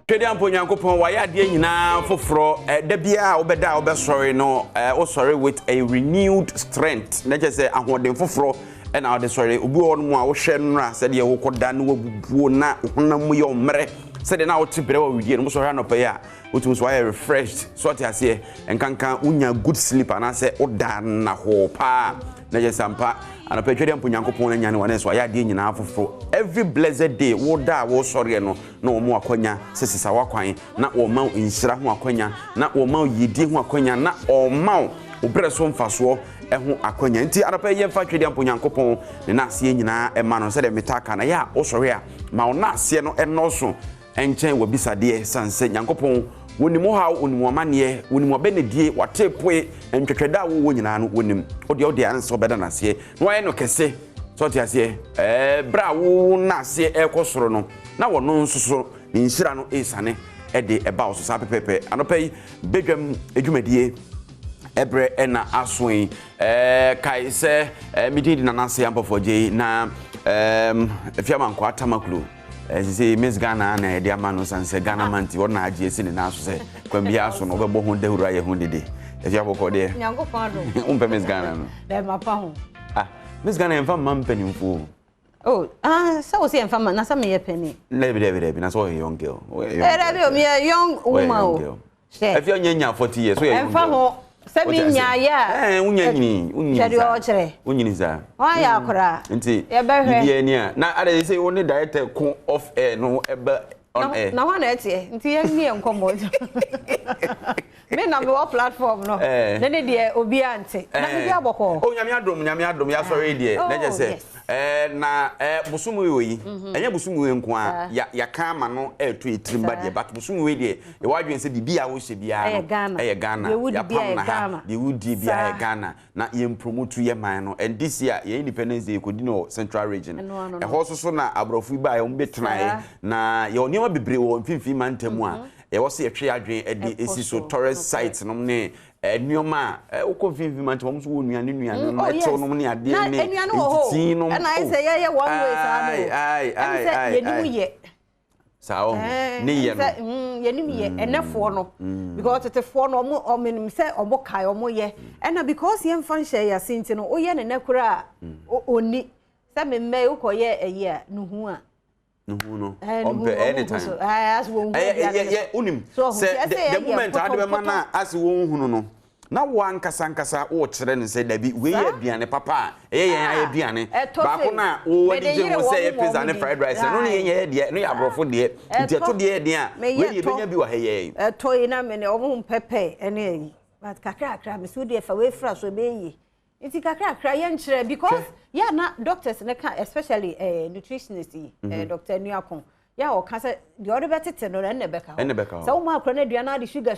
Twediampo Nyankopon waya ade nyina foforo da bia obeda obesori no sorry with a renewed strength na je say ahoden foforo na ode sorry obi won mu a wo hwe nra se de wo koda na wabubuo na honam ye omre se de na wo tibere wa widie no so hwa no pa ya wotum so waya refreshed so te ase enkankan unya good sleep na se oda na ho pa na je sampa ana pe Twediampo Nyankopon na nyane wane so waya ade nyina foforo every blessed day wo da wo sorry no na wo mu akwanya sesisa wakwan na wo ma inhira ho akwanya na wo ma yidi ho akwanya na o ma obre so mfaso eho akwanya nti anapa ye mfa Twediampo Nyankopon ne na ase nyina e ma no se de metaka na ya wo sorry a ma wo na ase no enoso enchen wa bisade sanse Nyankopon wonimu ha wonimu amane wonimu benedie watepoe entwetweda wo nyina no wonim ode anso beda na ase no aye no kese so ti ase bra wo na ase ekosoro no na wo no nsoso ni nhira no esane ede eba oso sa pepepe anopai bedwam edwumadie ebre ena aswen kai se mididi na nase ampofo je na efiama nkwa tamakulu say Miss Ghana na de amano sanse Ghana manti wona agi esi ne na so se kwambia so no bebo ho dehura ye ho dede efi aboko de Nyankopon do umpe Miss Ghana no de mapa ho Miss Ghana emfa mampanimfo so we say emfa na sa me ye penny lebi na so a young girl me a young woman if you nya 40 years so you emfa ho se mi nya ya unya nyini chede o chere unyini za wa ya akora nti bibia ni a na ade say woni director ko off air no ebe on air na wa na etie nti ye ni enkomo me na me wa platform no na ne de obi ante na me bia boko nyame adom ya sorry de na je say na busumu yoyi enye busumu we nko a ya ka ma no eto etrimba de but busumu we de e wadwen se bibia wo hye bia no e Ghana ya pam na ha de wudi bia e Ghana na ye promote ye man no and this year ye Independence Day kodi no Central Region e ho so na abrofu ba ye mbetran na ye onioma bebre wo mfimfi mantamu a ye wo se ye twe adwen e de esi so tourist sites no ne nioma uko vivi manti wa musu nuane no eto no ne ade ne ntiti no na ise ye one way sa no ye nimu ye sao ne ye no ye nimu ye enefo no because tetefo no o menim se obo kai omo ye na because ye mfa nhye ya sinti no o ye ne nekura oni se me me ukoye eye a nuhu a no anytime as won unim say the moment ade be mana as won hunu no na wan kasa o kire ne say dabi we ye aduane papa yen aduane ba ko na o wadi je mo say pizza ne fried rice no ne yen de no ya brofo de nti to de de a we ye benya bi wa heye to yi na me ne o mu pepe ene yi but kakra me so de fa we fra so be yi nti kakra yen kire because yeah na doctors ne ka especially nutritionists Dr. Nuakon ya o ka say the other better no na beka so ma akra na aduana de sugar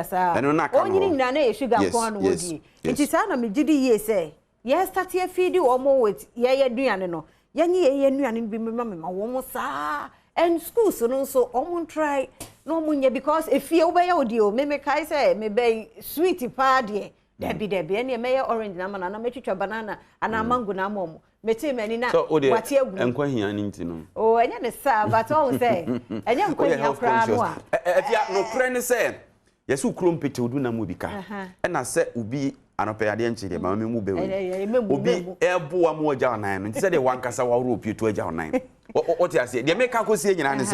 sa o nyini nyina na sugar ko anu wodi nti sa na me gidi ye say yes start ye feed o mo with ye aduane no ye aduane bi me ma wo mo sa and schools no so o mo try no mo nya because if ye obey odi o me kai say me be sweet pa de Debbie ene me orange na mana na metwitwa banana ana mango na momo meti mani na wate agu enkwa hia ni nti no enye ne sa but on say enye nkwa hia kra no a efia no kra ne say yesu krompete odu na mu bika na se ubi anope ade nchire ma me mu be we obi ebo am oja onan no nti se de wankasa wa ro pieto aja onan o ti ase de me ka ko sie nyina ne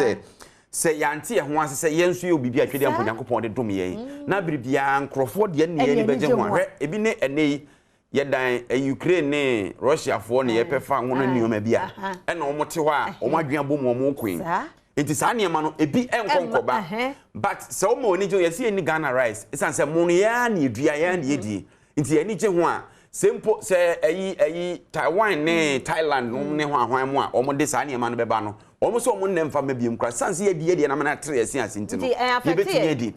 se yanti ho ase se yensu ye obibi Twediampo Nyankopon de dom ye na biribia nkrofo de ne ye ni beje ho ahwe ebi ne enei ye dan Ukraine ne Russia fo ne ye pefa hono nioma bia e na omote ho a omadwen bom omo queen enti sa ne ma no ebi enkonkoba but se o ma oni je ye se ni Ghana rice isan se mo no ya na edua ya na yedi enti ye ni je ho a sempo se Taiwan ne Thailand no ne ho ahwan mu a omo de sa ne ma no beba no omo so omo ne mfa mabiem kra sanse ye die na mana tre yesi asenti no ye betumi edi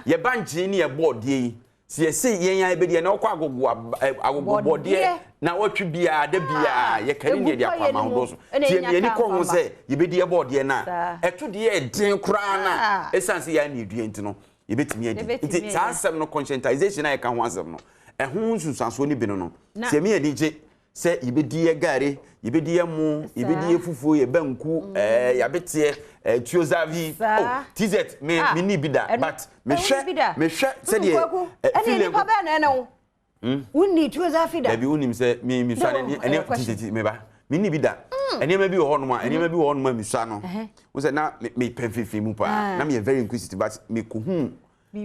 ye banji ne ye board ye si ye se ye yan ebedie na okwa agogo board ye na watwi bia da bia ye kari ne dia kwa mahodo so ti ye ni ko ho se ye bedie board ye na eto de ye den kra na esanse ya na edue enti no ye betumi edi nti sa asem no conscientization na ye ka ho asem no ehun susanso ni bi no se me ani je se yebedi ye gare yebedi ye mu yebedi ye fufu ye banku yabete tiozavi tz me ni bida but me hwe se de ene pa ba na no unni tiozavi da baby unim se me swa ene tz me ba me ni bida ene ma bi wo hono ma ene ma bi wo hono ma mi swa no wo se na me penfifi mu pa na me very inquisitive but me ko hu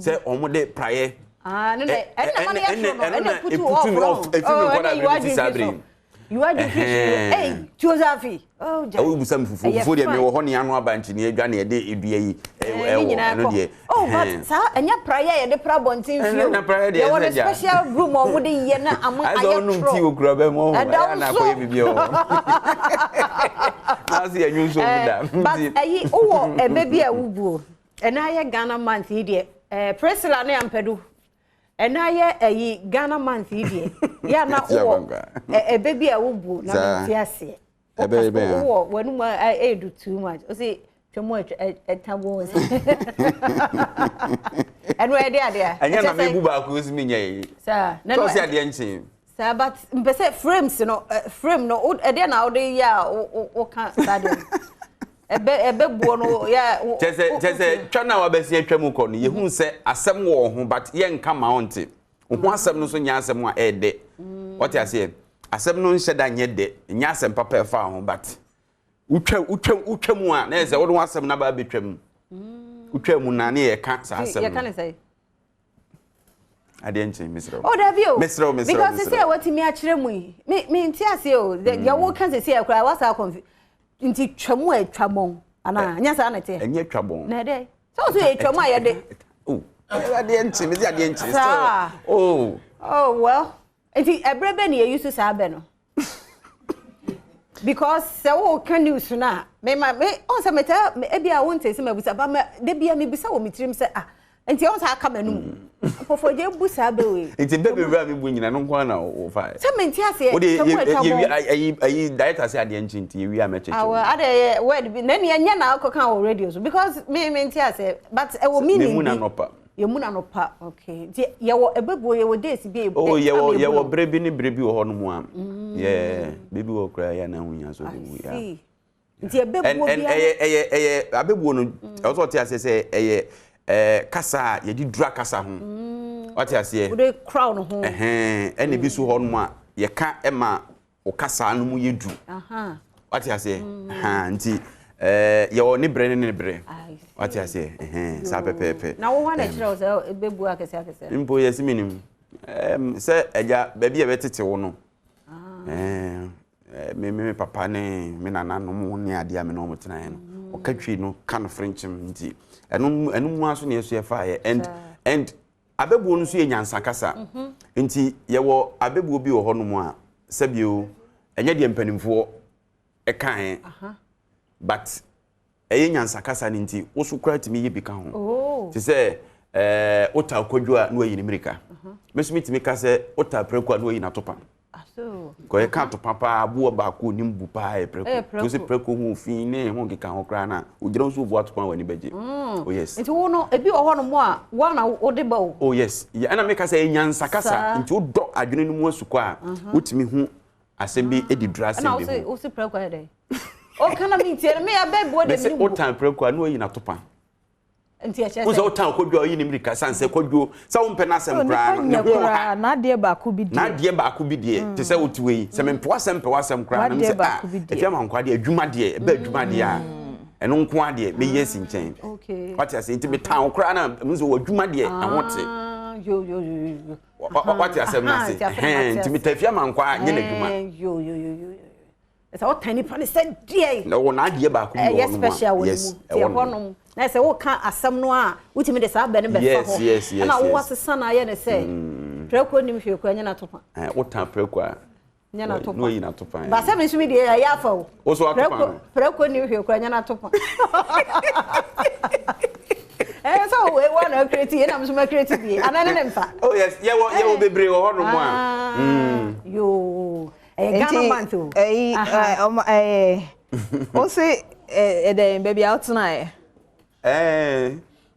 se omo de praye no you are the hey Josephine oh we some fufu de me wo ho ne anu abanti ne adwa ne de edua yi eno de oh but sa enya prayer ye de pra bontin fio you want a special room or would ye na am ayo no ti okura be mo na ko ye bibio na si enyu so da but ayi wo baby a wubuo ena ye Ghana month yi de Priscilla na ampedu ena ye ayi Ghana month yi ya na wo baby a wubu na mfiase wo wanu ma do too much o say twemo etabo and we there anya na me bu ba ko si menya sir na so say ade nchi sir but mpese frames no frame no ade na o de ya o kan stadium ebe buo no ya chese twana wa besi atwam ko no ye hu se asem wo ho but ye nka mount ho asem no so nya asem a ede what you say asem no nhyɛ da nye de nya asem papa fa ho but utwam a na eze wo do asem na ba betwam utwam na na ye ka sa asem ye kan say ade nche misro oh da bio misro because say what me a kire mu yi me nti ase o ya wo kan say akura what's our confuse nti twam a twamon ana nya sa na te enye twabon na de so e twam a ye de oh ade nche me ade nche so oh well nti ebrebe na ye use sa be no because se wo kan news na me on se meta e bia won tese mabusa ba de bia me bisa wo mitrim se nti on sa aka manum pofoje busa be we nti bebe bra me bu nyina no nko na wo fa se menti ase ayi diet ase ade nchi nti wi amecheche awa ade word bi na ne nya na akoka wo radio so because me menti ase but e wo meaning me na nopa ye mu na nopa okay nti ye wo ebebuo ye wo days bi oh ye wo brebi ni brebi wo hono mu am yeah bebi wo kra ya na hunya so bi ya nti ebebuo bia abebuo no also ti ase se kasa ye di dura kasa ho what you say we dey crown ho ene bi so ho no a ye ka ema o kasa no mu yedu what you say nti ye wo ni bre ni bre what you say sa pepepe na wo wana kire o se ebebu akese mpo yes minim se eja baby e betete wo no me papa ne me nana no mo ne ade a me no mo tena no o katwi no kan frenchim nti enu mu aso ne yesu ye fa ye and abebuo no so ye nyansa kasa nti ye wo abebuo bi wo ho no mu a sabio enye de mpanimfo e kan but eye nyansa kasa ni nti wo so kura timi ye bi ka ho ti se ota kodwo a no ayi ni mirika mesumi timi ka se ota preku a no ayi na topa aso ko e ka to papa abuo ba ko ni mbu pa e preku ko se preku hu fi ne ho kika ho kra na o gira so bu atopa wani beje oh yes nti wo no ebi o ho no mo a wa na wo de ba o oh yes ya na me ka se nyansa kasa nti wo do adwene no mu asuko a wotimi hu asembi edi drasem bi na o se preku a de o kana mi tiere me abebuo de mi o tan preku a no ayi na topa nti a chese wo o tan kodwo yi ni mirika sanse kodwo sa wo mpena sem kra no ne ho ha na de ba ku bi die te se wotiwe yi se mempo asem pe wasem kra na me se efia man kwa de adwuma de ba adwuma de a eno nko ade me yesi nchen okay what you say nti me tan kra na me so adwuma de ahote yo what you say na se nti me tafia man kwa nye na adwuma yo esa o tani pa ne se die na wo na de ba ku bi wo no yes e wono na se wo kan asem no a wutimi de sa ba ne be fa ho na wo wasesa na ye ne se preko nim hwe kwa nya na topa wo tan preko a nya na topa no yi na topa ba se me nsu mi de ya fa wo so atopa preko nim hwe kwa nya na topa so we wanna create na mso ma create bi anane ne mfa oh yes ye wo bebre wo hono mo a yo Ghana month o say the baby out na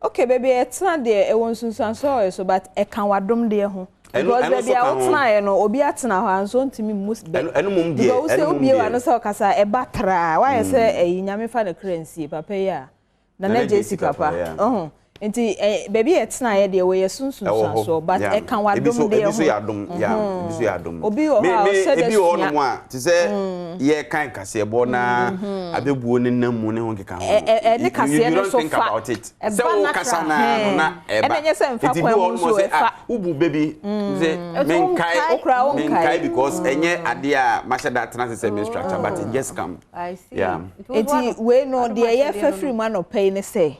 okay baby it's not there e won sunsan so but e kan wadom de ho because baby outside no obi atena ho anso ntimi mus be eno mum die because say obi wa no say okasa e batra why say e nyame fa na currency papa ya na jesi papa nti baby etena ye de we yesunsun so but e kan wadom de ebi so yadom ebi so yadom obi o ha ebi o no mo a ti say ye kan kase bo na abebuo ne namu ne ho keka ho ne kase ne so fa se o kasa na eba enye se mfa kwa mu so fa ubu baby say menkai because enye ade a mashada tena se me structure but it just come I see yeah enti we no de ye fa free man no pay ne say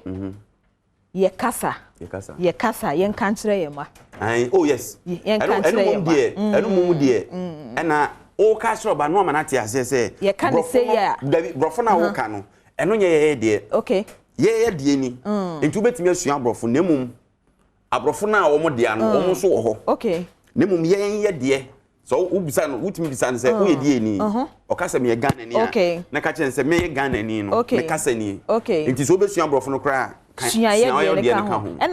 ye kasa ye nkantre ye ma oh yes enu mum die ena o ka sro ba no ma na te ase se ye ka ne say ya brofo na wo ka no enu ye die okay ye die ni entu betimi asua brofo na mum abrofo na wo mo dia no wo mo so wo ho okay na mum ye die so ubisa no utimi bisa se wo ye die ni o ka se me Ghana ni na ka chen se me Ghana ni no me ka se ni enti so besua brofo no kra and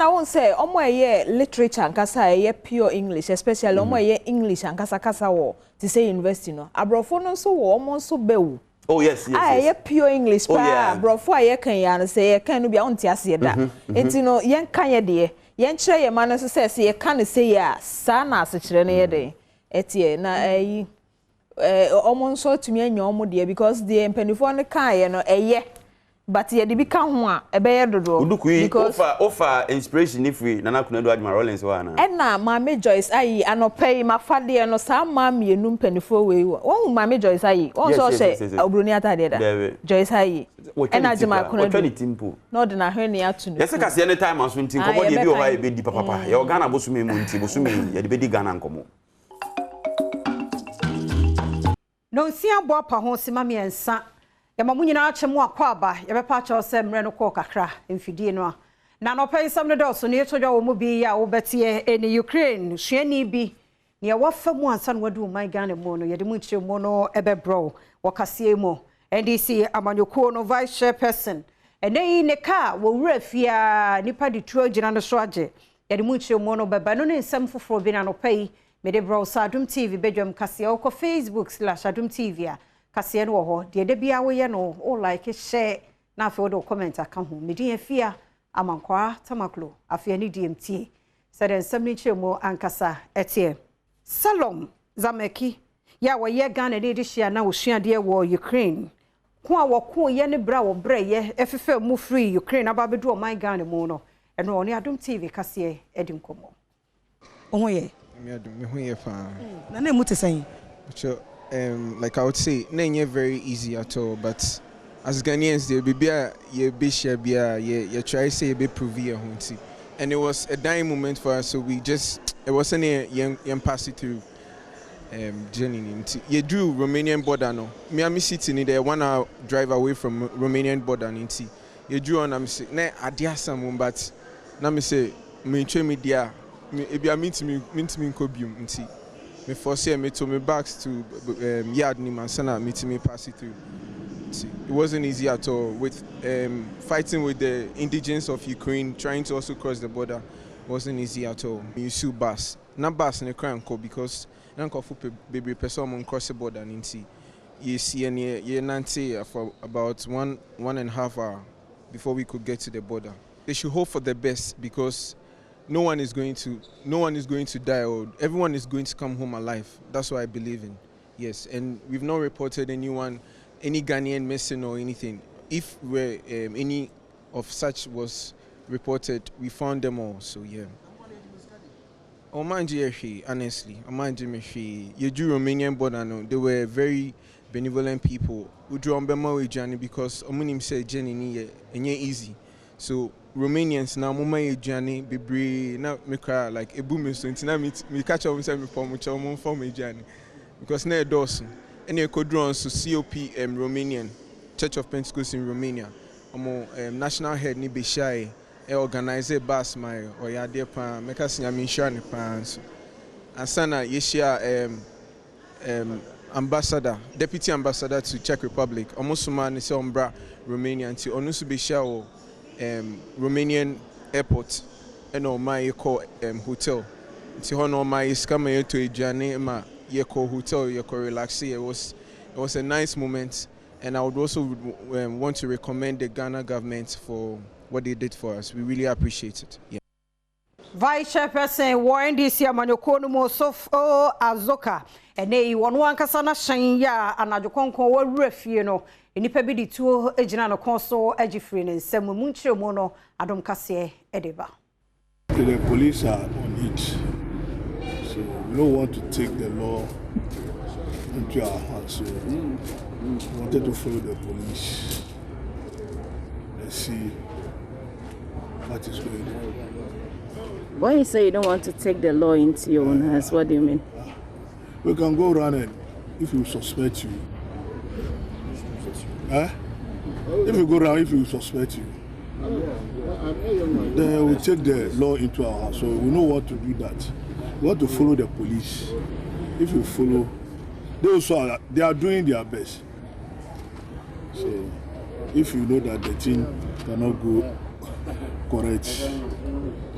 I won't say omo eye literature nkasa eye pure English especially omo eye English nkasa kasa wo to say university no abrofo no so wo omo so bewu oh yes eye pure English pa abrofo aye kan ya no say ye kan no bia onti ase da enti no yen kan ye de yen kire ye ma no so say ye kan say ya sa na ase kire no ye de etie na ayi omo so tumi anya omo de because the mpanifo no kan ye no eye but ye be kan ho a ebe ye dodo because offer inspiration if we nana kunadu adma Rollins wa na na Mama Joyce ayi anopay mafade no sa ma mienu mpanifo we won Mama Joyce ayi won so she obroni atade da Joyce ayi na jema kunadu no de na hwe ne atu no yese kase anytime aso ntin kobo de bi o ha e be di papa ye Ghana bosume mu nti bosume ye de be di Ghana nkomo no si abo pa ho sima miensa yama munyina achemu akwa aba yebepa cha ose mre no ko kakra mfidie no na no pay sam no do ne etodwa wo mu bi ya wo betie eni Ukraine hwani bi ne wafa mu ansa no wadu my Ghana mu no yede mu chire mu no ebebro wakasie mu NDC amanyoko no vice chairperson enei ne ka wo wura fia nipa di tro gina no so age yede mu chire mu no beba no ne nsam foforo bi na no pay mede bro Adom TV Badwam kasie ko Facebook/Adom TV kase no ho de de bia wo ye no o like share na afi wo do comment aka ho medi afia amankwa tamaklo afia ni DMT said ensem ni chemo ankasa etie Salom Zameki ya wo ye Ghana de hia na wo hia de wo Ukraine ko a wo ko ye ne bra wo bra ye efefe mu free Ukraine aba bedu o my Ghana mu no eno oni Adom TV kase edi nkomo oho ye me ho ye fa na mu te san like I would say, not very easy at all. But as Ghanaians, there be be share you try to say be prove your home, and it was a dying moment for us. So we just it wasn't a young pass it through journey. You drew Romanian border no. Me sitting there 1 hour drive away from Romanian border. You drew on. I'm saying, nah, I did some, but now me say me try me there. If you meet me cobium. Me force me to me back to yard ni mansana me to me pass it through. It wasn't easy at all with fighting with the indigents of Ukraine, trying to also cross the border. It wasn't easy at all. You see bus, not bus in the crime because nanko fu baby person cross the border ninti. You see any nanti for about 1.5 hours before we could get to the border. They should hope for the best because no one is going to die or everyone is going to come home alive. That's what I believe in. Yes, and we've not reported any Ghanaian missing or anything. If any of such was reported, we found them all. So yeah. Honestly, you do Romanian border no. They were very benevolent people who drew on Bema journey because Omunim said journey ni easy. So Romanians now mama journey be na me cry like a boom so ntina me catch up say me form a journey because na doors and you could draw so COP Romanian Church of Pentecost in Romania national head ni be shy organize a bus my or ya there pa make us nya me share ne pa so ansana yeshia ambassador deputy ambassador to Czech Republic almost man say ombra Romania until onu so be share Romanian airport and my call hotel nti ho no my scam ye to aduane ma ye ko hotel ye ko relax. It was a nice moment, and I would also want to recommend the Ghana government for what they did for us. We really appreciate it. Yeah. Vice Chairperson Warren DC Amanyoko no mo sof azoka ene wonu ankasa na hyan ya anajokonko wa refie no enipa bi di tuo ejina no konso agifri ne nsam mu nkyeremu no Adom kase edeba. The police are on it, so we don't want to take the law into our hands. So we wanted to follow the police and see what is going on. When you say you don't want to take the law into your own hands, what do you mean? We can go around and if you suspect you, if you go around, if you suspect you, then we take the law into our hands. So we know what to do that. We want to follow the police. If you follow, they are doing their best. So if you know that the thing cannot go correct,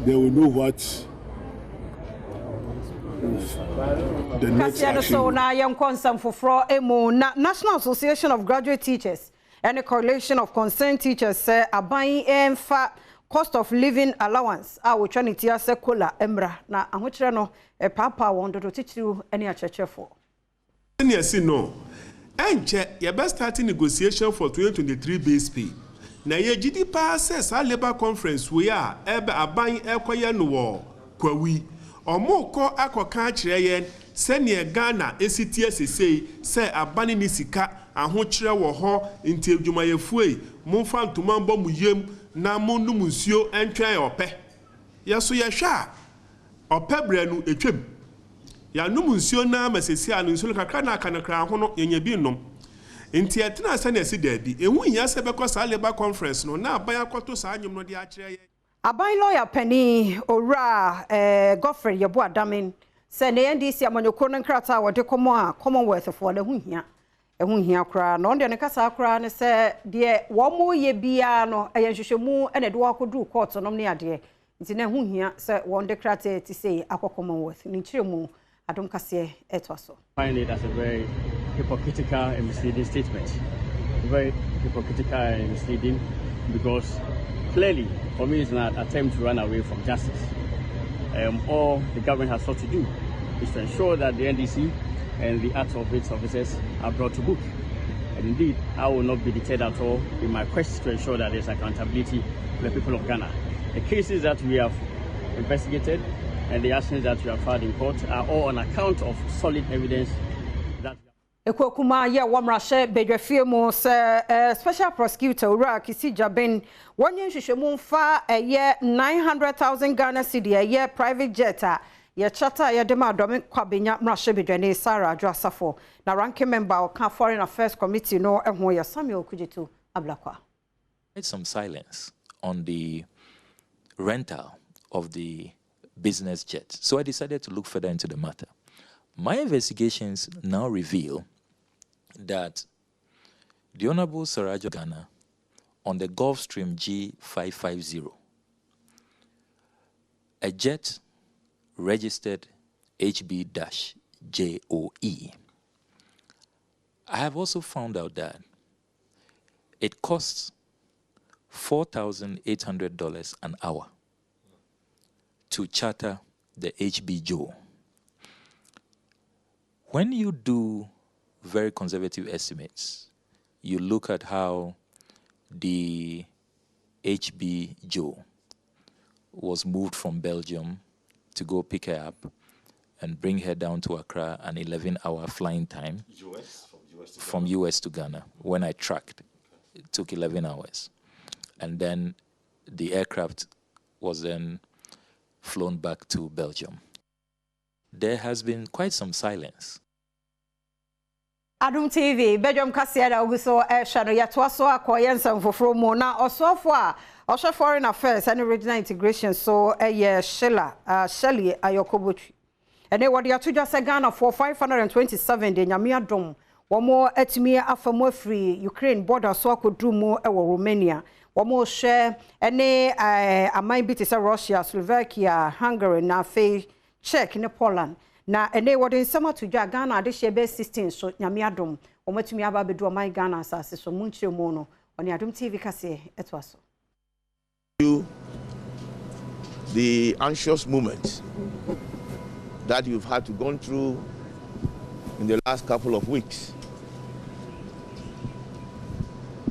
they will know what the next action. So now young consent for National Association of Graduate Teachers and a coalition of concerned teachers say are buying cost of living allowance. I will try to say kola emra na ahuchira no a papa want to teach you any church for. Yes, no. And your best starting negotiation for 2023 base pay. Na ye gidi passes our labor conference we are ebe aban ekoye no wo kwawi omo ko akoka kire yen sene Ghana esitie sesei se abani ni sika ahokyere wo ho nti adwumayefue momfa ntoma mbɔ mu yem na monum nsuo entwen ope yeso ye hwa ope bre nu etwem ya num nsuo na masesi anu nsuo kakra na kanakra ho no yenya bi nom nti etena asa na esi dabi ehu nya se bekɔ sa labor conference no na aban akɔto sa anyum no de akyerɛ ye aban lawyer penny ora Godfrey Yebo Adamin se ne NDC amanyoko no nkrata wode komo a Commonwealth for the ehu hia kra no de ne kasa kra ne se de wo mo ye bia no eyenhwehwemu ene de wakodu court no ne ade nti na ehu hia se won de krata ti say akɔ Commonwealth ni kiremu Adom kase etwaso. Find it as a very hypocritical and misleading statement. Very hypocritical and misleading because clearly for me it's an attempt to run away from justice. All the government has sought to do is to ensure that the NDC and the acts of its officers are brought to book. And indeed, I will not be deterred at all in my quest to ensure that there's accountability for the people of Ghana. The cases that we have investigated and the actions that we have filed in court are all on account of solid evidence that Ekokuma ye wamrashe bedwafie mu se special prosecutor ura Kisi Jaben wonye hwehwemu mfa ye 900,000 Ghana cedi ye private jet ye chata ye dem Adom kwabenya mrashe bedwane Sarah Adwasafo na ranking member of Foreign Affairs Committee no ehwo ye Samuel Kujitu Ablakwa. It's some silence on the rental of the business jet. So I decided to look further into the matter. My investigations now reveal that the Honorable Sarajo Ghana on the Gulfstream G550, a jet registered HB-JOE. I have also found out that it costs $4,800 an hour to charter the HB-JOE. When you do very conservative estimates, you look at how the HB-JOE was moved from Belgium to go pick her up and bring her down to Accra, an 11-hour flying time from US to Ghana. When I tracked, it took 11 hours. And then the aircraft was then flown back to Belgium. There has been quite some silence. Adom TV, Badwam Kasiada Oguso Shano Yatwaso Akoyensa Fofromo na Osofo a Osho Foreign Affairs and Regional Integration so Sheila Shelly Ayokobotri. And they were the Atuja Sagana for 527 de Nyamia Dom. One more etimi afamo free Ukraine border so could do more Romania. One more share any I might be to Russia, Slovakia, Hungary, na fe Czech ne Poland na ene wode nsema to dwa Ghana ade hye be 16 so nyame adom omatumi aba bedu man Ghana asase so munchire mu no oni Adom TV kase eto so the anxious moments that you've had to go through in the last couple of weeks.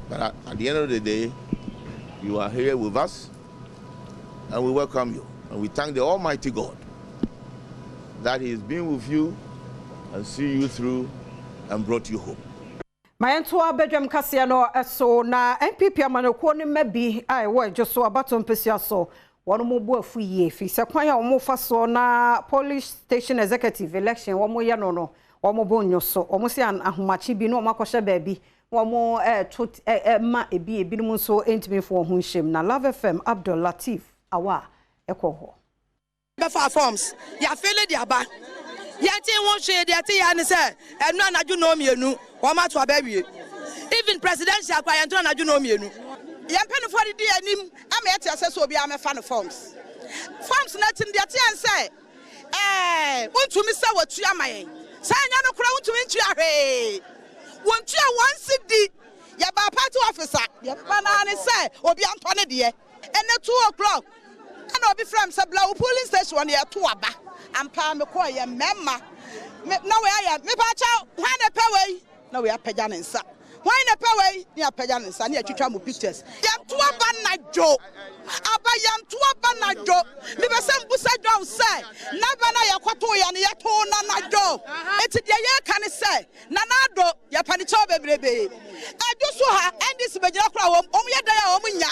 But at the end of the day, you are here with us, and we welcome you. And we thank the Almighty God that He has been with you and see you through and brought you home. My entire Badwam Kasia no so na NPP amanoko ne mabi ai wo just so abaton pesia so one mo bu afu ye fi se kwan ya wo fa so na police station executive election wo mo ye no no wo mo bo nyo so wo mo se ahomachi bi no makoshe ba bi wo mo ma ebi no so entimi fo ho hyem na Love FM Abdul Latif awa ekoho be fa forms ya fele dia ba ya ti won hwe dia ti ya ne se enu anaju no mienu wo ma to abawie even presidential kwa yanto anaju no mienu ya mpenu for di anim ama yete asese obi am fa no forms na tin dia ti an se untumi se watu amayen sa anya no kura untumi ntu ahwe wontu a CD ya ba party officer ya bana ne se obi anto ne de ene 2 o'clock ana obi from sabla police station ya to aba ampa me ko ye memma na we aya me pa cha hwan na pawei na we apagya ne nsa hwan na pawei ni apagya ne nsa na atwitwa mo pictures ya to aba na jo aba ya to aba na jo me be se mbusa jo se na ba na yakoto ya ne yato na jo eti de ye ka ne se na na do ya pani cho bebrebe ajuso ha endis bejira kra wom ye da ya wom nya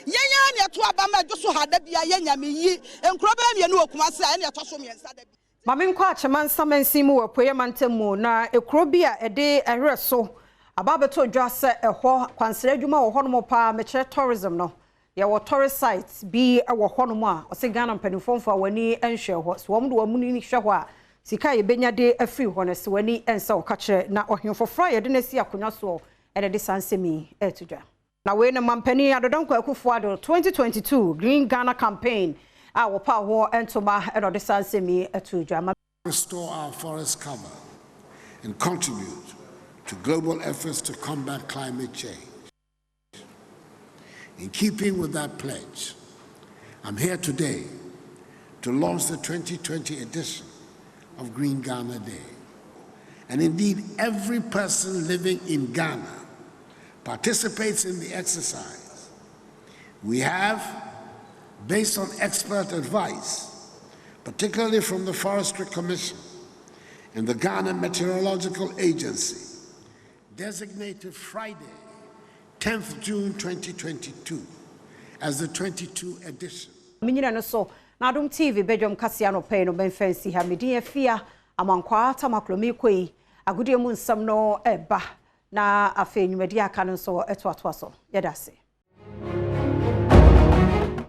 yenya ne to aba ma ajuso ha da bia yenya me yi enkro ba me nu okuma se ne to so me nsa da bi Mame nkwa acheman samansimu wapoye mantemu na ekrobia ede ehre so ababeto dwa se eho kwansere adwuma wo hono pa meche tourism no ya wo tourist sites bi wo hono mu a ose Ghana mpanimfomfo wani enhwe ho so wom do wamuni ni hwe ho a sika ye benyade afri ho no se wani ensa wo kachre na ohemfofra ye de na si akonya so ede de sansemi etudwa na we na mampani adodonko akufo ado 2022 Green Ghana campaign our power and to my restore our forest cover and contribute to global efforts to combat climate change. In keeping with that pledge, I'm here today to launch the 2020 edition of Green Ghana Day. And indeed, every person living in Ghana participates in the exercise. We have, based on expert advice, particularly from the Forestry Commission and the Ghana Meteorological Agency, designated Friday, 10th June 2022, as the 22 edition. Minyina so na Adom TV Badwam Kasia no pay no ben fancy ha medin afia amankwa tamaklomi koi agudie mu nsam no eba na afa nwumadi aka no so eto so yedase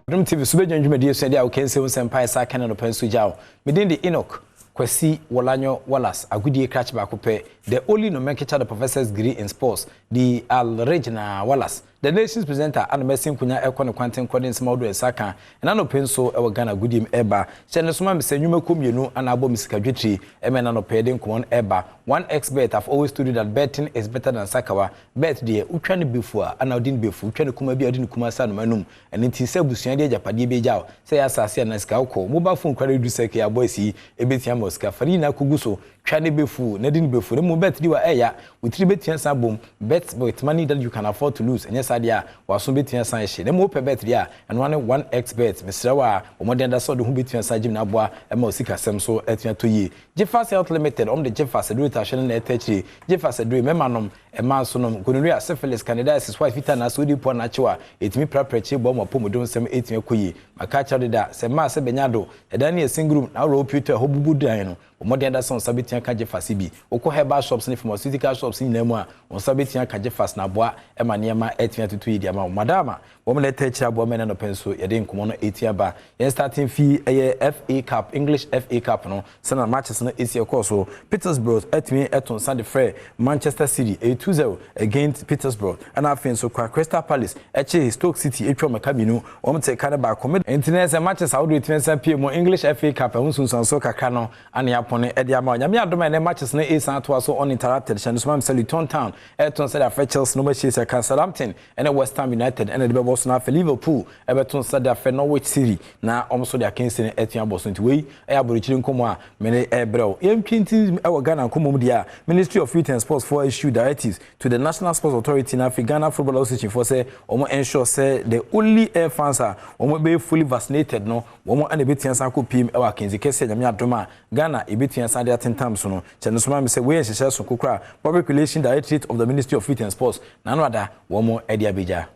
Adom TV so bedwan dwumadi so dia okense unsempai sa kana no pensu jaw medin de Enoch Kwesi Wolanyo Wallace agudie catch back pe the only nomenclature the professor's degree in sports the Al Regina Wallace the nation's presenter and Messi kunya ekone kwanten kwadin sema do esaka na no penso e Ghana gudim eba chene soma me senwuma komienu ana abo misika dwetri eme na no peden komon eba 1xbet have always told you that betting is better than sakawa bet de utwane befu ana odin befu utwane kuma bi odin kuma sa no manum eni ti se busuan de japade be jaw se ya asase na sika ko mobile phone kware du seke ya boys yi ebetiam osika fari na kuguso twane befu na din befu mo bet di wa eya witri betian sa bom bet with money that you can afford to lose enya sadia waso betian sa ehye na mo pe bet dia and 1xbet mesrawa omodен da so do hu betian sa jim na boa ema osika sem so etia to yi Jeffas Health Limited the Jeffas do tashin na etachiri Jeffas do memanom ema so no gonorrhea syphilis candidiasis white vita na so di po na chewa etimi prapreche bo mo pomodon sem etimi koyi maka chade da se ma se benyado edani e singrum na ro puto ho bubu dan no omodен da so sabetia ka Jeffas bi okọ herbal shops ni pharmaceutical shops ni namu a on sabetia ka Jeffas na boa ema niema etimi tutu yi dia ma madama wo me etachiri abo me na no penso yede nkomo no etia ba yen starting fee FA Cup English FA Cup no sana matches no esi course so Petersburg etimi eton Sunday Fair Manchester City 8 2-0 against Petersburg. And I think so Crystal Palace actually Stoke City etwa makabinu om te kan ba come internet matches how do it PM English FA Cup and so kakra no ane yapone e dia ma nyame adoma ne matches na e san to so uninterrupted chance so am say Luton Town Everton said after Chelsea no match is Southampton and West Ham United and the boss na for Liverpool Everton said after Norwich City na so dia against the Etienne boss nti we e aborichiri nkomo a mene e breo M20 e Ghana nkomo dia Ministry of Youth and Sports for issue directives to the National Sports Authority na Ghana Football Association for say omo ensure say the only air fans are omo be fully vaccinated no omo ane betian san ko pim e wa kenzi kese nyame adoma Ghana e betian san dia tentam so no chene so ma me say we enhyehyɛ so kokra Public Relations Directorate of the Ministry of Youth and Sports na no ada omo e dia beja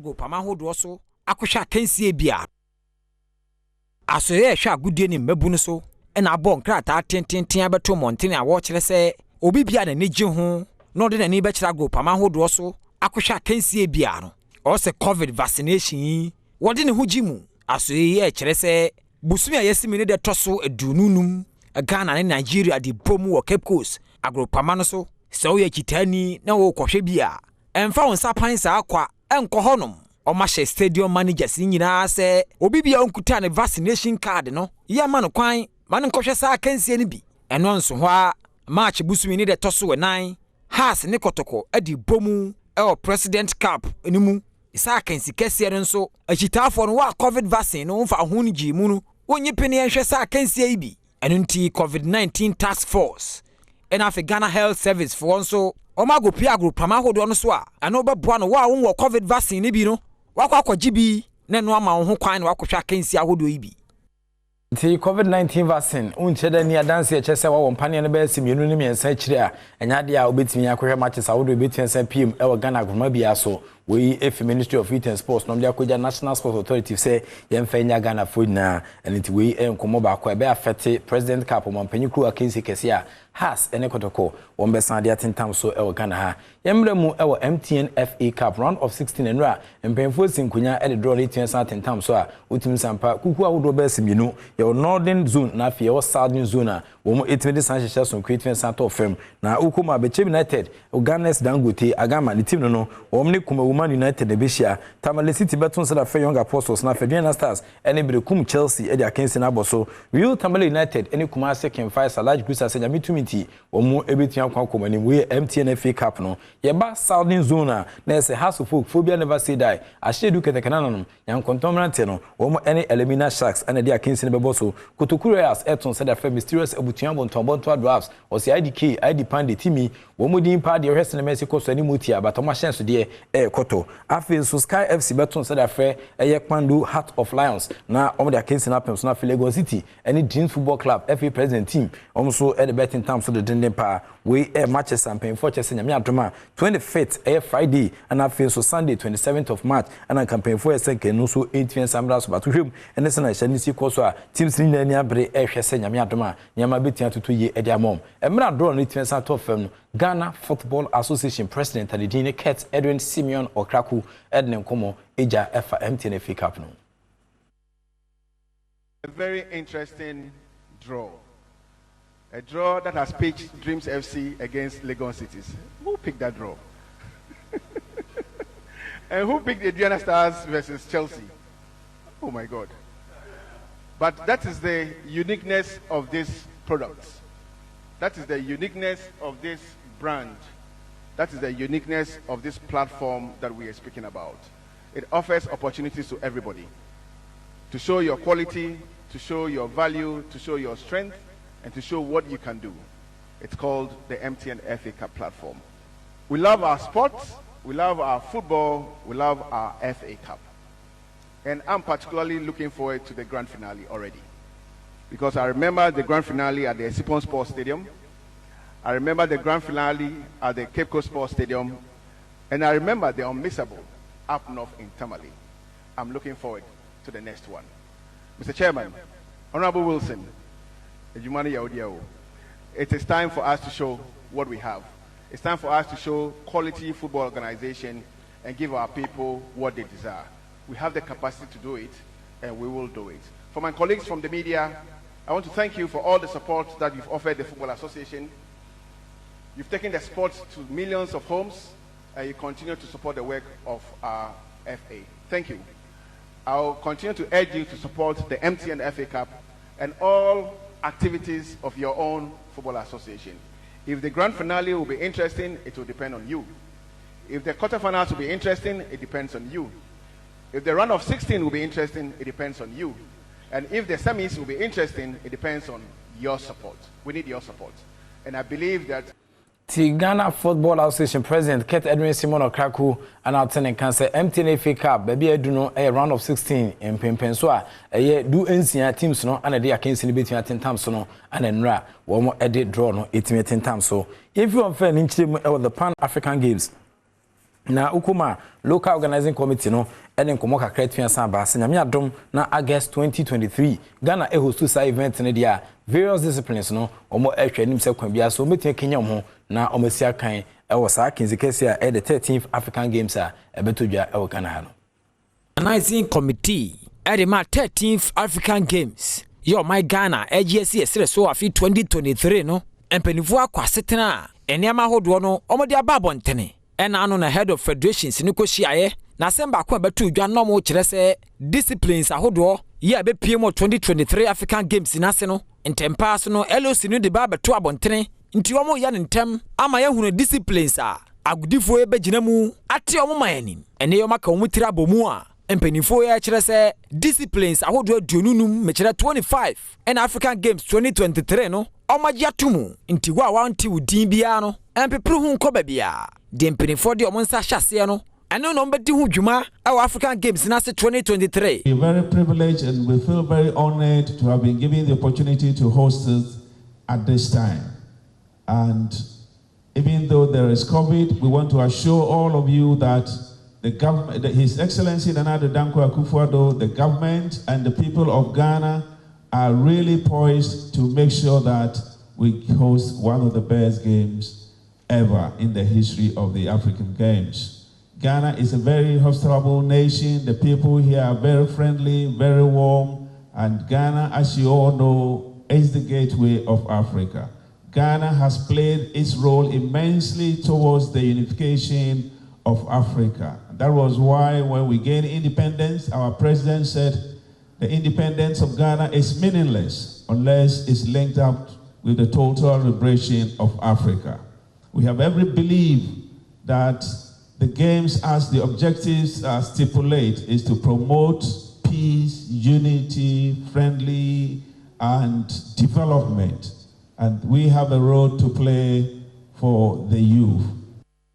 go pama hodo so akohwa kensie bia asoye hwa agudie ni mabu no so na abɔ nkrata tententen abeto montene a wo kyerɛ sɛ obi bia na ne gye ho no de na ni be kyerɛ go pama hodo so akohwa kensie bia no o se COVID vaccination wode ne ho gimu asoye ye kyerɛ sɛ busumi a yesimi ne de toso adununum Ghana ne Nigeria de bomu wo Cape Coast agropama no so sɛ wo ye kitani na wo kɔhwɛ bia emfa wo nsa pan sa akwa enkɔ honom Omashe stadium managers nyina sɛ obi bia onkuta ne vaccination card no ye ma no kwan ma no nkɔhwɛ sa kansie ne bi ɛno nso ho a match busumi ne de toso wenan has ne kotoko adi bomu President Cup enimu isa kansi kɛseɛ no nso akyitaafo no wa COVID vaccine no mfa ho ne gi mu no onyi pene nhwɛ sa kansie bi ɛno nti COVID-19 task force ɛna afɛ Ghana Health Service for nso omago pia agropama hodo no so a ɛno bɛboa no wa wo COVID vaccine ne bi no wakɔakɔgye bi na no ama wo ho kwan na wakɔhwɛ kansie ahodo yi bi the COVID-19 vaccine uncheda ni adanse ya chese wa wampani na bɛsi mienu ne miensa kyire a enya de a obetimi akɔhwɛ matches a wodo obetimi PM e wa Ghana goma bia so we if Ministry of Youth and Sports no dia koja National Sports Authority say yemfa nya Ghana fo na enti we enkomo ba akɔ e be affect President Cup mampanyi kru akensi kese a has ene kotoko won be san de atentam so e wa Ghana ha yemre mu e wa MTN FA Cup round of 16 enra mpanfo sinkunya e de draw ne san atentam so a utimi sampa kuku a wodo bɛsi mienu your northern zone na afie your southern zone a wo mo etimi san hyehyɛ so creative center of fam na ukoma be United Ghana's Dangote agama ne team no wo mo ne kuma Man United Nebishia Tamale City beton said that young apostles na Fediana Stars any kum Chelsea e dia kensi na boso Real Tamale United any kuma second five large gusa say nyame tumiti omo ebetua kwa koma ni we MTN FA Cup no ye ba Southern Zone na say house of folk phobia never say die ashedu ketekana no yan contomrante no omo any Elimina Sharks and dia kensi ne beboso Kotokurias Eton said that mysterious ebutua bontonbonto drafts or say IDK ID Pande Timi omo din pa de rest na Mexico so ani mutia but omo chance de koto afin so Sky FC beton said afre eye kpandu Heart of Lions na omo de kensi na pems na Lagos City any Dreams Football Club FA president team omo so at the betting time so the denden pa we matches campaign for Chelsea nyame adoma 25th Friday and afin so Sunday 27th of March and campaign for second no so 18 Samra so batuhwem ene se na hyanisi koso a teams ni na abre hwese nyame adoma nyama betia toto ye edi amom emra draw no 18 Saturday fam Ghana Football Association President Adedine Kurt Edwin Simeon Okraku Ednen Komo Eja Efa MTN FA Cup no. A very interesting draw. A draw that has pitched Dreams FC against Lagos Cities. Who picked that draw? And who picked Adriana Stars versus Chelsea? Oh my God. But that is the uniqueness of this product. That is the uniqueness of this brand. That is the uniqueness of this platform that we are speaking about. It offers opportunities to everybody to show your quality, to show your value, to show your strength, and to show what you can do. It's called the MTN FA Cup platform. We love our sports, we love our football, we love our FA Cup. And I'm particularly looking forward to the grand finale already. Because I remember the grand finale at the Sipon Sports Stadium. I remember the grand finale at the Cape Coast Sports Stadium. And I remember the unmissable up north in Tamale. I'm looking forward to the next one. Mr. Chairman, Honorable Wilson, it is time for us to show what we have. It's time for us to show quality football organization and give our people what they desire. We have the capacity to do it, and we will do it. For my colleagues from the media, I want to thank you for all the support that you've offered the Football Association. You've taken the sport to millions of homes, and you continue to support the work of our FA. Thank you. I'll continue to urge you to support the MTN FA Cup and all activities of your own football association. If the grand finale will be interesting, it will depend on you. If the quarterfinals will be interesting, it depends on you. If the run of 16 will be interesting, it depends on you. And if the semis will be interesting, it depends on your support. We need your support. And I believe that the Ghana Football Association President Kate Edwin Simon Okraku and Alternate Cancer MTN FA Cup, baby, I do know a round of 16 in Pimpenswa, a year do NCA teams no, and a day against the between 10 times so, and then ra, one more edit draw no, 10 times so. If you are fair in the Pan African Games, na ukuma local organizing committee no eden komo kakra twa san ba se nyame adom na August 2023 Ghana host to event ne dia various disciplines no omo ehwe nim se kwan bia so metia Kenya ho na omasia kan e wo sa kinzikesi a the 13th African Games a ebetodwa e wo Ghana ha no organizing committee at the 13th African Games yo my Ghana AGC esere so afi 2023 no empenifu akwasetena eniama hodo no omode ababontene ena anu na head of federations ni kohyiaye na semba kwa betu dwa no mo kire se disciplines ahodo ye be PM 2023 African Games na se no ntempa so no LOC no de ba betu abontene nti omo ya ntem ama ya hunu disciplines a agudifo e begina mu ate omo mayani ene yo maka omo tira bomu a empenifo ya kire se disciplines ahodo adununum me kire 25 and African Games 2023 no omagia tumu nti wa wanti udin bia no empepru hu nko babia de empenifo de omo nsa hyase no eno no mbedi hu dwuma our African Games na se 2023. We're very privileged and we feel very honored to have been given the opportunity to host it at this time. And even though there is COVID, we want to assure all of you that the government, His Excellency Nana Dankwa Akufo-Addo, the government and the people of Ghana are really poised to make sure that we host one of the best games ever in the history of the African Games. Ghana is a very hospitable nation. The people here are very friendly, very warm, and Ghana, as you all know, is the gateway of Africa. Ghana has played its role immensely towards the unification of Africa. That was why when we gained independence, our president said the independence of Ghana is meaningless unless it's linked up with the total liberation of Africa. We have every belief that the games, as the objectives stipulate, is to promote peace, unity, friendly, and development. And we have a role to play for the youth.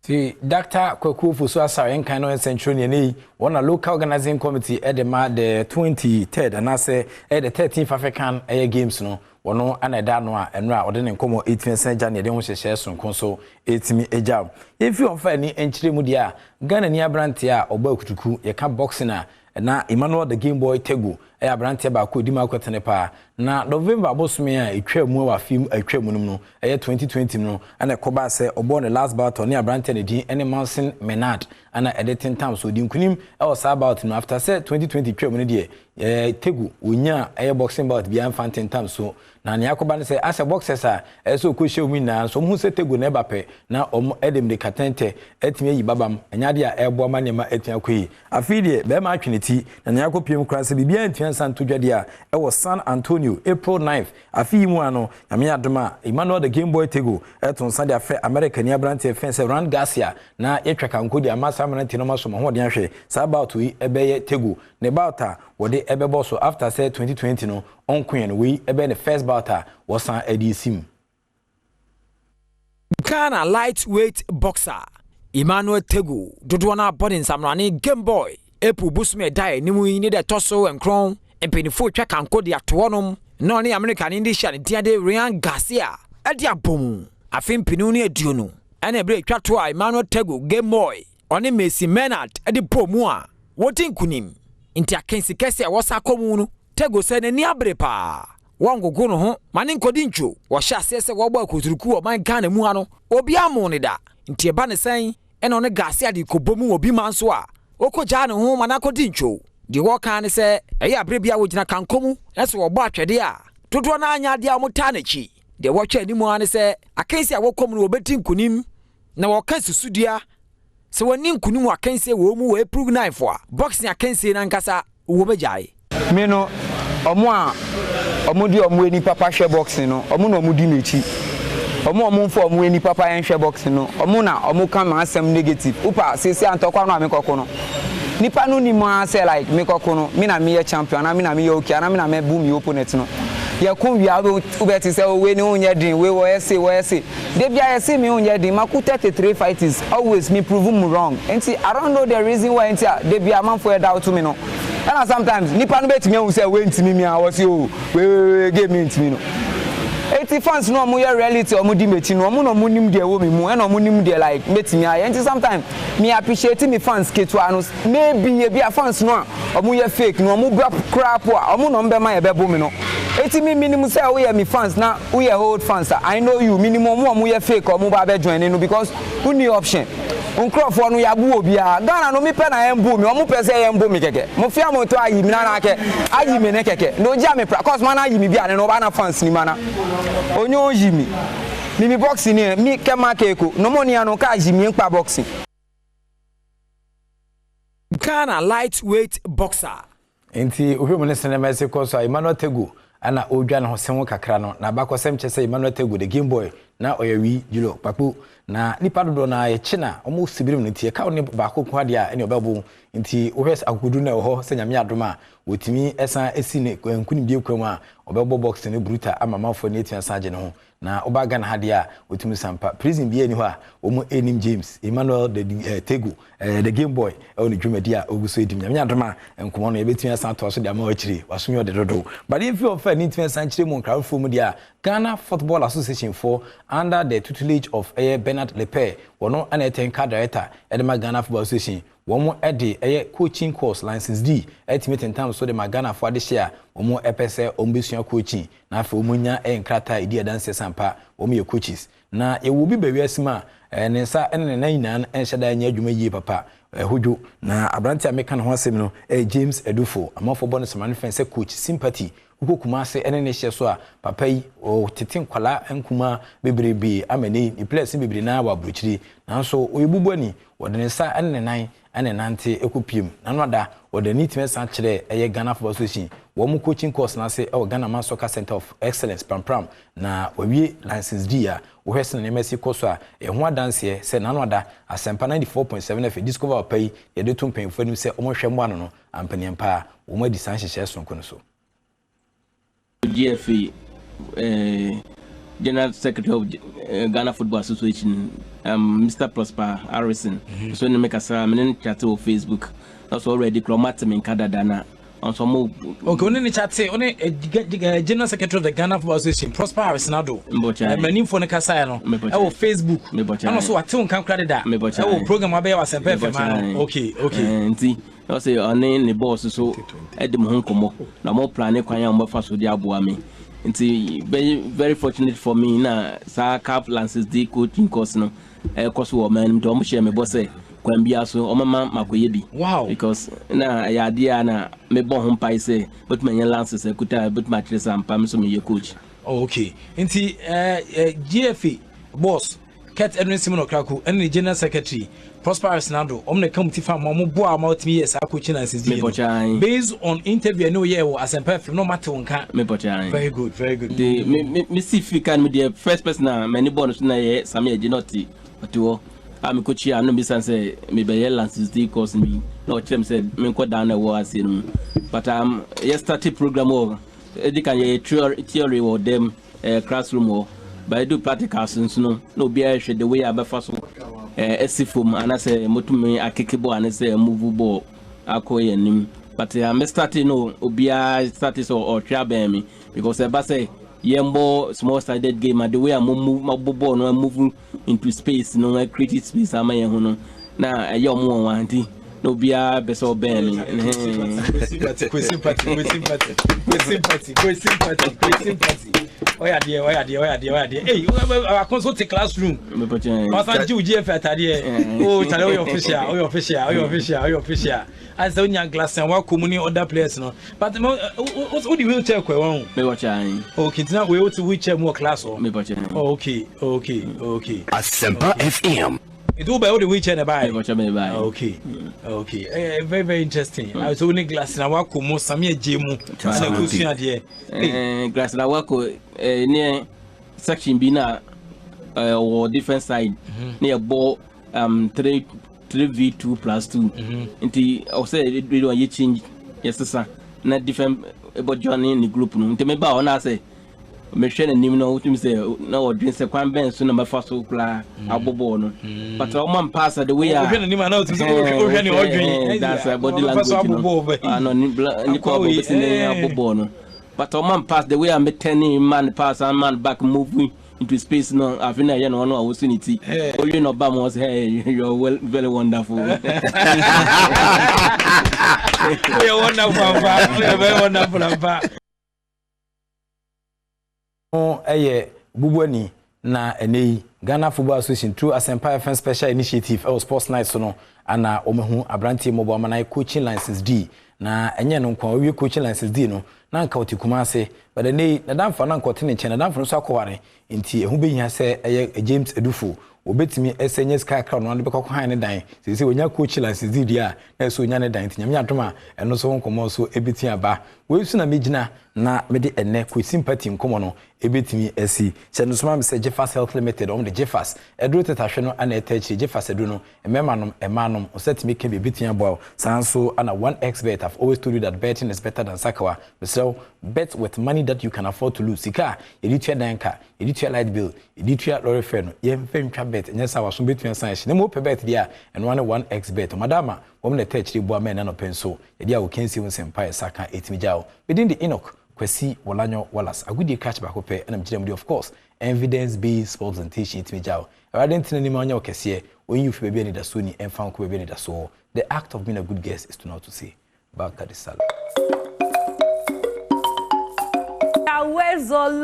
See, Dr. Kwaku Fusuasa and Kano Central Yeni, one a local organizing committee at the 23rd, and I say at the 13th African Air Games, no, or no, and I don't know, and now, or then come 18th January, they want to share some console, 18 a job. If you offer any entry mudia, Ghana near Brantia or Bokutuku, you can boxing na Emmanuel the Game Boy Tego, a Brantia Baku, Dima Quatenepa. Na November Bosmia, a trail more film, a trail monument, a 2020 no, and a Koba say, or born the last bout on near Branton, any Monson Menard, and a editing time so Dinkunim, I was about after said 2020 trail money, Tegu, Winya, a boxing bout beyond Fantin time so. Na Yakoban say, as a boxer, as so could show me now, so who said Tegu never pay, now Edem de Catente, Etme Babam, and Yadia Airborne Manima Etiaqui. A fide, Bema Trinity, and Yakopium Class, Bibian Tiansan to Jadia, I was San Antonio, April 9th, a fee muano, Amia Duma, Emmanuel the Game Boy Tego, Eton Sunday Fair American Yabrante Fence around Garcia, na Etrakan Kudi, a Massa Mantinoma from Hodianshe, Sabao to Ebe Tego, Nebata, what they Ebe Bosso after said 2020 no, on Queen, we Ebe the first batter was an Edisim. Ghana lightweight boxer Emmanuel Tego, Dodwana Bodin Samrani Game Boy, Epu Busme die, Nimu need a torso and crown, and penny-four track and code the Atuanum. No ni American Indishan Tiade Ryan Garcia Adia Boom I think Pinuni Duno and a break Chatua Emmanuel Tego Game Boy on a Messi Menard at the Pomua what in Kunim Intia Kensi Kessia was a commune Tego said a neabrepa one go go home Manin Codincho was says a wobble Kuzuku of my Ghana Muano Obia Monida Intia Bana saying and on a Garcia di Kobomu or Bimanswa Oko Jano home and Acodincho. The walk can say, Aya Bribia which na Kankomu, that's what batch a dear. To draw Nanya dia Mutanichi. de watch any mo an say akensi a wokom no obeti nkunim na woka susudua se woni nkunim akensi wo mu we prove knife a boxing akensi na nkasa wo begyae me no omo di omo eni papa hwe boxing no omo no omo di mechi omo mfo omo eni papa en hwe boxing no omo na omo ka ma asem negative upa sesi antokwa no amekoko no nipa no ni mo say like mekoko no me na me ye champion na me na me ye okay na me na me bu me opponent no ye kon wi abo ubeti say we ni onye din we wo say de bia ye say me onye din maku 33 fighters always me prove me wrong enti I don't know the reason why enti de bia man for doubt to me no and sometimes nipa no betimi hu say we ntimi me a wo say o we give me ntimi no 80 fans no mo your reality o mo di mechi no mo no mo nim de wo me mu e no mo nim de like metimi aye enti sometimes me appreciate me fans ketua no maybe ye bia fans no o mo ye fake no mo bra crap o mo no mbe ma ye bebo me no eti me minimum say we ye me fans na we ye hold fans I know you minimum mo ye fake o mo ba be join no because who need option Uncrofo no yabu obi a Ghana no me pe na embu me o mo pe say embu me keke mo fia mo to ayi mi na ke ayi me ne keke no ja me cause man ayi mi bia ne no ba na fans ni mana onyo yi mi boxing ni mi ke ma keko no mo ni anu ka ayi mi npa boxing Ghana lightweight boxer enti ohwe mo ne sinema se koso Emmanuel Tego ana odwa na hosen kakra no na bakosem chese Emmanuel Tego the game boy na oyawi julo papu na nipa dodo na ye china omo sibirim ne tie ka ne ba kokko ade a ene obabo nti ohwes akodu na ho se nyame adoma wotimi esan esi ne nkuni bie kwam a obebo box ne bruta ama mafo ne tia saje ne ho na obaga na hade a wotimi sampa prison bie ni ho a omo enim James Emmanuel the Tego the game boy oni dwumadi a oguso edim nyame adoma enkomo no yebetimi esan to so de ama wachiri wasonyo de dodo but if you offer ni timi esan chire mu nkrafo mu dia Ghana Football Association for under the tutelage of Bernard Lepe wono ana etenka director edema Ghana Football Association womo ede coaching course license D ultimate in terms so de Ghana for this year womo epese ombesua coaching na afa omunya enkrata idi dance sampa womo ye coaches na e wo bi bawi asima ne nsa ene na nyina enhyeda anya adwuma yie papa hojo na abranti ameka no ho asem no James Edufo amafo bonus man fense coach sympathy ukokuma se ene ne hye so a papa yi o tetin kwala enkuma bebrebe amani ni place bebre na wa bruchiri nanso oyebubu ani wodene sa ene nan ene nante ekopiem nanoda wodani time san kire eye Ghana Football Association wo mu coaching course na se Ghana Man Soccer Center of Excellence Pram na wawie license D a wo hwese na Messi course a ho adanse se nanoda asempa 94.7 F discover pay ye de tumpen fani se omo hwemo ano no ampaniempa wo mu adisan hyehyɛ sonko no so GFA General Secretary of Ghana Football Association, Mr. Prosper Harrison. So we make us a chat on Facebook. That's already chromatic in Kadadana. On some more. Okay, only chat say only General Secretary of the Ghana Football Association, Prosper Harrison. My name for the Casano. Our Facebook. And also, I don't come credit that. Our program was a perfect man. Okay. I say our name the boss so at the Monkomo. No more planning kwanya mbafa so dia boami. Nti very fortunate for me na sa cap lances the coaching course no course wo man to mo share me boss e kwambia so o mama makoye bi. Wow. Because na ya dia na me bon hom pai say but manya lances e kuta but matches am pam so me ye coach. Okay. Nti GFA boss Ket Edwin Simon Okraku and the General Secretary Prosper Arsenado omne committee fam mo bo about me yes coaching and based on interview no year as a perfect no matter nka very good the me see if you can me the first person na many bonus na ye Samuel Jinoti oto am coach ya no be say me be lances the course me no chem said me ko down na wo asinu but yesterday program over e can ye theory or them classroom but I do practicals no be a the way I be first esifum and I say motumi akekebo and say move ball akoye nim but I starting no obia status or trabe me because I say yembo small sided game and the way I move my ball no move into space no create space am ye ho no na e yo mo wanti no bia beso ben sympathy. Oya dear. Hey, I consult the classroom. Master Ju GF atade. Oh, tell your official. As the young glass and work community other players no. But what do you wheelchair kwe won? Me watch ai. Okay, now we to wheelchair more class or. Me watch ai. Okay. Asempa FM. It will be all the wheelchair na buy. Me watch me buy. Okay. Very interesting. I was only glass na work mo samia jemu. Na kusia de. Glass na work near section B na or different side near ball 3v2 plus 2 nti I say we don ye change yes sir na different about joining the group no nti me ba ona say me hwe na nim no tumi say na o drink say kwan ben so na me fa so kula abobo no but o man pass the way o hwe na nim na o tumi say o hwe ni o dwen that's body language no ni ko abobo say na abobo no but o man pass the way I'm turning man pass and man back moving into space no afina ye no no opportunity o you no bam was hey you're well, very wonderful you're wonderful very wonderful bubuani na enei Ghana Football Association through Asempa FM special initiative sports night so no ana omehu abrantie mobo amana coaching license D na enye no kwa wi coaching license D no na nka otikuma ase but enei na damfa na nka otene nche na damfa no so akware nti ehu behia se eye James Edufo obetimi esenye sky crown no bekọ han ne dan se onya coach license dia na so onya ne dan tinyam adoma eno so nkomo so ebeti aba we su na megina na mede enne ko sympathy nkomo no ebetimi esi se no so ma se Jeffers Health Limited on the Jeffers edro tetahwe no ana etachi Jeffers edro no emanom osetimi ke ebeti abo sanso ana 1xbet. I've always told you that betting is better than sakawa. So bet with money that you can afford to lose. Sika editua danka editua light bill editua lorry fare no yemfentwa bet nyesa waso betun san hye ne mo pe bet dia and 1xbet madama wom na touch bo amen na no penso e dia wo kensi won senpai saka etimi jao within the Enoch Kwesi Wolanyo Wallace agudi catch back up and I'm telling you of course evidence based presentation etimi jao radent ni ma nya okese when you feel baby ni da so ni enfan ko baby ni da so the act of being a good guest is to know to say baka the sala Awezolo.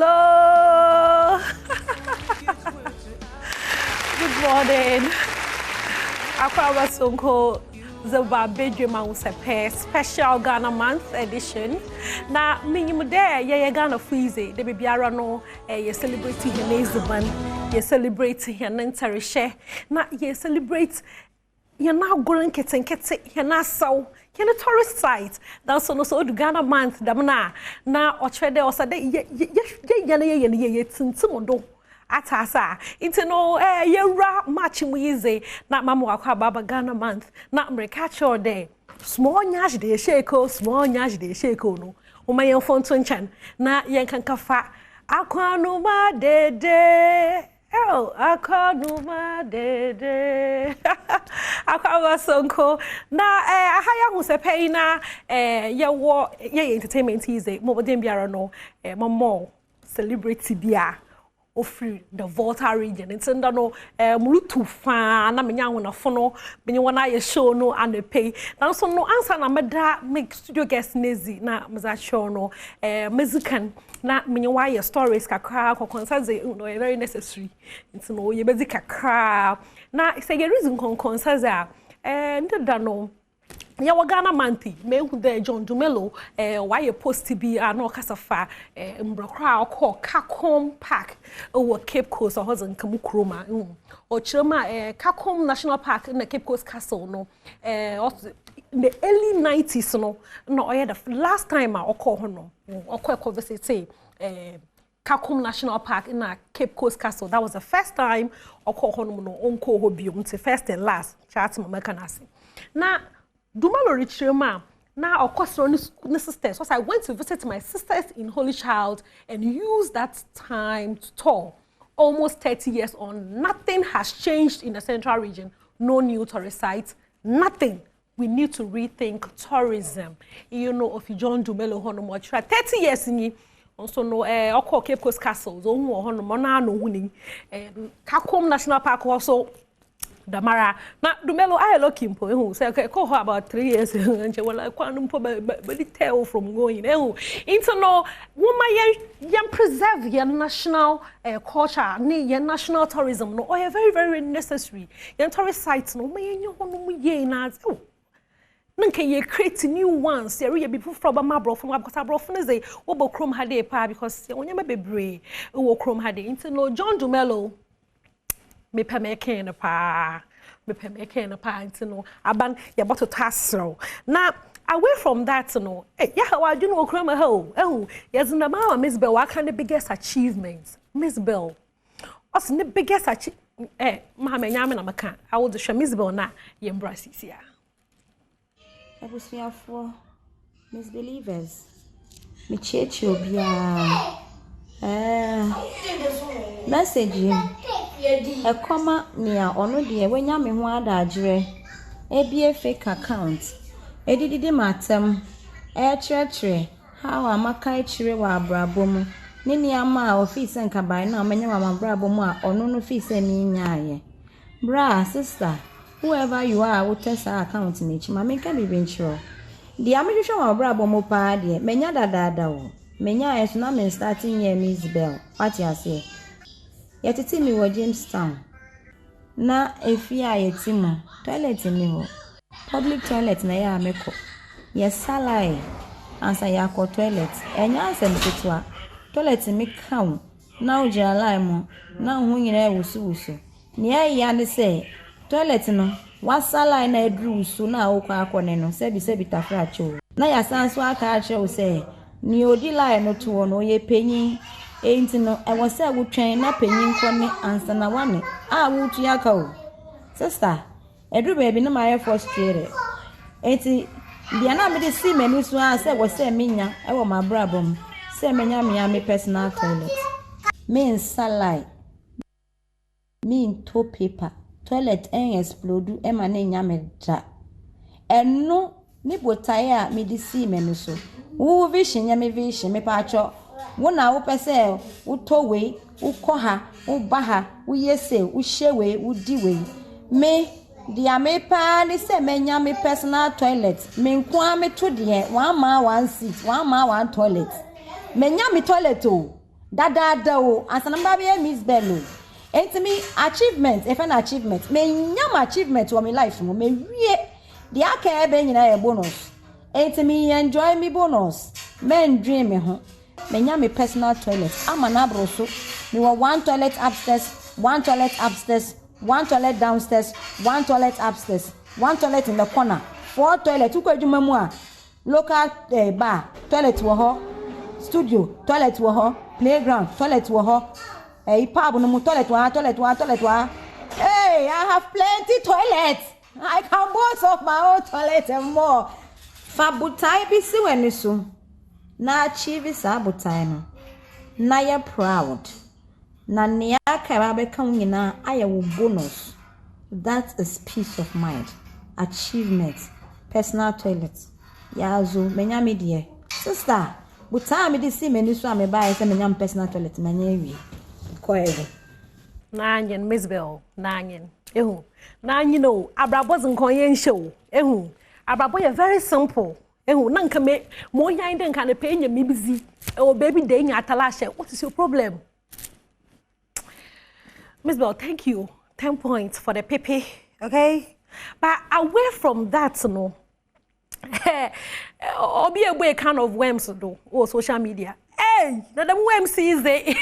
Good morning. Akwa Sonko Zoba Badwam Usepe special Ghana month edition. Na minimum there ye Ghana freeze. The babyara no ye celebrating your Nazeban, ye celebrating your Nantarishe. Na ye celebrate you're now going kitten, you're not so. You're a tourist site. That's so the Ghana month. Damna na ochede osade ye tintimondo atasa. It's no ra matching easy. Na mamu akwa baba Ghana month. Na catch all day. Small nyash de sheko no. Uma yen phone tunchan. Na yen kan kafa. Akwa no ma de. Oh, akonuma dede. Akwa Sonko. Na ahaya hu se pay na ye entertainment easy. Mo dem biara no mo celebrity bia ofri the Volta region. It's under no mulutu fa na menya hu na fono benye wana ye show no and pay. Na so no answer na meda make studio guest nezi na mza show no mezikan na menye why stories kakra ko concern no very necessary nti no ye bezi kakra na say the reason concern ndeda no ya Ghana manti me hu the John Dumelo why you post be no kasafa mbrokra ko Kakom Park o Cape Coast o hozen kamukroma o chirema Kakom National Park na Cape Coast Castle no in the early 90s no the last time I call no or visit Kakom National Park in a Cape Coast Castle. That was the first time I call no unko hobium to first and last chat makanasi. Now Dumalo Richema now of course sisters. So I went to visit my sisters in Holy Child and used that time to tour. Almost 30 years on, nothing has changed in the central region. No new tourist sites, nothing. We need to rethink tourism. You know, if you John Dumelo Honomo, 30 years in also no Oko Cape Coast Castles, Kakom National Park also Damara. Na Dumelo I looking for who say okay call her about 3 years and she was like quantum tell from going into no woman yan preserve your national culture your national tourism no or very very necessary yan tourist sites no me ye na nanka ye create new ones ye be from abroad from because abroad from say wo chrome hade pa because onyama bebre wo chrome hade into no John Dumelo me pa making a pa into no aban ye bottle tasro na away from that no yeah wa do no chrome ho yes na mama Miss Bell what kind of biggest achievements Miss Bell what's the biggest mama nyame na maka I would show Miss Bell na ye embrace sia for misbelievers. Me church obia. Message e koma nia ono de wenya me ho adagere. E bie fake account. E dididi matem. E chire how amaka chire wa abrabo mu. Ni niama office nka bai na amenya wa abrabo mu a ono no office ni nyaaye. Bra sister whoever you are, will test our account in each. Mamma can be venture. The American brabo mo pa de menya dada o. Menya is na me starting year Miss Bell. What you say? Yet me wo Jamestown. Na efia yeti mo. Toilet ni ho. Public toilet na ya meko. Yes salai. Ansa ya ko toilet. Enya ansem ketua. Toilet me kaun. Na ujira lai mo. Na hu nyina wusu. Ni ya ne say toilet no wasala na edru so na okwa akone no sebi tafra cho na ya sanso aka ache say ni odi line no to no ye penyin enti no e wose wotwen na penyin kone ansa na wane a wutu aka o sister edru baby no my frustrated enti bia na me de si mani so a say wose menya e wo mabrabom say menya me personal toilet me salai me into paper toilet explode e ma na nya me da eno ni botae a me di si me no so wo vision ya me vision me pa cho wo na wo pese wo to we wo ko ha wo ba ha wo yese wo hye we wo di we me dia me pa ni se me nya me personal toilet me nko a me to de one man one seat one man one toilet me nya me toilet o dada o asana ba be Miss Bello. Enti me achievement if an achievement me nyam achievement for my life mo me wie de aka ebe nyina e bonus enti me enjoy me bonus men dream me ho me nyam me personal toilet ama na broso me one toilet upstairs one toilet upstairs one toilet downstairs one toilet upstairs one toilet in the corner four toilet ukwadwuma mu a local bar toilet wo ho studio toilet wo ho playground toilet wo ho pub no toilet wa. Hey, I have plenty toilets. I can boast of my own toilet and more. Fabutai bi si wani so. Na achieve sabutai no. Na ya proud. Na ne aka be kan nyina aye wo bonus. That is peace of mind. Achievement. Personal toilet. Ya zo menya me de. Sister, butai me di si meni so am buy say menya personal toilet manya wi. Nanyen Miss Bell nanyen nanyen no abrabo zinkonye show abrabo ye very simple nanka me mo yan den kan pe nya me busy baby dey nya atalashe what is your problem Miss Bell thank you 10 points for the pepe okay but away from that no obi a kind of worms do or social media. Hey, na dem WMCs dey.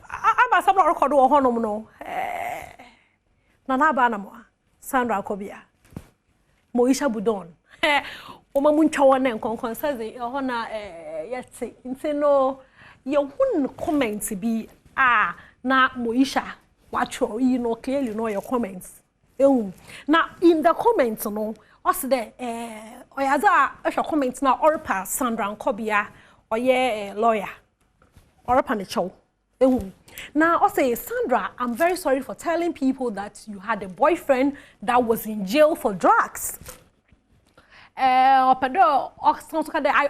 Aba sabra record wo honom no. Na ba na mo. Sandra Kobia. Moisha Budon. O ma muntwa wona nkonkon saze ho na yetse. Ntino ye hun comment bi na Moisha watcho you know clearly know your comments. Now in the comments no what's the oyaza a comments now Orpa Sandra Kobia or lawyer Orpa the show. Now I say Sandra, I'm very sorry for telling people that you had a boyfriend that was in jail for drugs. I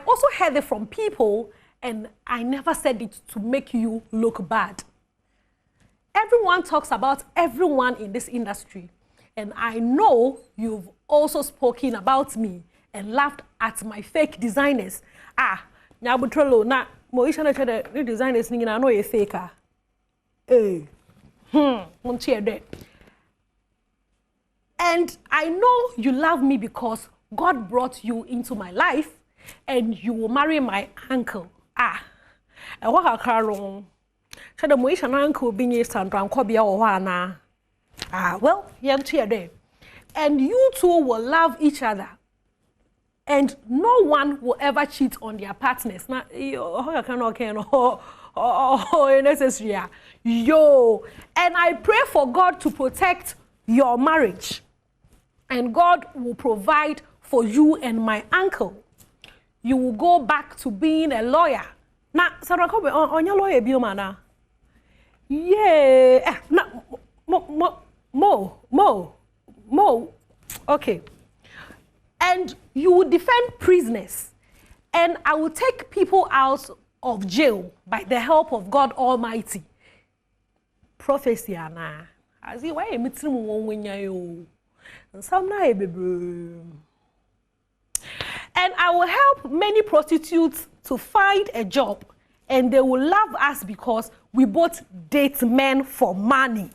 also heard it from people and I never said it to make you look bad. everyone talks about everyone in this industry. And I know you've also spoken about me and laughed at my fake designers. Nyabutrolo, na Moisha na the designers ni na no ye faker. And I know you love me because God brought you into my life and you will marry my uncle. And what a car Shada Moisha na uncle binye Sandra and Kobia Owana. Well, and you two will love each other. And no one will ever cheat on their partners. Now, necessary. Yo. And I pray for God to protect your marriage. And God will provide for you and my uncle. You will go back to being a lawyer. Now, Sarah Kobe, on your lawyer, Biomana. Yeah. Mo. Okay. And you will defend prisoners. And I will take people out of jail by the help of God Almighty. Prophecy, Anna. As you were meeting when you and some night, and I will help many prostitutes to find a job, and they will love us because we both date men for money.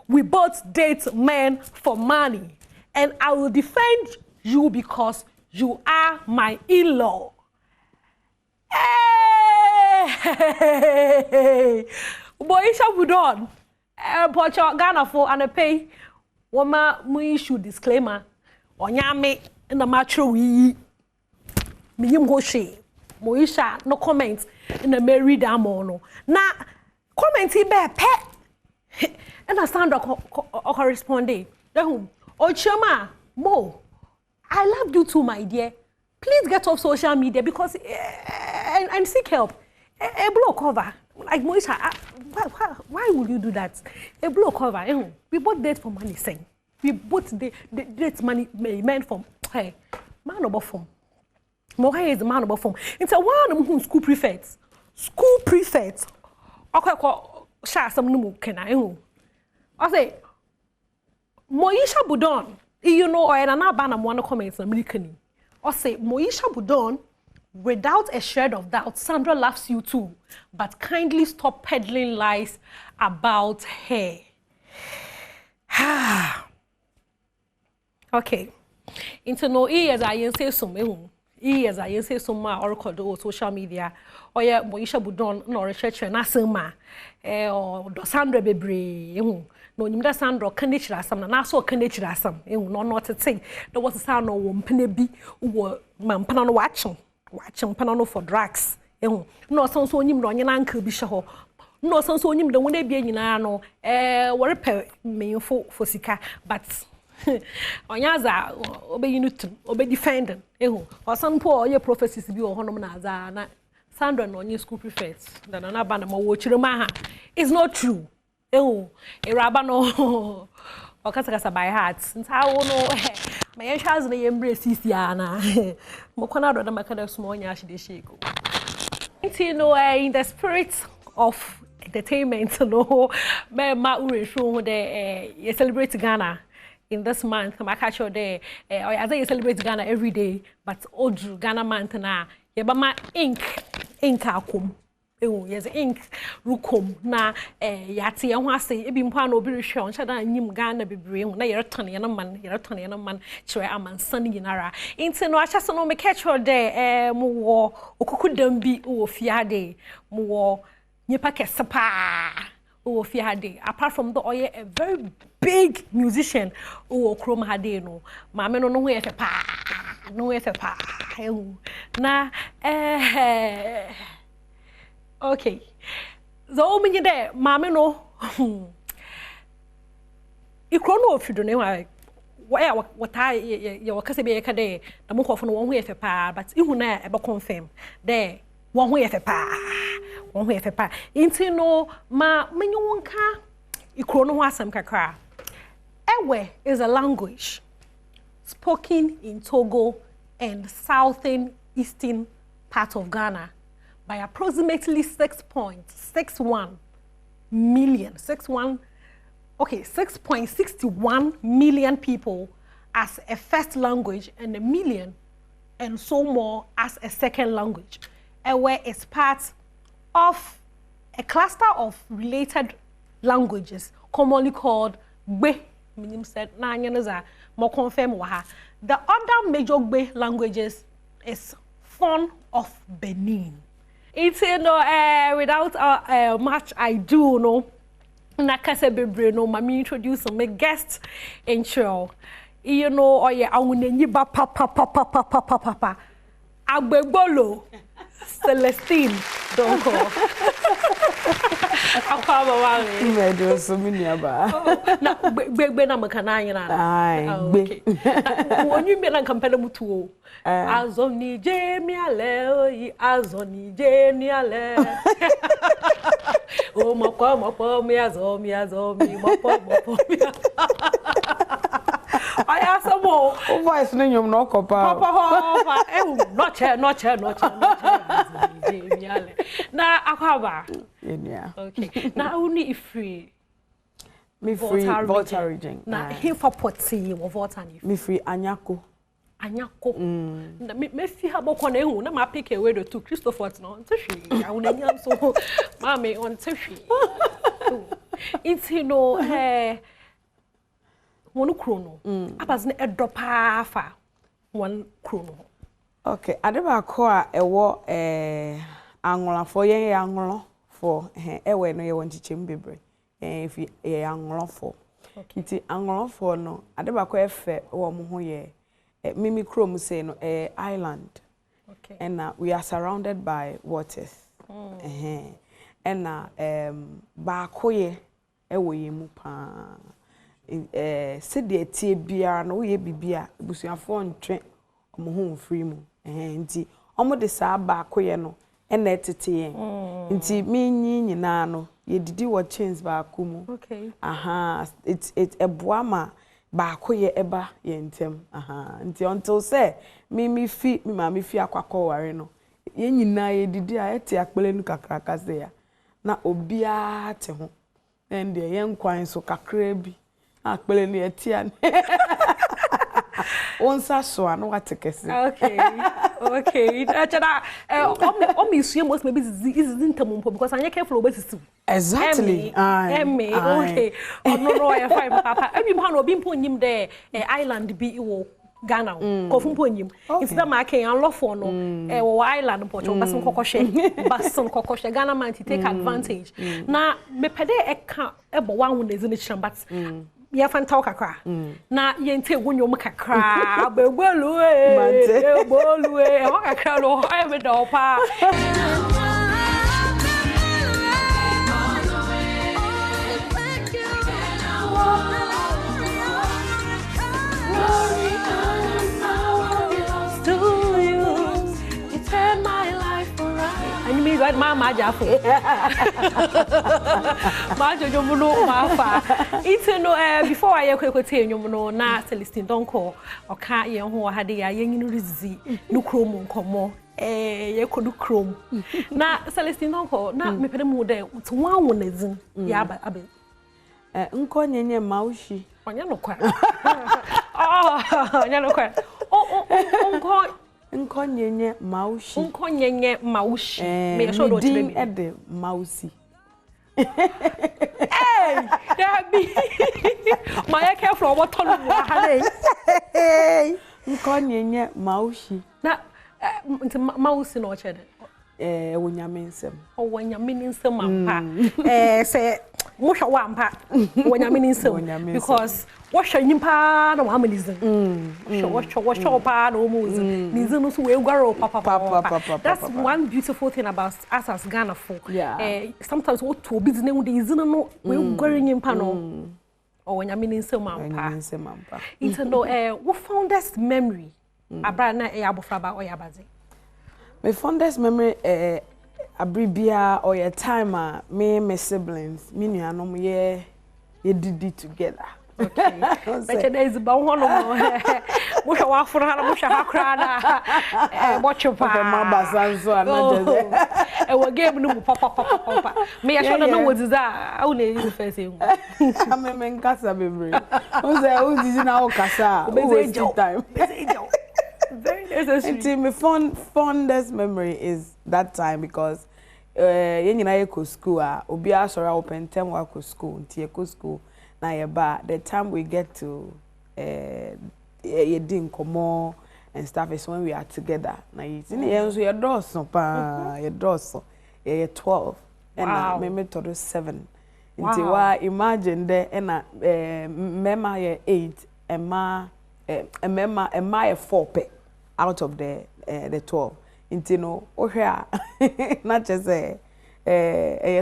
We both date men for money. And I will defend you because you are my in-law. Hey! Boisha Budon. Pocho Ghana for and a pay. Woma mu issue disclaimer. Onyame in the matro we. Miyim Hoshe. Moisha no comment in the Mary Damono. Na comment he bear pet. And I stand up corresponding. Oh, Chama, Mo, I love you too, my dear. Please get off social media because and seek help. A blow cover. Like Moisha, why would you do that? A blow cover. We both date for money, saying. We both date money meant for hey, man about form. Moha is the man about form. It's a one of whom school prefects. School prefects. Okay, share some new can I say, Moisha Budon, you know, or an abandon one comments American. Or say, Moisha Budon, without a shred of doubt, Sandra loves you too, but kindly stop peddling lies about her. Okay. Into no ears, I say some. Yes, I say some or social media. Or yeah, Moisha Budon, nor research and Asama, or Sandra Bebre. No, you must Sandra Kanich some, and I saw Kanich some. Not to say there was a sound of one penny who Mampano watching Panano for drugs. No, some so him on your uncle Bishaho. No, some so him the one they be in ano, what a pair me for Sika, but. Onyaza obey Newton, obey defendant. Or some poor your prophecies be or Honomaza, Sandra no new school prefects, than an abandon or watch Maha. It's not true. A rabano or Casacasa by heart, since I will know my child may embrace Siana. Moconado the Macada small yash de shako. You know, in the spirit of entertainment, no, my show the you celebrate Ghana. In this month, I catch your day. As I celebrate Ghana every day, but old Ghana month na. Yebama ink akum. Yes, ink rukum na. Yati ya wase. Ebi mpa no biri shon. Shada nyim Ghana bibiri. Na yeretani yana man. Chwe aman sani yinara. Inte no acha no me catch your day. Muwo okuku dembi uwo fiade. Muwo nyepa kesapa. Apart from the oye, a very big musician who chrome hade no. Mama no way for pa. No way for pa. Na okay. So many there, mama no. You chrono if you don't know why what I your Casabe Cade, the more often one way for pa, but you will never confirm there. One way for pa. One way for pa. Into no ma menyonka ikrono wasam kakra. Ewe is a language spoken in Togo and southern eastern part of Ghana by approximately 6.61 million, 6.61 million people as a first language and 1 million and so more as a second language, where it's part of a cluster of related languages commonly called Gbe. Minim said more confirm waha. The other major Gbe languages is Fon of Benin. It's without much ado, no. Nakase bebre no. Mami introduce my guest in show. You know, or yeah, ba papa. Agbebolo Celestine Donko. Akwa wangi. Imedo so mini aba. Na gbegbe na makana yana. Ai, gbe. Wonyi me na kampela mutu. Azoni jemiale oyi azoni jemiale. O mopo mi azomi mopo mi. I ask some more. O voice no nyom no kopa. Papa, no chair. Na akwaba. Yeah. Okay. Na only free. Me free Volta region. Na he for poti wo Volta ni. Me free Anyako. Na me fi ha boko na ehu na ma pick away the two Christopher no. Ntehwe. Ya wona nyam so. Mama on ntehwe. It's one chrono. Abazne edopa fa one chrono. Okay, adeba ko a ewo angola for yen angola for ewe no ye won chichem bebre. If ye angola for. Nti angola for no adeba ko efe wo mo ho ye mimi chrome say no island. Okay. And we are surrounded by waters. And ba ko ye ewo ye mu pa. Sede tie bia no ye bibia busuafo ntwe omo ho free mu nti omo de saa ba akoye no na etete yen nti minyi nyina no ye didi wo chains ba akumu. Okay. It's eboa ma ba akoye eba ye ntem nti until say mi ma mi fi akwakọ ware no ye nyina ye didi a ete akpele nu kakraka se ya na obia te ho and de ye nkwan so kakra bi akpele ni etia onsa so ano watekese. Okay achana omisue most maybe is intamumpo because anya careful obesisu exactly okay no I fine papa every man obi mpo nyim de island bi wo Ghana ko mpo nyim instead ma ken anlofo no wo island mpo cho basun kokoshe Ghana man to take advantage na me pede eka ebo wa hu na zini chamba ya fantaw kakra na yente wonyo mu kakra begbolu bolu e wa kakra lo e me do pa right mama jafo ma jojo muno ma fa itino before I kwekwote enwom no na Celestine Donko oka ye ho ha de ya yenyinu rizi no krom nkomo ye kodu krom na Celestine Donko na mepede mu de to wanwo nazin ya abe nko nyenye maushi onya no kwa onya no kwa nkonyenye maushi me so do tebe ede mausi dabi ma ya careful what ton wa hale nkonyenye maushi na nti mausi no chede wonyame nsem wonyame nsem ampa se musha wa ampa wonyame nsem because washa nyimpa na wa amalizin washa pa na omuzin nizin no so we gwaro papa that's one beautiful thing about us as Ghana folk sometimes what to business na the izin no we gwaro nyimpa no wonyame nsem ampa it's no what fondest memory abra na abofraba oyabaze. My fondest memory abribia or your time my siblings me nuanom ye did together Okay. But there is about one of them. Mucha wafura na mucha hakra na. Watch your pa. Mama sanso anaje. E wo game no papa. Me ya sure no what is that? I will use first thing. Ameme nkasa bebre. O say o didi na o kasa. O waste time. Very necessary. My fondest memory is that time because yen nyina ye school obi asora open term wa school nti ye school na ye ba the time we get to ye din komo and stuff is when we are together na ye nso ye doso pa ye doso ye 12 and me to 7 nti wa imagine there na mema ye 8 emma ye 4 pe out of the 12 nti no ohwe not just a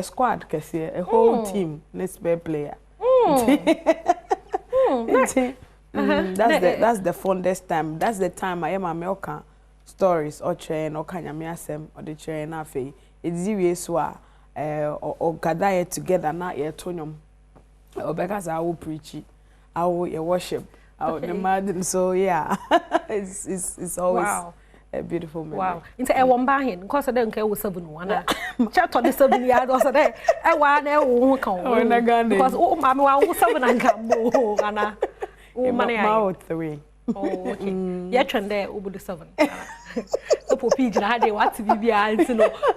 squad kesi a whole team next player that's the fondest time. That's the time I am American stories or train or kanyame asem or the train afi edziwe so or gather together na ye tonyom or because I will preach I will worship I would imagine so yeah it's always a beautiful memory. Wow. Into a one bahin, because I don't care with 7 1. Chat on the 7 years or so there. I want a won't come. Because oh, mamma, I was 7 and come. Oh, Anna. Oh, money out 3. Oh, okay. Yet, and there over the 7. Opo page na de what be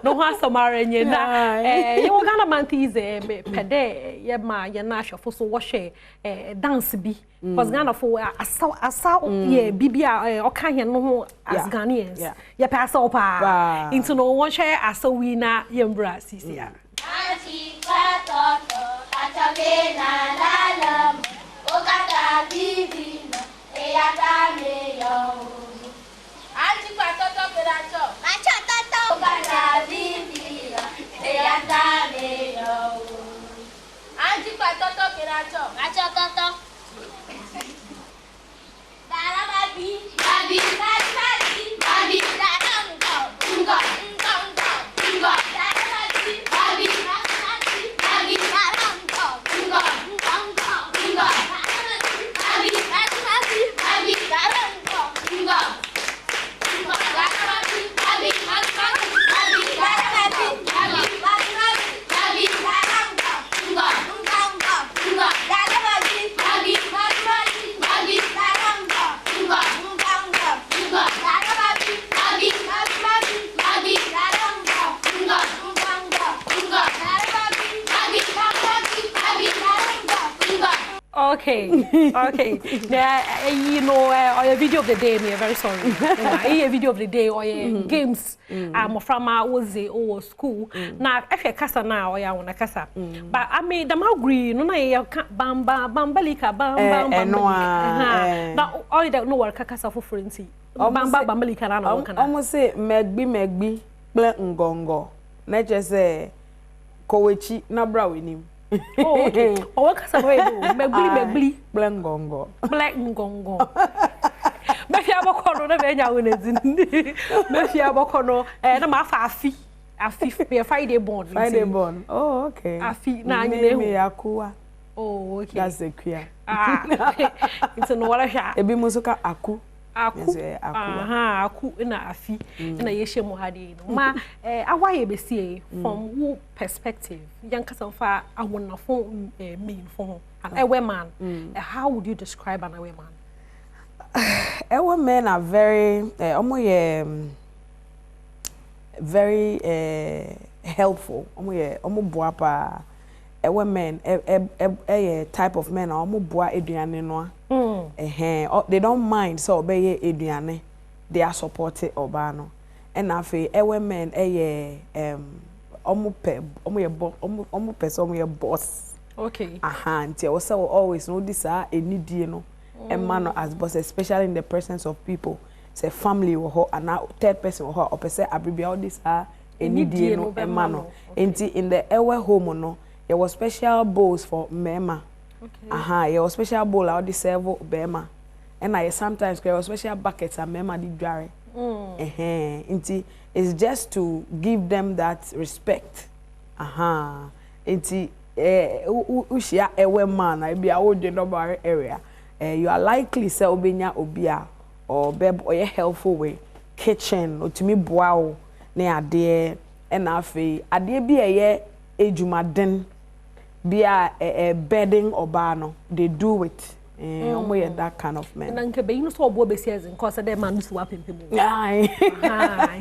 no one somewhere and you Ghana month is pede ye ma ye na shofo so wo hwe dance bi because Ghana for asa ye bibia o kan he no ho as Ghanaians ye pass up into no one share asa we na ye mbra sisia anti patoto atabe na lalam o kata bibi e ata me yo anti patoto peracho macho toto o kata bibi e ata me yo anti patoto peracho macho toto dara babi babi babi babi dara ngo ngo ngo dara babi babi babi dara ngo ngo ngo babi babi dara ngo ngo Okay, okay. Now, you know, or a video of the day, me very sorry. A video of the day or games. I'm from my old school. Now, if you casa now, or you want to casa. But I made them agree. No, I can't bamba, bambalika, bam, bam, now, I don't know what casa for frenzy. Bamba, bambalika, and almost say, Megbi, black ngongo. Not just say, Kowechi, na brawini. Oh, okay. Oh, what can I do? Megli, black ngongo. Black ngongo. Maybe I'm a corner of any hour. Maybe I'm a corner and I'm a fee. Be a Friday born. Friday born. Oh, okay. A fee. Now you akua. Oh, okay. That's the queer. It's an water shot. Ebi musuka aku. Aku na afi na yeshe mo hade no ma awaye besie from who perspective yankasa fa awonafo mean for an ewe man how would you describe an ewe man? Ewe men are very very helpful omo boa pa ewe men type of men omo boa eduane no they don't mind so obey eduane they are supported obano and afi ewe men omo ye boss okay nti also always know this enidie no man as boss especially in the presence of people say family or and third person or person abribia all this enidie no man nti in the ewe home no there was special bowls for mema. Okay. There was special bowl out the servo bema. And I sometimes there was special buckets and mema di dry. It's just to give them that respect. It's ushia ewe man I be a wode number area you are likely say obenya obia or beb or helpful way kitchen otimi boa wo na ade e na afi ade bi eye ejumaden bia bedding oba no they do it omo that kind of man na nke be you so obo be see in cause that man so wapempemu ai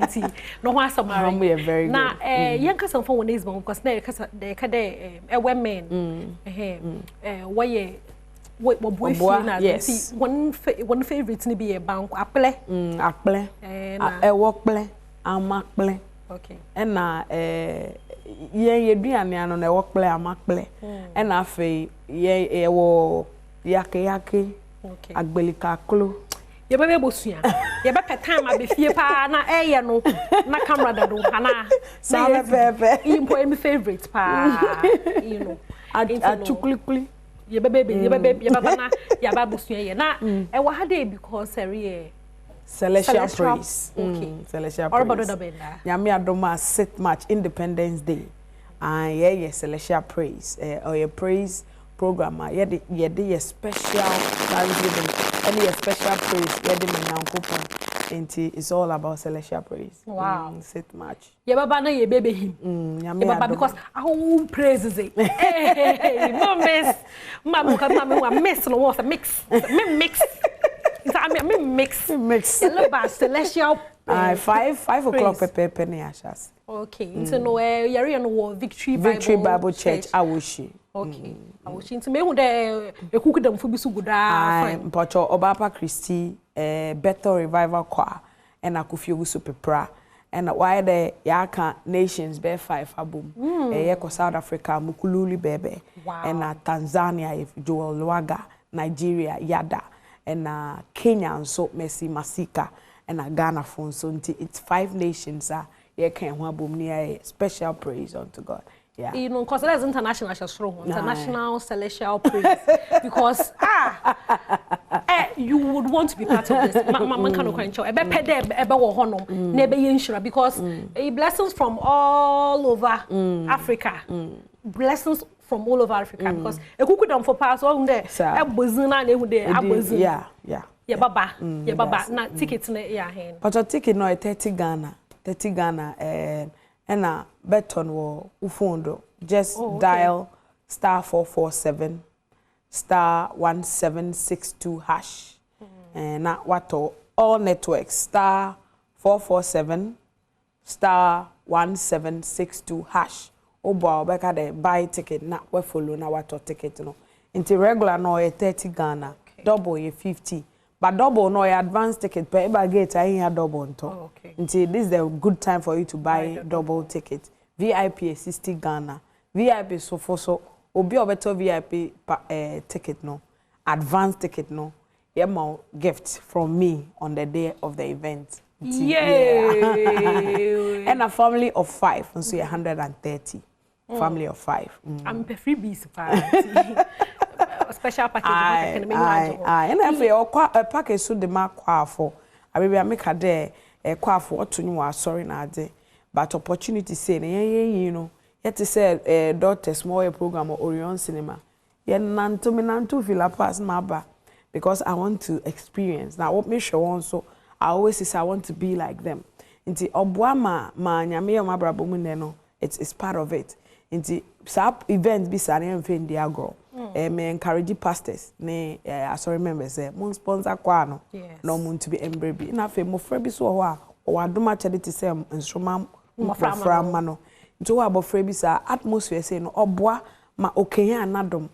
nti no ho asamara we are very good na yenka some for one is because na kasa de ka de women why what boy na see one favorite ni be bank aple aple workple amakple okay na ye duane ano na workple amakple na afi ye wo yake okay agbelika klo ye bebe bosua ye be time abefie pa na eye no na camera da do ana na bebe impo my favorite pa you know achukulikuli ye bebe na ya ba bosua ye na e wa hade because Celestial Praise. Okay. Celestial Praise. Nyame adoma set match Independence Day. And yeah, Celestial Praise. Or your praise program. Yeah, the special Thanksgiving. Any special praise. Yeah, the menyankopon. And it's all about Celestial Praise. Wow. Set match. Yeah, baba na ye baby him. Yeah, baba because our praises it. Hey, no miss. Mama miss no was a mix. Mix. I mean mix. Yellow bar celestial. 5 o'clock pepe ne ashas. Okay. So no yari no Victory Bible Church Awoshi. Okay. Awoshi into me who de ekuku dem fu bi so guda fine. Mpacho Obapa Christi Bethel Revival Choir and Akufio Wusu Pepra and why the Yaka Nations be 5 abum. Yeko South Africa Mukululi Bebe and Tanzania if Joel Lwaga, Nigeria Yada. And Kenya and so Messi Masika and Ghana phone so it's 5 nations yeah can near special praise unto God. Yeah. You know, because that's international international celestial praise because you would want to be part of this. Man can because blessings from all over Africa. Blessings from all over Africa because e kuku dam for pass all there e bozina na ehu there abozin yeah baba na ticket na ya hen but your ticket no 30 Ghana and na beton wo ufondo just dial *447 *1762 hash and na wato all networks *447 *1762 hash obo obeka de buy ticket na we follow na what ticket no into regular no 30 Ghana double ye 50 but double no advance ticket per eba gate I hear double nto until this is the good time for you to buy double ticket VIP 60 Ghana VIP so for so obi obeto VIP ticket no advance ticket no yema gift from me on the day of the event. Yay! And a family of 5 and so 130 family of 5 I'm freebies special package and if you a package so the mark for I will make a day a qua for what to know sorry na day but opportunity say you know yet to say daughter small program or Orion Cinema yeah nanto feel pass my back because I want to experience now what me sure also I always say I want to be like them. Inti obwama ma nyame ma brabo mu ne no it's part of it. Inti sap event bi sare mfe ndi agro. Me encourage pastors ne sorry members say mon sponsor kwa no. No mun to be embre na fe mo fra bi so ho a o wadoma charity say instruma mo fra ma no. Nti wo abofra bi sa atmosphere say no obwa ma okenya anadom.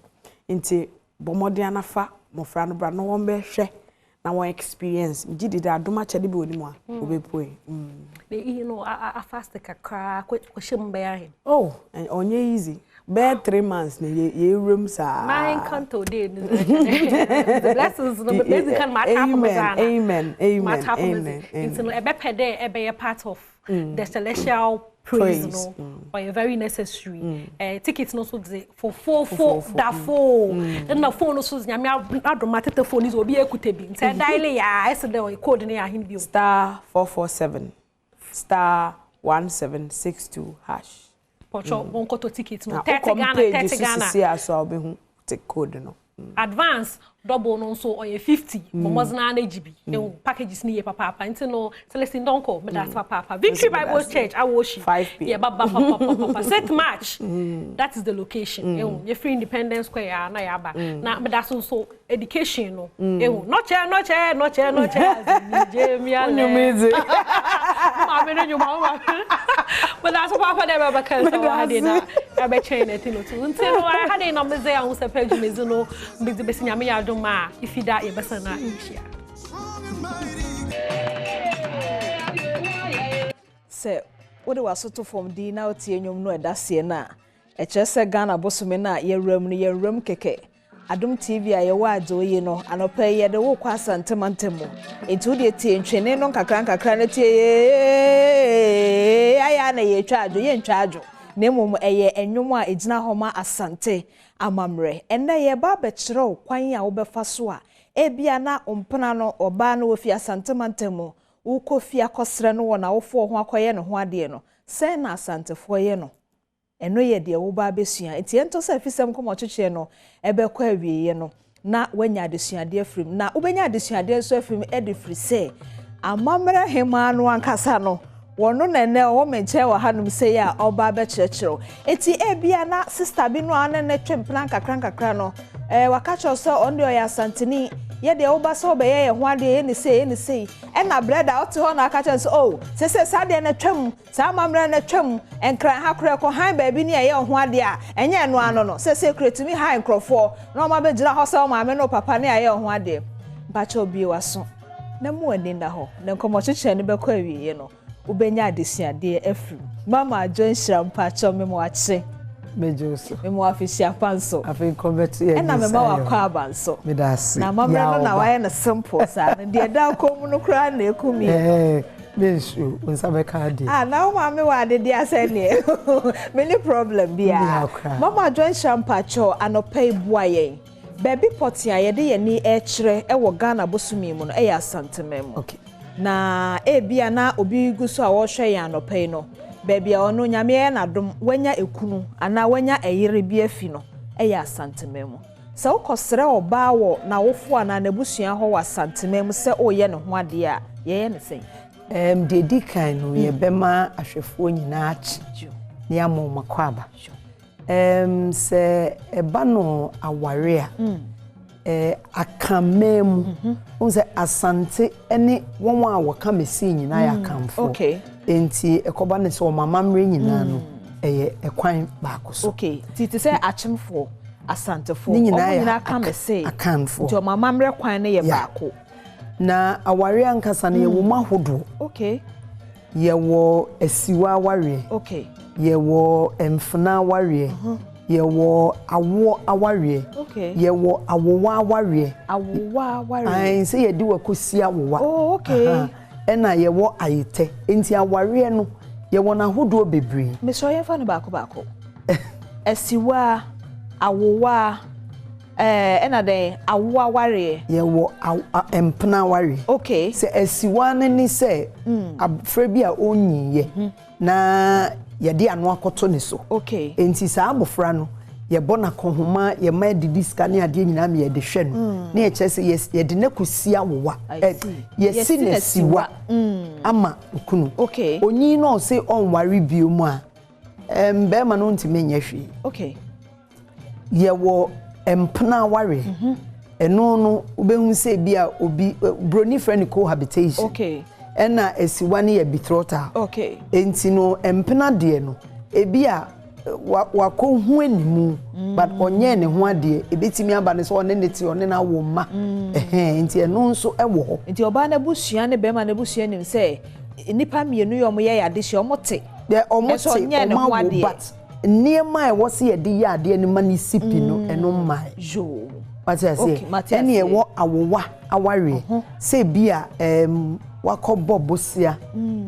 Inti bomode anafa mo fra no bra no won be hwe na one experience gidi da adoma chede bi oni mu a obepoe you know I fast kakra kwashim be oh onye easy be 3 months na ye room sa my encanto day the blessings no basic kan ma tap amen it's no ebe pede ebe part of the celestial praise no or very necessary tickets no so for that phone and na phone no so nyame adoma tete phone is obi ekuta bi nti dial ya ese the code na ya hin bi *447 *1762 hash Pocho won koto ticket no 30 Ghana see as obehu take code no advance double no so or 50 momozna na GB packages ni papa nti no Celestine Donko me that's papa Victory Bible Church awoshi 5 p.m. yeah papa set match that is the location you free Independence Square na yaba na me that's also education no no chair Jamia onyumizi mama no nyuma but that's papa dey baba kan so I dey na be chain it no to nti no I had na me say ahun se page me no be the best nyame ya ma if you that you better na ishia say what do wasoto from di na otie nyom no edase na e chese Ghana bosome na yeram keke Adom TV aye wa adoye no anopa ye de wo kwa santemantemo etu de tie ntwene no kakra na tie aya na ye twaadwo ye ntwaadwo na emom eye enwom a egina homa asante amamre enne ye ba bekireo kwan a wo befa so a ebia na ompana no oba na wo fi asante mantemo wo kofi akosre no wo na wo fo ho akoye ne ho ade no se na asantefo ye no eno ye de wo ba besua enti ento se fisem komo chechie no ebe kwa awieye no na wanya adesuade afrim na ubenya adesuade so afrim ede free se amamre hema no ankasa no wono nene o menche wa hanum se ya oba be chirechiro eti ebia na sister bi no anene twemplan kakra no waka cho so onde oya santini ye de oba so be ye ho ade ye ni sei e na brother ot ho na aka cho so oh se sade na twam sa mamre na twam enkran ha kure ko han ba bi ni ye ho ade a enye no ano no se kretumi ha enkrofo na o ma be gira ho so ma me no papa ne ye ho ade ba cho bi waso na mu ani nda ho na komo cheche ne be kwa wiye no ubenya adesiade afrim mama join shrampa cho memo ache mejoso memo afisia panso afin convert ye na mema wakwa abanso medase na mama no na waye na simple sa na de da kom no kra na ekumi bensu unsabe kadi na mama me wa de dia se ne many problem bia mama join shrampa cho anopai buaye baby potia ye de ye ni e kire e wo Ghana bosumi mu no e ya santemem okay na ebia na obi guso a wo hwe ya anopai no baby ono nyame na dom wanya ekunu ana wanya eyire bi afi no eya asantememu se ukosere oba wo na wofo ana nabusua ho wa santememu se oye ne ho ade a ye ne sen dedi kan no ye bema ahwefo nyina achi ne amo makwaba se eba no aware a akamemu unse asante ene wonwa awaka mesi nyina ya kamfo okay enti ekoba ne so mama mre nyina no ekwan baako so okay titi se achemfo asantefo nyina ka mesi akanfo nti mama mre kwan ne ye baako na aware ankasa ne ye wo mahodo okay ye wo asiwa aware okay ye wo emfuna aware ye wo awo aware okay ye wo awowa aware ai se ye di wakosi awowa oh okay ena ye wo ayete enti aware no ye wo na hodo bebre me so ye fa ne baako asiwa awowa ena de awowa aware ye wo empna aware okay se asiwa ne ni se afre bi a onyiye na ye de ano akoto ne so okay enti sa abofra no ye bona kohoma ye ma didi skane ade nyina me ye de hwe no na ye chese ye de nakusi awowa ye si na siwa ama nkunu okay onyi no se onware bio mu a be ma no ntime nya hwe okay ye wo empna ware eno no ubehun se bia obi broni friend cohabitation okay ena esiwa ne ye betrota okay enti no empna de no ebia wako hu animu but onye ne ho ade ebetimi aba ne so one ne ti one na wo ma enti eno nso ewo ho enti oba na busua ne be ma na busua nim se nipa mienu yo mo ye ya de hye omote de omote omawo but niema e wo se ye de ya ade ni mani sipi no eno mai jo what I say eni e wo awowa aware se bia wakobo bosia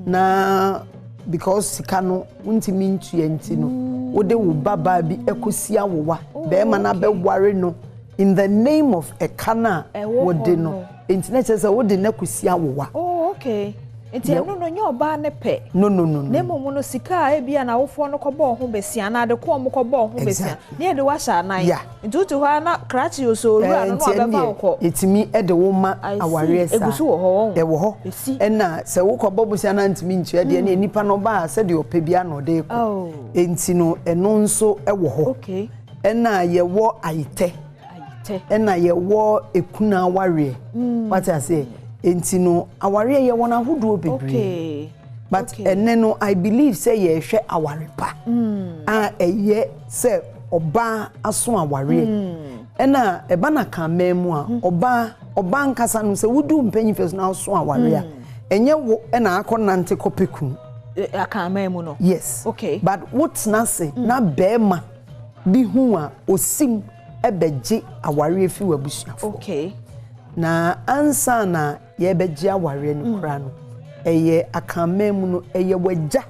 na because sikano untimi ntu enti no wode wo baba bi ekosia wowa be ma na be ware no in the name of ekana wode no enti na chese wode na kusia wowa oh okay Enti eno no nya oba ne pe. No. Nemo no sika e bia na wofo no kɔbɔ ho besia na de ko mo kɔbɔ ho besia. Ne de wa sha nan. Nti utu hɔ na krachi oso owura no no ɔbɛfa wokɔ. Etimi e de wo ma aware sa. Egusu wo hɔ. E wo hɔ. Ɛna sɛ wo kɔbɔ besia na ntimi ntua de ne nipa no ba sɛ de opɛ bia no de ko. Enti no eno nso e wo hɔ. Okay. Ɛna ye wo ayite. Ɛna ye wo ekuna aware. What I say? Enti no aware ye wona hodo bebre. Okay. But ene no I believe say ye hwe aware pa. Eye say oba aso aware. Ena eba na kan memu a oba nkasa no say wudu mpanyi fes na aso aware a. Enye wo ena akonnante kopeku. Akan memu no. Yes. Okay. But what na say na bema bi hu a osim ebeje aware fi wabusuafo. Okay. Na ansa na ye beje aware no kra no eye akamemu no eye wagya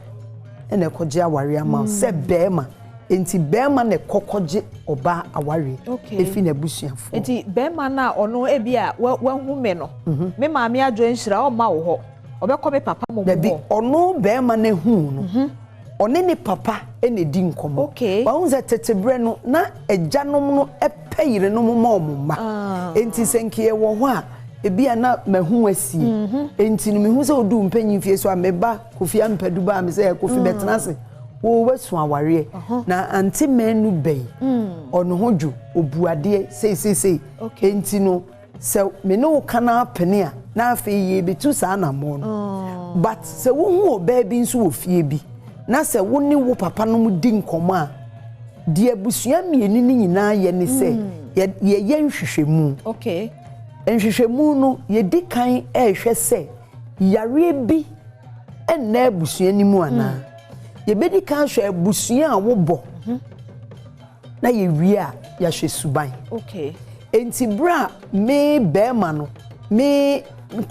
ene koje aware ama se bema enti bema ne kokoje oba aware efi na busuafo enti bema na ono ebia wanhume no me maame adwo nhira o ma wo ho obekọ me papa mo bi ono bema ne hu no one ne papa ene di nkomo wa unze tetebre no na agyanom no epeyire no mo ma enti senkie wo ho a ebia na mahu asi enti no mehu se odu mpanyin fie so ameba kofi ampadu ba me se kofi betnase wo wasu aware na anti menu bei ono hoju obuade sei enti no se me no kana pene a na afi ye betu sa na mo no but se wo hu oba bi nso wo fie bi na se wo ni wo papa no mu di nkomo a de abusua mieni ni nyina ye ni se ye nhwehwemu okay nhwehwemu no ye di kan ehwe se yare bi ena abusua ni mu ana ye bedi kan hwe abusua a wo bo na ye wi a ya hwe suban okay enti bra me bema no me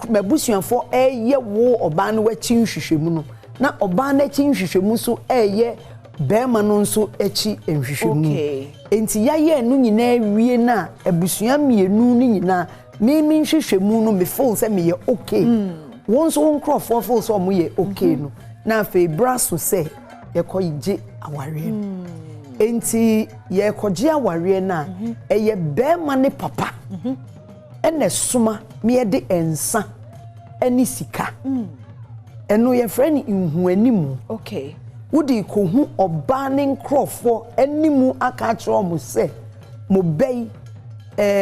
mabusuafo eye wo oba no wachi nhwehwemu no na oba na chi nhwehwemu so eye bema no nso echi nhwehwemu okay enti ya ye no nyina wie na abusua mienu ni nyina me nhwehwemu no me feel say me ye okay won so nkrofo feel so mo ye okay no na fe braso say ye koyije aware enti ye koje aware na eye bema ne papa ene suma me de ensa eni sika eno ye friend inhuanimu okay wodi ko hu oba ne nkrofo animu aka kiro mo se mo bei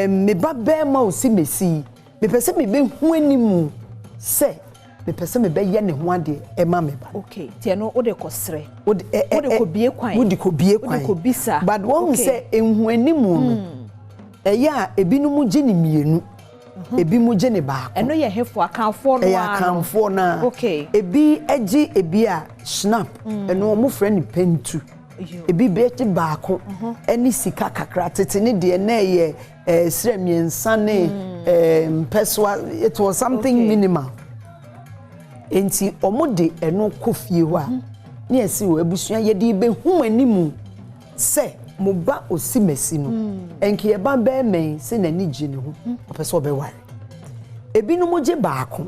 me ba bema osimesi me pese me be hu animu se me pese me be ye ne ho ade e ma me ba okay tie no ode ko sere ode ko bie kwan wodi ko bie kwan ode ko bisa but won se enhu animu no eya ebinum gini mienu ebi mu je ne ba eno ye hefo akanfo no ya akanfo na okay ebi agi ebi a snap eno mo friend pentu ebi beti baako eni sika kakra tete ne de na ye sremiensa ne peswa it was something minimal enti omode eno kofie ho a ne esi wo abusua ye de be hu animu se mo ba osimesi no enke ye ba be men se nani gye ne ho opese obeware ebinu mo gye baako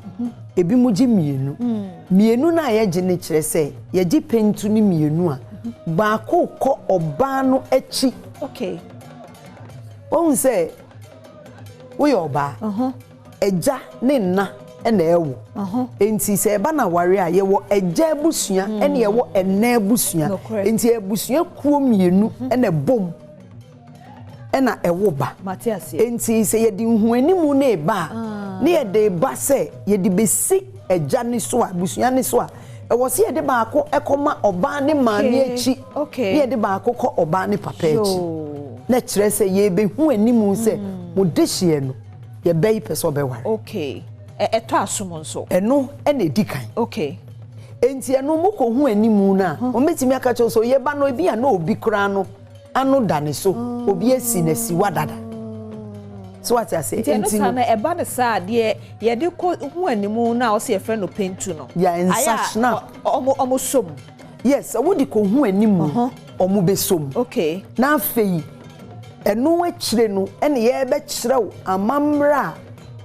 ebi mo gye mienu na ye gye ne kire se ye gye pentu ne mienu a baako kɔ oba no achi okay won se wo yo ba eja ne nna ena ewo enti se eba na ware a ye wo eja abusua ena ye wo ena abusua enti abusua kuo mienu ena bom ena ewo ba Matias enti se ye di huanimu na eba ne ye de ba se ye di besi eja ne so a abusua ne so a ewo se ye de ba ko ekoma oba ne maame echi ne ye de ba ko ko oba ne papa echi na kire se ye be huanimu se mo de hye no ye be pese obeware okay eto asom nso eno ena edikan okay enti eno mo ko huanimu na o metimi aka che so ye ba no ebi a na obi kra no ano dane so obi esi na si wadada so what I say enti no na eba ne sa de ye de ko huanimu na o se efre no pentu no ya ensa snap omo som yes wo di ko huanimu omo be som okay na afei eno akire no ene ye be kirew amamra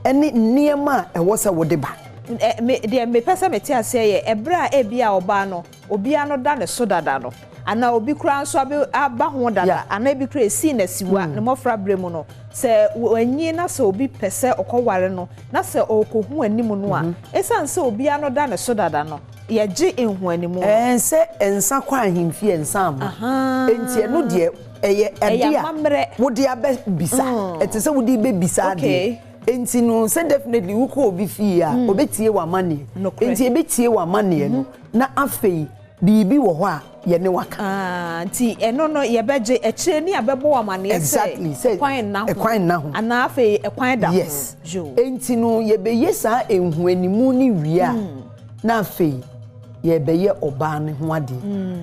ene niema e wo se wo de ba me pesa me tia say ebra e bia oba no obia no da ne so dada no ana obi kura nso aba ho dada ana bi kura esi na siwa ne mofra bremu no se wanyi na se obi pese okoware no na se okohu animu no a esan se obia no da ne so dada no ye gi enhu animu se ensa kwa ahimfie ensa am entie no de eye edia wodi abe bisa etese wodi be bisa de enti no say definitely wo ko obi fie a obetie wa mane enti ebetie wa mane no na afei bibi wo ho a ye ne waka nti eno no ye beje ekire ni abebo wa mane exactly say ekwan na ho ana afei ekwan da yes enti no ye be yesa enhu animu ni wi a na afei ye be ye oba ne ho ade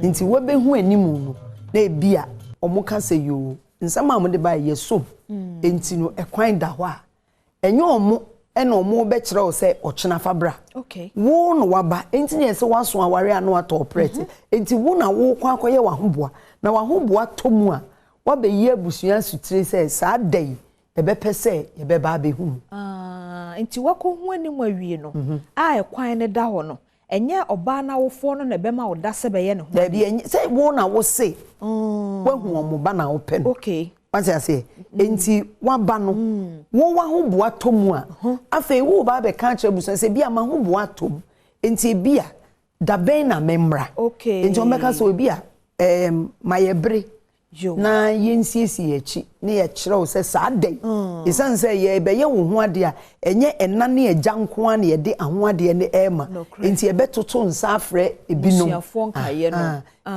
nti wo be hu animu no na ebia omuka say yo nsama amode ba ye so enti no ekwan da ho a enye omo ena omo be kire o say ochena fabra okay wo no waba enti ne se waso aware ano ato operate enti wo na wo kwa akoye wa hoboa na wa hoboa tomu a wa be ye abusua sutire say sa dai e be pese ye be ba be hu enti wako hu anim awie no a ekwan ne da ho no enye oba na wofo no na be ma wo da se be ye ne ho da bi enye say wo na wo say wa hu omo ba na wo pe no okay what I say enti waba no wo wa ho boa tomu a afei wo ba be ka kire buso say bia ma ho boa tom enti bia da ben na memra okay enti o meka so bia mayebre na yensiesi echi na ye kire o say sa dai isan say ye be ye wo ho ade a enye ena na eja nko a na ye de aho ade ne ema enti e betoto nsa afre ebinom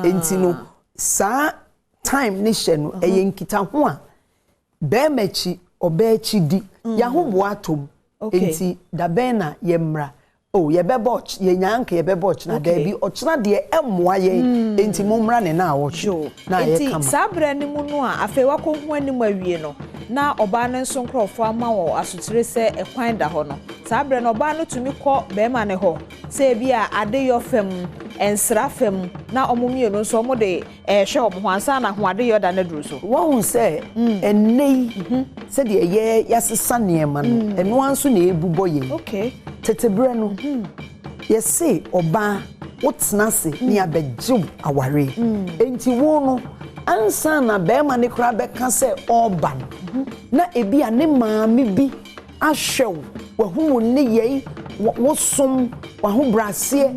enti no sa time ni hye no eye nkita ho a be machi obachi di ya ho boa tom enti da ben na ye mra oh ye be boch ye nyanka ye be boch na da bi ochna de emmoa ye enti mo mra ne na awocho na ye kama enti sabra ni mu no a afi wako hu anim awie no na oba ne nso nkrofo ama wo asotire se ekwan da ho no sabra no oba no tumi kọ be ma ne ho se bia ade yo fam ensra fam na omumie no nso omode hwe omo ansa na ho ade yo da na duru so wo se enei se de ye yasesa niema no eno anso na ebubo ye okay tetebre no ye se oba wotena se ni abejiw aware enti wo no ansa na be ma ne kra be ka se oban na ebia ne maami bi ahwew wahu ne yei wosom wahu brasie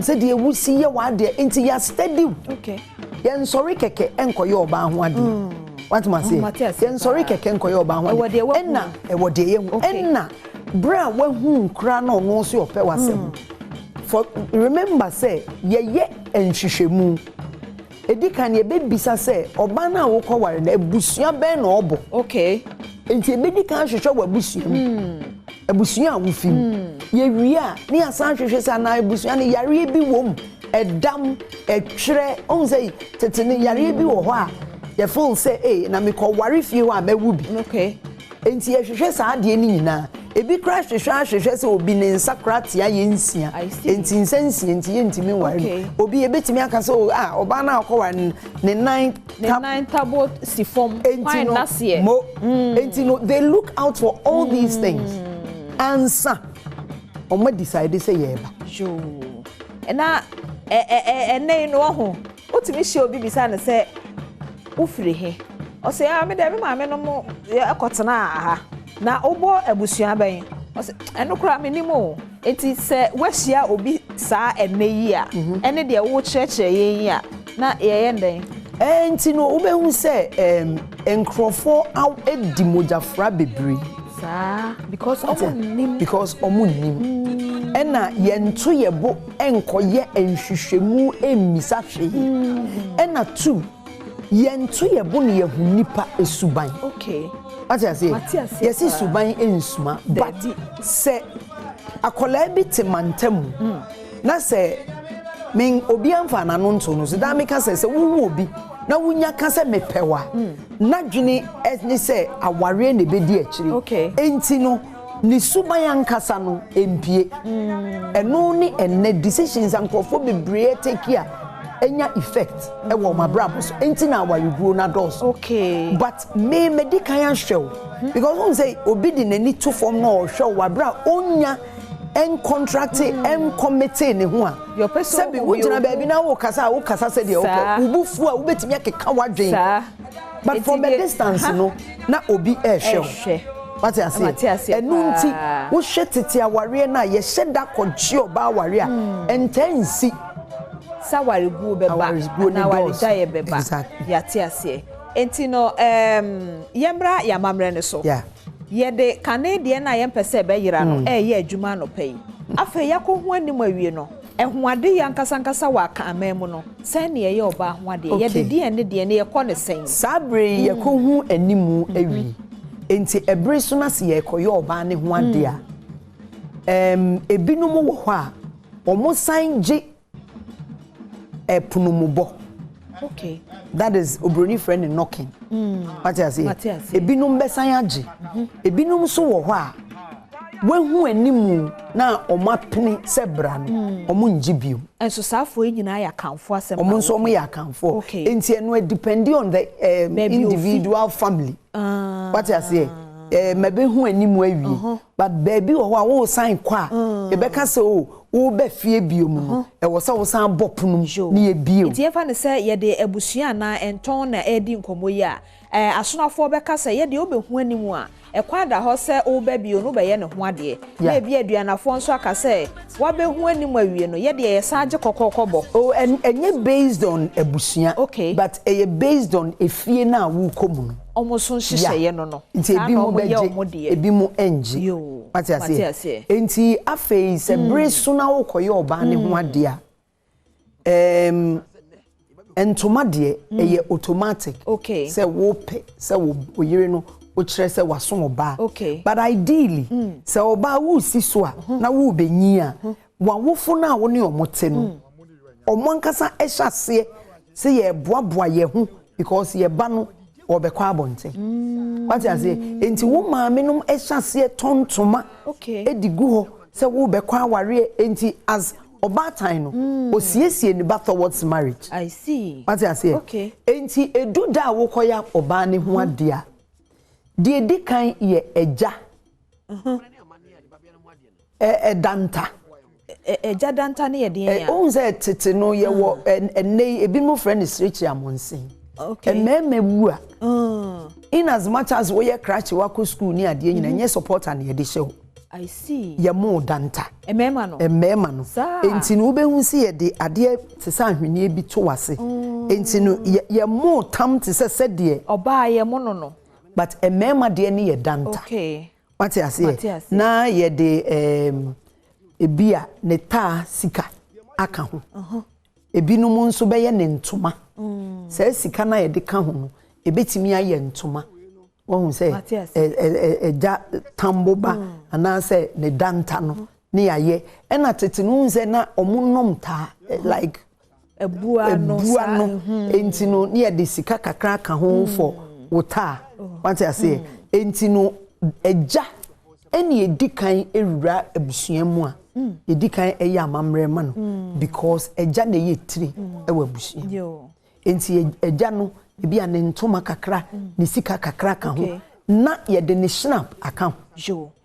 se de ewusi ye wade enti ya steady okay ye sorry keke enkoye oba ho ade what must say ye sorry keke enkoye oba ho ade enna e wode ye enna bra wahu nkra na ono so ope wasem for remember say ye enhwehwemu edikan ye bebisa say oba na wo kware na abusua ben na obo okay enti ebedikan hwehwe wa abusua abusua awufim ye wia ni asan hwehwe say na abusua ne yare bi wom edam etwere on say tetene yare bi wo ho a ye feel say na me ko ware fie ho a mawu bi okay enti ye hwehwe sa ade ni nyina ebi crash hwehwe se obi ne nsakratia ye nsia enti nsansi enti ye ntimi ware obi ebetimi aka se oba na akọwa ne nine tabo si form enti no mo enti no they look out for all these things ansa omo decide say ye ba jo na nei no ho otimi hye obi bisa ne se ufiri he o se me de me maame no mo ekotena aha na obo abusua ben o se eno kra me nimo enti se wahia obi saa eneyi a ene de wo kyerekye yen a na ye nden enti no obehu se enkrofo aw edi mojafra bebre saa because omu nim ena ye nto ye bo enkoye enhwehwemu emisa hwe ena tu ye nto ye bo ne ye hu nipa esuban okay what I say yes is suban ensuma but se akola bi te mantem na se men obi amfa na no nto no so da me ka se wo obi na wunya ka se mepewa na dwene ni se aware na bedi akire okay enti no ni suban ankasa no empie eno ni enne decisions ankofo bebre take here enya effect e wo mabrabo so enti na awayugo na dos okay but me medical show because one say obi di nani to form no show wabra onya en contract en committee ne ho a se bi wo gina ba bi na wo kasa se de ubufu a ubetimi akeka wadwen but from a distance no na obi ehwe what I say enu nti wo hwe tete aware na ye hyeda kogye oba aware a entansi sawari gu beba na wari daye beba yate ase enti no yemra yamamre ne so yede Canadian na yempese be yira no ye adwuma no pay afa yakohu anim awie no ehoade yankasa wa ka amemu no se ne ye oba hoade yede die ne ye kɔ ne sen sabre yakohu anim awie enti ebre so na se ye koye oba ne hoade a ebinum wo hɔ a omo san gye punumubo. Okay. That is obroni friend knocking. What I say? Ebinum besan age. Ebinum so wo hɔ a wehu animu na omapene sebra no omo ngibio. Enso safo nyina ya kanfo asem. Omo nso omo ya kanfo. Enti eno depending on the individual family. What I say? Maybe hu animu awie. But baby wo hɔ a wo sign kwa e beka se o wo be fie biom no e wo sa wo san bopunum ne ye bio iti efa ne se ye de abusua na enton na edi nkomo yi a asonafo beka se ye de obehu animu a e kwada ho se wo be bio no be ye ne ho ade na bi aduanafo nso aka se wa behu animu awie no ye de ye sa age kokokobɔ oh enye based on abusua but e based on efie na wo komu no omo so nhyehyeye no nti ebi mu beje ebi mu enji ati ase enti afei se bresu na wo koye oba ne ho ade a entoma de eye automatic se wo pe se wo oyire no o kire se waso oba but ideally se oba wo si so a na wo benyi a wa wofo na wo ne omote no omo nkasa ehase se ye boaboa ye ho because ye ba no obekwa abonte what I say enti wo maame num ehase tontoma edigu ho se wo bekwa aware enti as obatan no osiesie ni back towards marriage I see what I say enti edu da wo koya oba ne ho ade a de dikan ye eja danta eja danta ne ye den ya o nze tete no ye wo ene ebi mo friend is rich amonsen meme wu a in as much as we crash wako school ni ade nyina nye supporter na ye de hye I see ye mo danta emema no enti no be hu si ye de ade tesa ahwene bi to wase enti no ye mo tam tese de oba ye mo no but emema de ne ye danta what I say na ye de ebia ne ta sika aka ho ebinum nso be ye ne ntoma se sika na ye de ka ho no ebetimi aye ntoma won say eja tamboba ana say ne danta no ne aye ena tete no nse na omunnom ta like ebua no enti no ne ye de sika kakra ka ho for wota what I say enti no eja eni edikan ewura abusua mu a edikan eye amamre ma no because eja na ye tiri ewa abusua enti eja no ebi ane ntoma kakra ne sika kakra ka ho na ye de ne snap account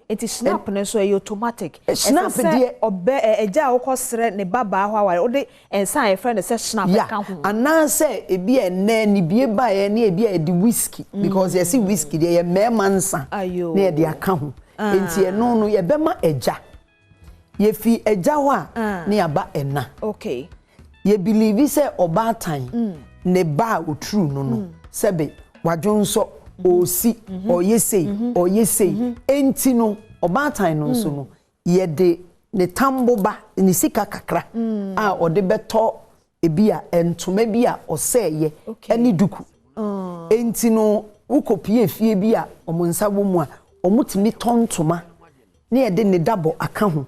enti snap ne so automatic snap de obe eja okosere ne baba ho aware ode ensa ye friend say snap account ho ana say ebi enne ni bie ba ye ne ebi e de whiskey because ye see whiskey de ye mema nsa na ye de account ho enti eno no ye bema eja ye fi eja ho a ne aba enna ye believe say obatan ne ba o true no sebe wadwonso osi oyesei enti no obatan no nso no ye de ne tamboba ne sika kakra a ode beto ebia entoma bia oseye eni duku enti no ukopie fie bia omonsa wo mu a omutimi tontoma ne ye de ne double aka ho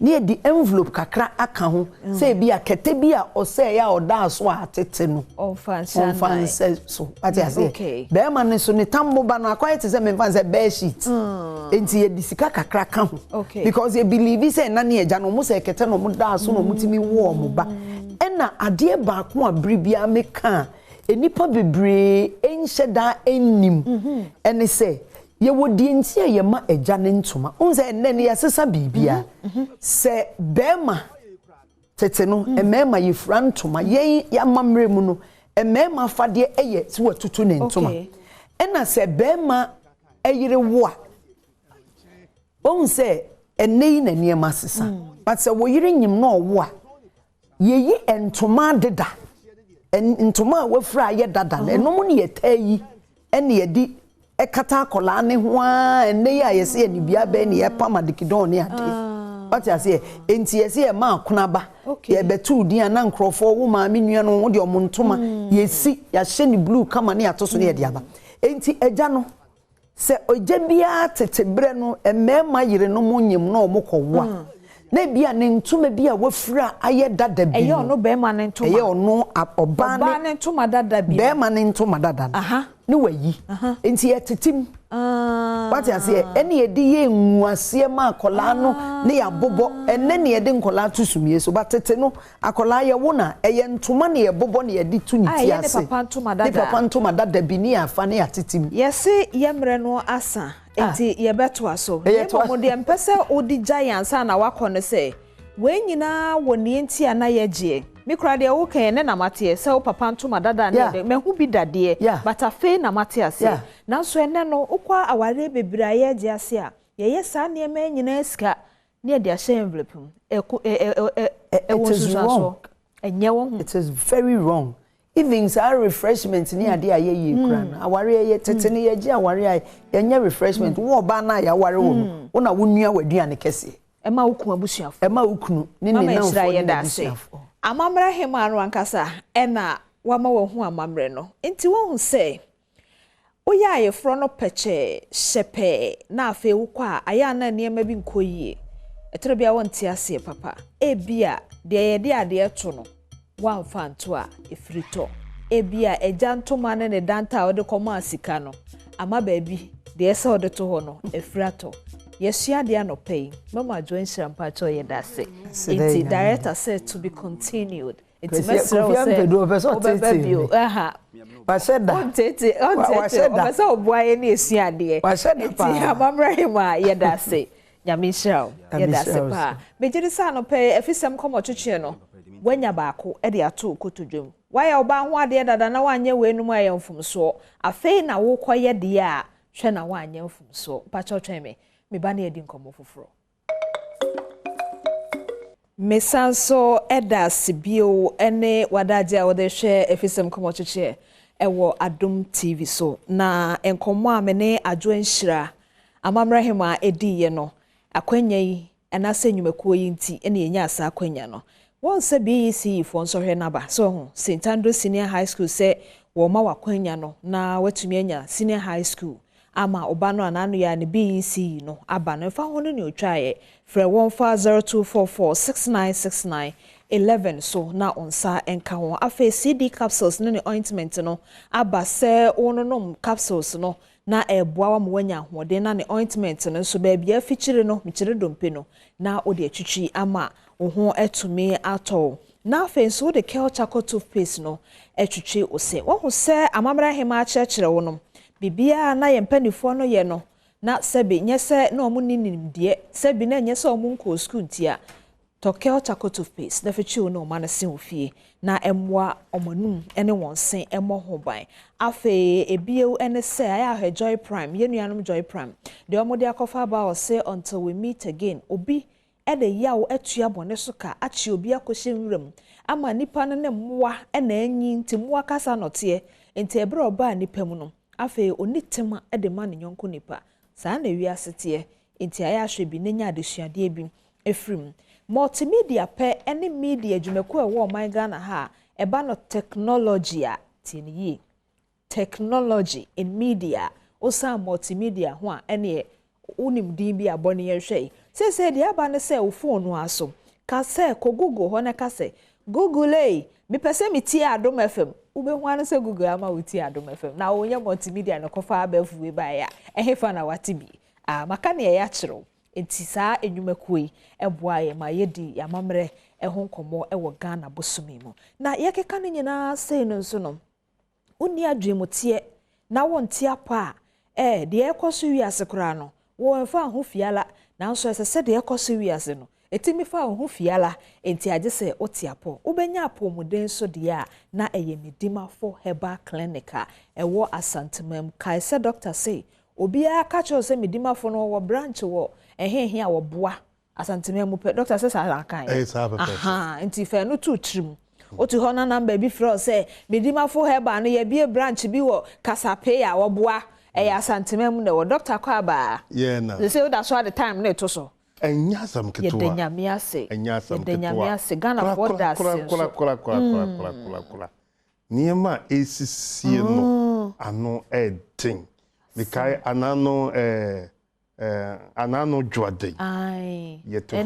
ne ye di envelope kakra aka ho say bia kete bia oseye a oda so atete no onfanse so ati ase be ma ne so ne tamboba no akwai te se me fanse bear sheet enti ye di sika kakra ka ho because you believe say na ne eja no mo say kete no mo da so no mutimi wo mo ba ena ade ba ko abribia meka enipa bebre enhyeda ennim ene say ye wodi ntia ye ma eja ne ntoma unze enne ne yasesa bibia se bema tete no emema ye frantoma ye ya mamre mu no emema fade eye ti watutu ne ntoma ena se bema eyire wo a unse enne yi na ne masesa but se wo yire nyim no wo a ye yi entoma deda ntoma wafra ye dada enom ne ye tayi ene ye di ekata akola ne ho a enne ya ye se ni bia be ne ye pama dikidon ne ade what you say enti ye se ma akonaba ye betu di ana nkrofo wo ma menua no wo de omontoma ye si ya hye ni blue kama ne atoso ne ye de aba enti eja no se oje bia tetebre no emema yire no monyem no omokowa na bia ne ntoma bia wafra aye dada bi eyo no be ma ne ntoma eyo no oba ne ntoma dada bi be ma ne ntoma dada ne wayi enti ye tetim what you say ene ye di ye nwuase ma akola no ne ya bobo ene ne ye de nkola tusumie so batete no akola ye wona eye ntoma ne ye bobo ne ye di tu niti ase ne papa ntoma dada bi ne afa ne ya tetim yesi yemre no asa enti ye beto aso ye mo de empese odi giants na wakọ se we nyina woni enti ana ye gie mikra de wo kan ne na mate se wo papa ntoma dada ne me hu bi dade but afi na mate ase na so ene no ukwa aware bebira ye gie ase a ye ye sa ne me nyina sika ne de ahye envelope it is very wrong even our refreshment ni ade aye yi kra na aware ye tete ne ye gie aware ye nya refreshment wo ba na ya aware wo wo na wo nua waduane kese ema ukun abusuafo ema ukunu ne ne na fo ye da se amamra hemanu ankasa ena wama wo hu amamre no enti wo hu se oya ayefro no peche shepe na afa wo kwa aya na niema bi nkoyie etere bia won ti ase papa ebia de ye de ade eto no wan fanto a efrito ebia eja ntoma ne danta wo de koma asika no ama baabi de ese wo de to ho no efrato yesua de anopay mama join shampa cho ye dase it director said to be continued it mesro say aha waseda ontete obasa obuaye na esua de waseda amamra hima ye dase nyamishrao ye dase pa mejiri sa anopay efisem komo twetwe no wanya baako e de ato kotodwem waya oba ho ade dada na wanye wenum aye mfumso afei na wo koye de a hwe na wanye mfumso pa cho tweme me ba na edi nkomo foforo mesanso eda sibio ene wadaje a wode hwe efisem komo cheche ewo Adom TV so na enkomo a me ne adwo nhira amamrahema edi ye no akwanya yi enase nyumakuo yi nti ene enya asa akwanya no won se BEC fo nso hwe naba so ho St Andrew Senior High School se wo ma wakwanya no na watumi anya Senior High School ama obano ananu ya ni BEC no aba no fa hono ni otwaye frɛ 14024696911 so na onsa enka ho afa CD capsules ne ointment no aba sɛ ononom capsules no na eboa wa mwanya hode na ne ointment no so ba bia fikyire no mikyire dompe no na ode atwitwi ama ho etumi atɔ na afa nso de Kelchaco toothpaste no atwitwi ose wo ho sɛ amamra hema akyerɛkyerɛ wo no bibia na yempanifo no ye no na sebi nyese na omu ninimdie sebi na nyese omu nko school ntia to Kelchaco toothpaste na fechi no ma na se ofie na emwa omanum ene wonsen emo ho ban afe ebie ene se aya Joy Prime yenuanom Joy Prime de omode akofa ba o say until we meet again obi ede yawo atua bone so ka achi obi akohye nwuram ama nipa no ne mmoa ena anyi nti mmoa kasa note enti ebre oba nipa mu no afe onitema ede ma ne nyonko nipa saa na wi asete enti aya hwe bi nenya adesuade bi efrim multimedia pe ene media dwumako e wo man Ghana ha eba no technology a tiniye technology in media osa multimedia ho a ene unim din bi abone ye hwe se de aba ne se wo phone no aso ka se ko Google ho na ka se Google mi pese mi tie Adom FM ube hu anu se Google ama wo tie Adom FM na wo nya multimedia no kofa abafu we ba ya ehefa na watibi maka ne ya kyerɛw enti saa enwumakoi eboa ye ma yedi ya mamre ho nkomo ewo Ghana bosumi mu na yekeka ne nyina sei no nso no uni adwemotie na wontie apa de ekoso wiase kra no wo fa ho fiala nanso ese de ekoso wiase no etimi fa ho fiala enti age se otiapo ubenya apomuden so de a na eye medimafo herbal clinic a ewo asantemam kai se doctor say obi aka cho se medimafo no wo branch wo ehenhe a wo boa asantemam pe doctor say sa kan aha enti fa no tu trim otu ho na number bi fro say medimafo herbal no ye bie branch bi wo kasape a wo boa asantemam na wo doctor kwa ba na they say that's why the time na to so enyasam ketwa enyasam ketwa Ghana for that kula niema esisie no ano edin mikai anano dwade ai yetwa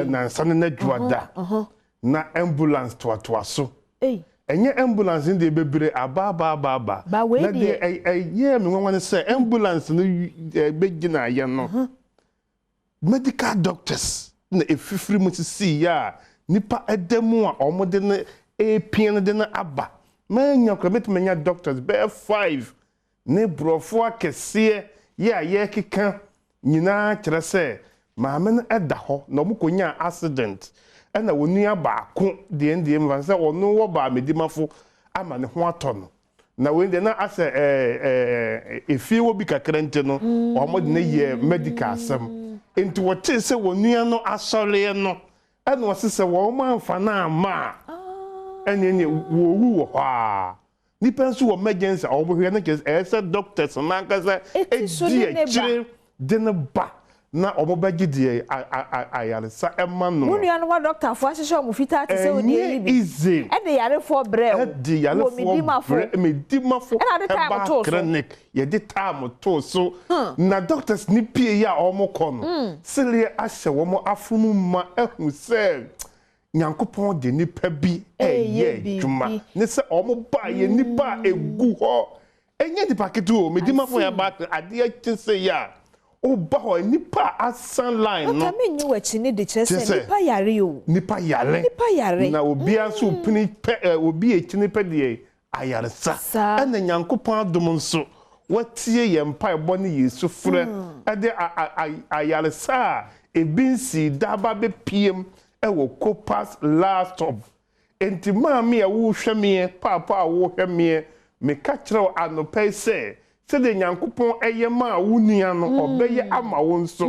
nansane na dwada na ambulance to so enye ambulance ndi bebre aba na de me nwanwane se ambulance no begina ye no medical doctors na efifiri mutisi ya nipa edemu a omode na epien de na aba manya menya doctors be 5 ne brofo akese ya ye keka nyina kire se maame no eda ho na omukonya accident ena wonua baako de ndie mvanse ono wo ba medimafo ama ne ho atono na wende na ase efie wo bi kakrante no omode na ye medical asem enti wote se wonua no asore no ena wose wo ma amfa na ama enye wo wu wo ha nipa nso wo emergency obohwe na kes ese doctors na nkasa edi de na ba na omobaji de ayaresa ema no munua no wa doctor fo ahye omo fita te se odi ebi e de yare fo bre o de yare fo medimafo clinic ye de time to so na doctors ni pie ya omo kono sele ahye wo mo afumu ma ehu se nyankopon de nipa bi eye dwuma ne se omo ba ye nipa egu ho enye di paketu o medimafo ya ba ade akyense ya o ba ho nipa asan line no kame nyi wachi ne de kyerese nipa yare o nipa yare na obi anso pini obi ekini pe de ayaresa ena nyankopon adom nso watie ye mpa ebo ne Yesu frɛ ade ayaresa ebinsi daba be piem ewo copas last stop enti maami e wo hweme papa wo hweme me ka kyerɛ anopai se de nyankopon eyema wunua no obeye ama wo nso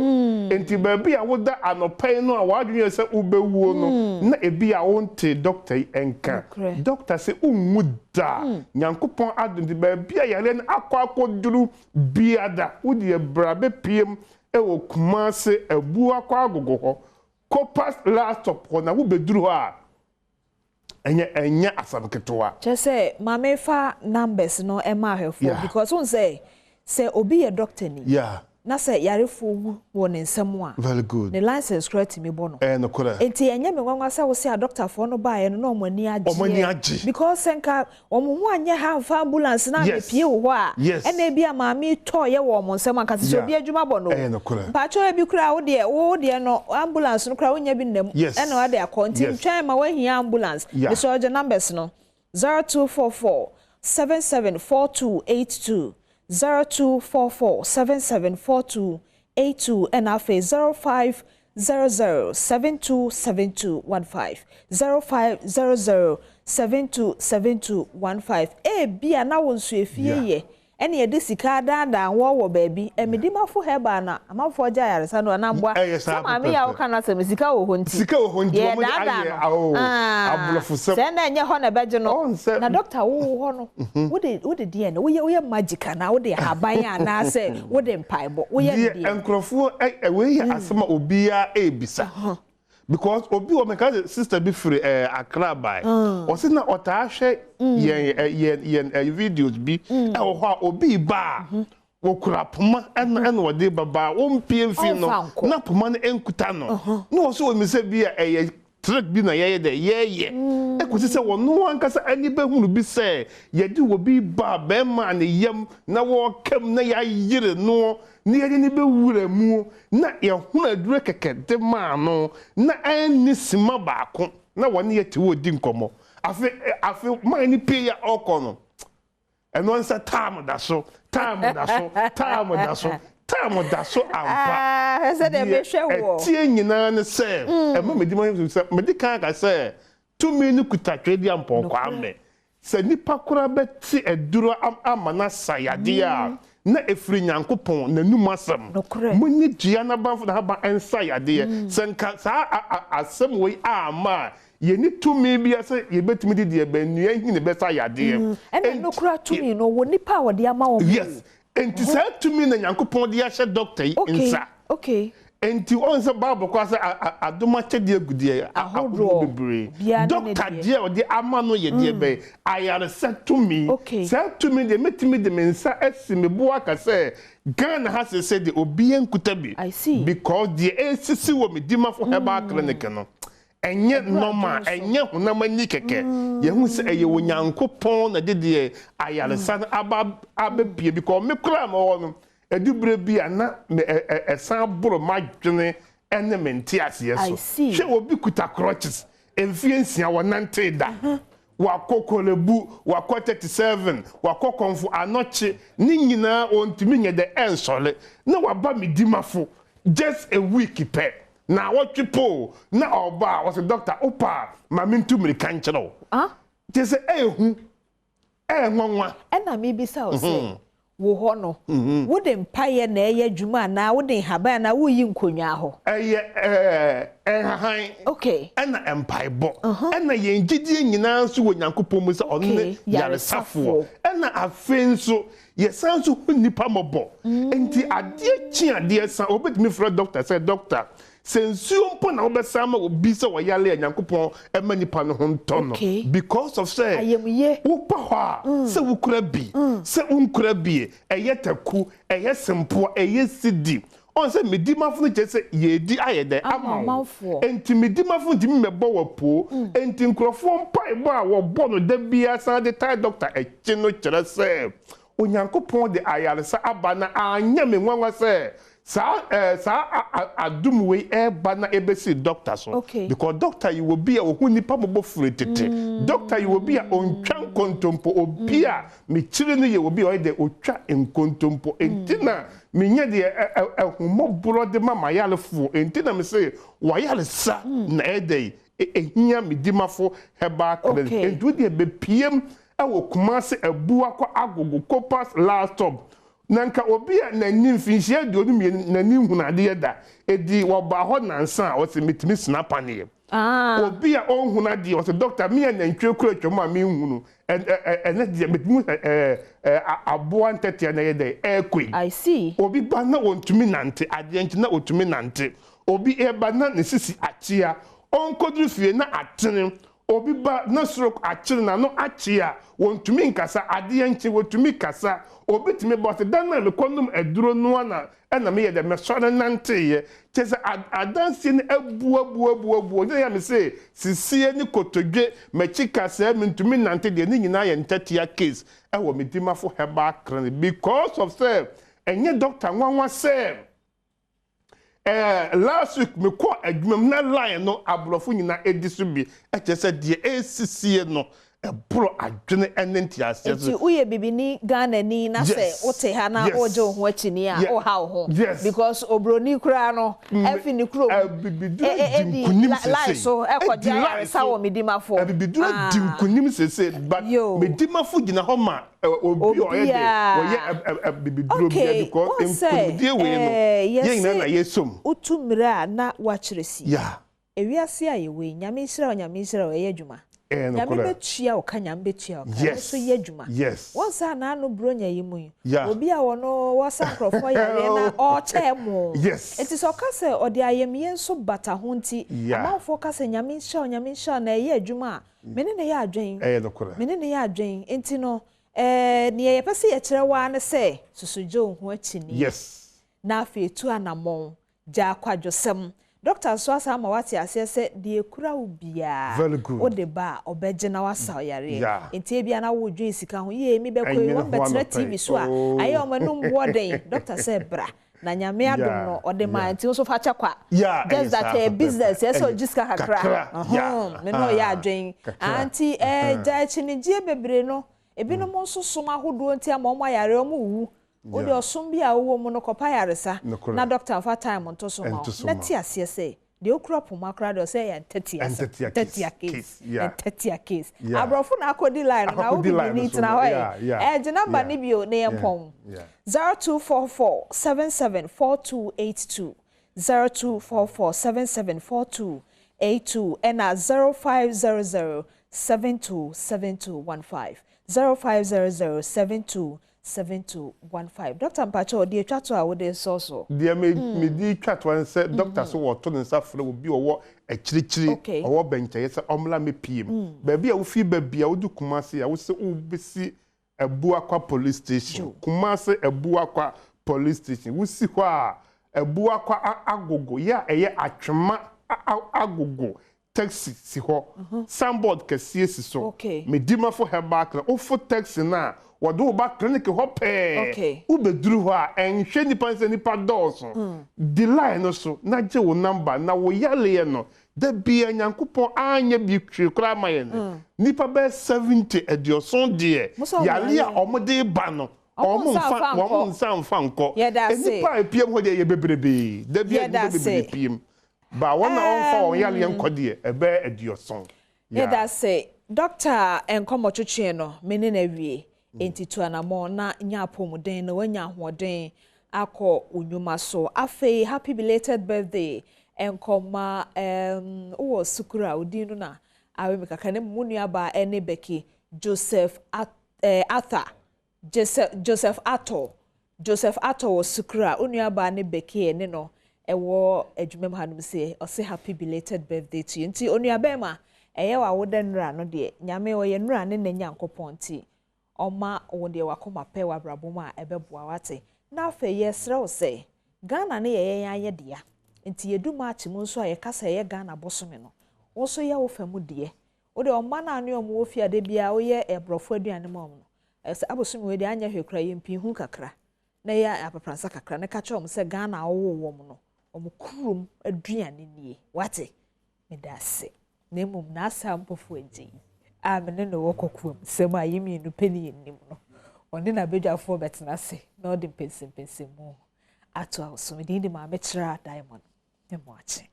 enti baabi a woda anopai no a wadwene se ubewuo no na ebi a wonte doctor enka doctor se unmuda nyankopon adonti baabi a yare na akwaduru biada wodi ebrabe piem ewo kumase ebu akwagogo ho copas last up na wo beduru ha enya asabketoa chese mama fa numbers no ema hwefo because one say obi a doctor ni na say yarefo wo ne nsem a very good the license correct me bono no kora enti enye me nwanwa say wo say doctor for no ba ye no omani age because senka omo ho anye ha fa ambulance na me pie wo a ena bi a maami to ye wo omo nsem aka se obi adwuma bono no kora pa cho e bi kura wo de no ambulance no kura wo nya bi ndem ena wa de akonti twan ma wa hia ambulance the surgeon numbers no 0244 774282 0244774282 and afe 0500727215 0500727215 bia na wonsu efie ye ene ye de sika dada wo baabi emedimafo heba na amafo ja yaresa no na mboa sama me ya wo kana sem sika wo honti wo mo aye abulofo sem se na enye ho na beje no na doctor wo ho no wo de die na wo ye magic na wo de haban ya na se wo de mpaibo wo ye die enkrofo we ye asema obia ebisa because obi o meka sister bi free Accra by o se na otahwe ye videos bi e wo ho obi ba wo kura poma en wo de baba wo mpie mfi no na poma na enkuta no na wo so mi se bi trick bi na ye de ye e ko se wo no ankasa ani be hunu bi se ye di wo bi ba be ma ne yam na wo kam na ya yire no ni ye ni be wura mu na ye hunu adure keke de ma no na ani sima baako na woni ye ti wo di nkomo afi ma ni pe ya okono eno nsa tam da so time da so ampa ese de be hwe wo tie nyina ne se ema medima se medikan ka se tumi ni kutatwe di ampo kwa ame se nipa kura beti eduro amana sayade a na efiri nyankopon nanum asem munyi dua na banfo na haba ensayade se nka sa asem we ama yeni tumi bia se yebetimi di de benua hine besa yade ene no kura tumi no wo nipa wo de ama wo yes enti sa tumi na nyankopon de ahye doctor insa okay enti on se bible kwa se adoma chede agudie bebre doctor de o de ama no ye de be ayare se tumi sa tumi de metimi de mensa asimebo aka se Ghana has se de obi enkutabi because the ACC wo medima for herbal clinic no enye normal enye hunamani keke ye hu se eye wonyankopon na de ayare san ababie because me kura ma wo no edubre bia na esan boro madwene ene menti ase so hwe obi kuta crutches emfie nsia wonante da wakokolebu wako 37 wakokonfu anoche ni nyina ontimi nye de ensole na waba medimafo just a week pe na wotwepo na oba was a doctor opa mamintu mirikan chero just ehu nwanwa ena mi bisa o se wo ho no wo de mpaye na eye dwuma na wo de haba na wo yi nkonwa ho han ena empaibo ena yengidie nyina nso wo nyankopon mu se onne yare safo ena afenso yesanso nipa mobo enti ade chi ade san obetimi fra doctor say doctor sensuo mpo na obesama obi se wo yale nyankopon ema nipa no hontono because of say ayemye wo pa ho se wo kura bi se unkura bi eyetaku eyesempo eyesidi on se medimafo je se yedi ayede ama enti medimafo di mebo wapo enti nkrofo mpaebo a wo bo no da bia san de tai doctor echi no kire se onyankopon de ayaresa aba na anya me nwanwa se sa adum we eba na ebesi doctor so because doctor you will be a nipa mobo fretete doctor you will be a ontwa kontompo obi a me chire no ye will be o de otwa enkontompo entina menye de ehumo bro de mama yalefo entina me say wayalesa na edey ehia medimafo heba credit entu de be piem ewo kumase ebu akwa agogo copas last stop nanka obi a nanim finhia de onu nanim hunade da edi wo ba ho nansa o se metimi snap ane obi a onhunade o se doctor me na ntwe kura twoma me hunu ene de metimi abo antete na ye de ekwi I see obi ba na wontumi nante ade nti na otumi nante obi e ba na ne sisi achia onkodru fie na atene obi ba na stroke achire na no achia wontumi nkasa ade nchi wotumi kasa obi timi boss dan na me kondum eduro no na me ye de me so nante ye chese adansi ni abu de ya me say sisie ni kotodwe machika se me ntumi nante de ni nyina ye ntatia case e wo medimafo heba kran because of say enye doctor nwanwa say last week me ko adwumam na line no abrofo nyina edisu bi e chese de ACC no bro adwene enenti ase so uye bibini Ghana ni na se wote ha na oje ho achini a o ha ho because obroni kura no efi ni kuro bibidu dinkunim sese so ekoja ya sa wo medimafo bibidu dinkunim sese but medimafo gina ho ma obi oyede oye bibidu bi because enkunde we no yen na yesom utumira na wachiresi ewiase a yewe nyame nhira o ye dwuma nyame betua o kanya betua o so ye dwuma wonsa na no bronya yimu obi a wono wosa krofo yare na o chemo enti so kase odi ayemye nso bata ho nti amanfo kase nyame nhira na ye dwuma mene ne ye adwen mene ne ye adwen enti no ne ye pese ye kire wa ne se susujo ho achini na afetu anamon ja kwadwosem Doctor Swasa mawati asese de kura ubia o de ba obeje na wasa yare enti bia na wodwe sika ho ye mi be koyi won betre TV so a aye o manum boden doctor say bra na nyame adom no o de ma enti so fa chakwa just that a business eso jiska kakra me no ya adwen anti ja chinije bebre no ebi no mo nso soma hodo nti amom ayare o mu wu o de osom bi a wo mu no kopa yaresa na doctor fa time onto so ma na ti ase say de okura poma kra de say tetia case abrofo na akodi line na wo bi ni tina hoye de number ni bio na yempon 0244 774282 0244 774282 and 0500 727215 0500 727215 Dr. Mpacho di twato a wo de so dia me di twato an say doctor so wo to nsa fre wo bi wo akirichiri wo benche say omla me piem ba bia wo fi ba bia wo du Kumasi a wo se wo besi Ebu Akwa police station Kumasi Ebu Akwa police station wo si ho a Ebu Akwa agogo ya eye atwema agogo taxi si ho sandboard kesi si so me dima fo herbal o fo taxi na wodo ba clinic ho pe u beduru ho a enhwe nipa dɔɔso the line no so na je wo number na wo yale no da bia nyankopɔn anya bi twe kra maye no nipa be 70 edioson de yale a omode ba no omo nsa mfa nko nipa epiem ho de ye bebrebe da bia bebrebe piem ba wona onfa on yale nkode ebe edioson da say doctor enkomo twetwe no meni na wie entitu anamo na nya apomuden na wanya ahoden akọ unyuma so afi happy belated birthday enkoma wo sukura odinu na awe mekaka ne munua ba ene beki Joseph Ato wo sukura onua ba ne beki ene no ewo adwumem hanum se o say happy belated birthday to you nti onua ba ma eye wa wodenra no de nyame wo ye nra ne na nyankopɔn nti Oma wonde wakoma pe wa brabom a ebeboa wate na afa yesre wo se Ghana ne ye yan dia enti yedu match mu nso a ye kasa ye Ghana bosome no wo so ye wo famu de wo de oma na ane omo wo fia de bia wo ye ebrofo aduane ma omo no se abosome we de anya hwekra ye mpi hu kakra na ye apapransa kakra ne ka chom se Ghana wo wo mo no omo kurum aduane nie wate medase na mum na asampofo enti amene no wokokuam sema yimi no peni nim no oni na bedwafo betena se na odi pensem mu ato awso me di ma mekira diamond emo achi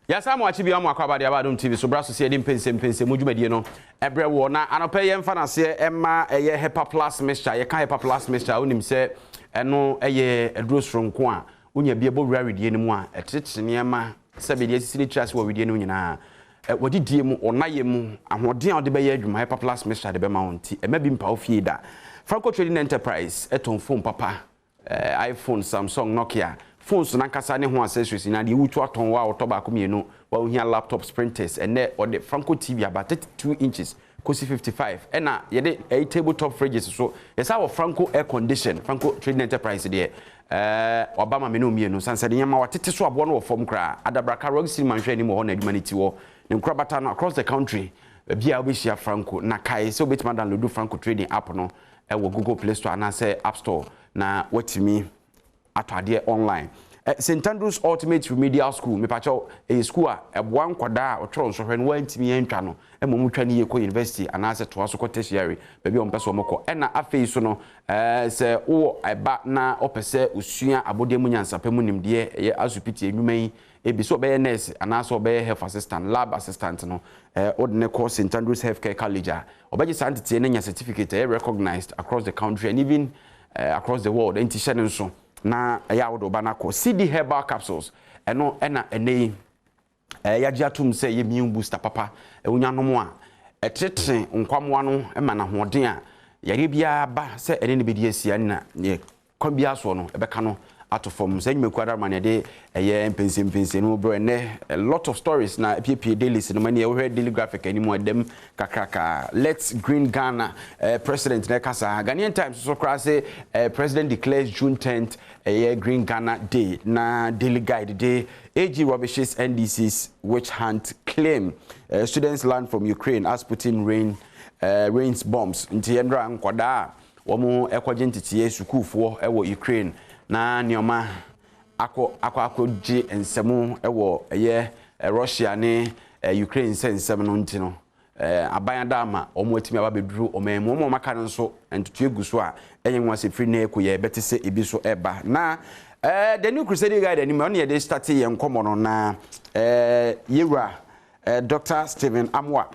ya samu achi bi amu akwaba de Adom TV so braso se di pensem mu dwumadie no ebre wo na anopa ye mfa na se emma eye Hepa Plus mixture ye kan Hepa Plus mixture onim se eno eye aduro soronko a unya bia bo wrawedie ni mu a etetete ne ema sabedi asisi trust wo wedie no nyina wodi die mu onaye mu ahoden a ode be ye adwuma Hepa Plus mixture de be ma wonti ema bi mpa ofie da Franco Trading Enterprise eton phone papa iPhone Samsung Nokia phones na kasa ne ho accessories na de wutu aton wa otoba ko mienu wa ohia laptops printers ene ode Franco TV about 32 inches kosi 55 ena ye de tabletop fridges so yesa wo Franco air condition Franco Trading Enterprise de Obama menu mienu sansade nyama watete so abo no wo fom kra adabraka rog cinema nhwe ni mo ho na adwumaniti wo ne nkrabata no across the country bia obeshia Franco na kai so betima download Franco Trading app no wo Google Play Store na say App Store na watimi atade online St. Andrews Ultimate Remedial School me pacho a school a eboa nkwada a otro nso hwe no wantimi yentwa no emom twa ne yeko university anase to aso tertiary baby on peso moko na afei so no se wo eba na opese usua abode mu nyansape mu nimde ye asupiti enwuman ebi so be nurse anase obe health assistant lab assistant no ordinary course St. Andrews Healthcare College obeji santete na nya certificate recognized across the country and even across the world enti hye nso na ya wodo ba na ko CD herbal capsules eno ena enei yagiatum se ye immune booster papa unyanom a etete nkwamwa no ema na hoden a yare bia ba se ene ne bedi asia na ye kwambia so no ebeka no atofom se nyumeku adarman de eye mpense no bro ne a lot of stories na pp daily no mani we daily graphic anymore dem kakraka let's green Ghana president na kasa Ghanaian Times so kra say president declares June 10th a green Ghana day na daily guide day AG rubbishes NDC's witch hunt claim students land from Ukraine as Putin rains bombs nti endra nkwada womo ekwaje ntitiye sukufo ewo Ukraine na nioma akọ ji ensemu ewo eye Russia ne Ukraine sensem no ntino abayanda ama omo atimi aba beduru omemu omo maka no so entutu egu so a enye nwa se free na eko ye beti se ebi so eba na the new crusade guide ni me dey start ye nkomo no na yewura Dr. Stephen Amwa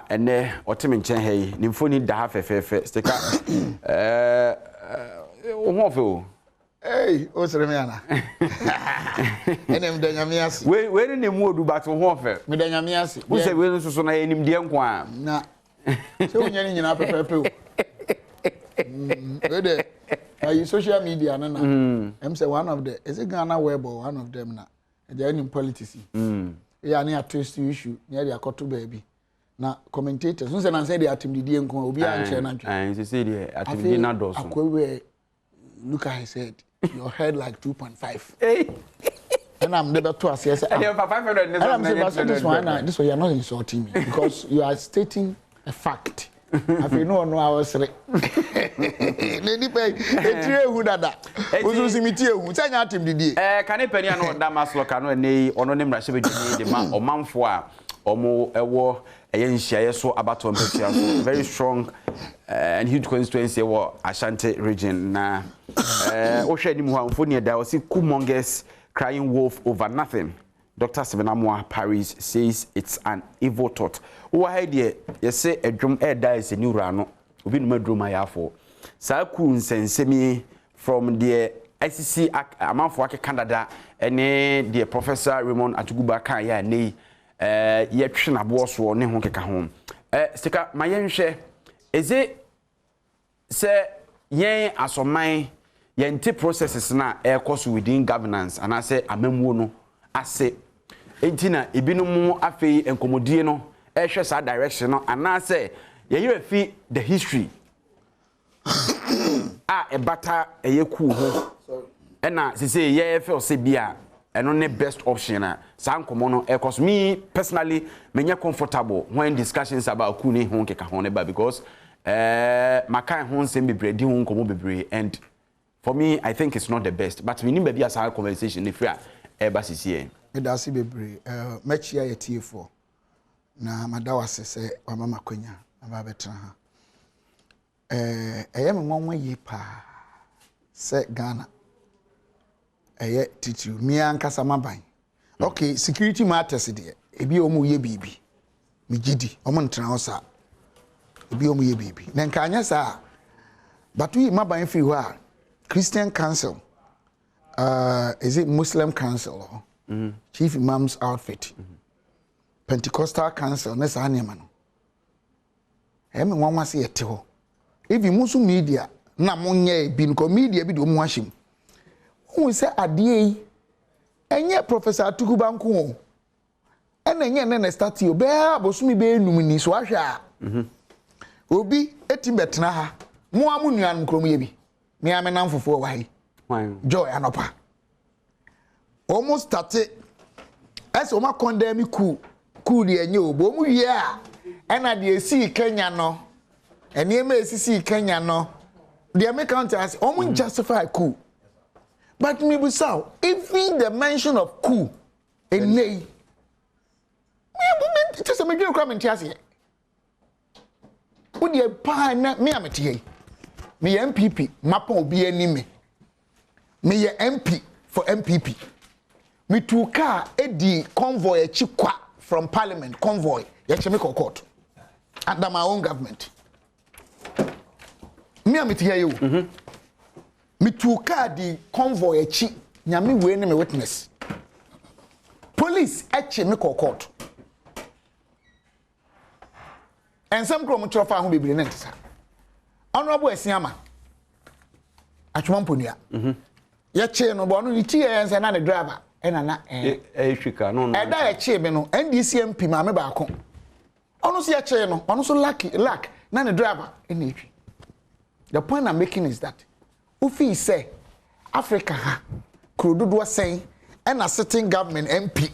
ene otimi nchen hei ni mfoni da ha fefefe stika ohofe o hey o sere me ana enem da nyame ase we ni mu odu bat ohofe me da nyame ase wo se we so na enim de nko a na se wonya ni nyina pepepe o we de social media na em say one of the is it Ghana web or one of them na they in politics yeah na twist issue near the akoto baby na commentators no say na say they atimdidie nko obi a nche na ntwe say say they atimdidie na do so akwewe look at he said your head like 2.5 hey and I'm never to assess and 500 and I'm saying this one this way you are not insulting me because you are stating a fact if you know I was right lady pay etire hu dada ozusimiti ehu sanya atimdidie kan epani ano damas loka no nei ono ne mrahye bedini de ma omanfo a omo ewo eyenhia so abato mpetia so very strong and huge constituency wo Ashanti region na ohwe ni mu ha mfo ne da o si kumongers crying wolf over nothing. Dr. Stephen Amwa Paris says it's an evil thought. Why dear, you say a drum air dies in Urano, within my drum I have for. Sakun sensemi from the ICC amount for Canada and the Professor Raymond Atuguba Kaya, nay, Yetrin Abos or Nehonka home. Stika, my young share, is it, sir, yen as on my yente processes now air course within governance, and I say, a memono, I say. Entina ibinum afei enkomodie no ehwe sa direction no ana say ye fi the history ebata eyeku ho ena say ye feel say bia eno ne best option na sa nkomo no cause me personally menya comfortable when discussions about ku ne ho keka ho ne ba because makai ho nsem bebre di ho nkomo bebre and for me I think it's not the best but we need be as a conversation if we are eba sisi medasi bebre machia yetie4 na madawase se wa mama kwenya aba betra ha eye me nwanwa yi pa se Ghana eye titu mi ankasa maban okay security matters de ebi omu ye bibi mi gidi omu ntra hosa ebi omu ye bibi na nka anya sa batu yi maban fi ho a Christian Council is it Muslim Council or Chief Imam's outfit. Pentecostal Council, Nessa Animan. Emi nwanwa se yete ho. If you musu media, na monye bin ko media bi do mu ahim. Hu se ade yi enye Professor Atukuba nko. Ena enye na start yo be abosumi be enum ni so ahwa. Obi etim betena ha. Mo amu nuan nkrom ye bi. Me amenam fofo wa hi. Joy anopa. Almost started as Oma condemn cool the new bomu yeah and at the see Kenya no and the MSC Kenya no the American has almost justify coup. But maybe so even the mention of coup and nay just a medium crime in Chassis. Would you pie me am me MPP mapo be enemy me MP for MPP. Me two car edi convoy chikwa from parliament convoy yecheme court under my own government. Me am here you. Me two car di convoy chi nyame we ne me witness. Police echeme court. And some krom trofa ho bebre na ntisa. Honorable Esiama. Atwom ponua. Yeche no bo no ni tie ense na ne driver. Enana Africa no eda eche me no NDC MP ma me ba ko ono so eche no ono so lack na ne driver enetwi. The point I'm making is that ufi say Africa ha krododo sen and a sitting government MP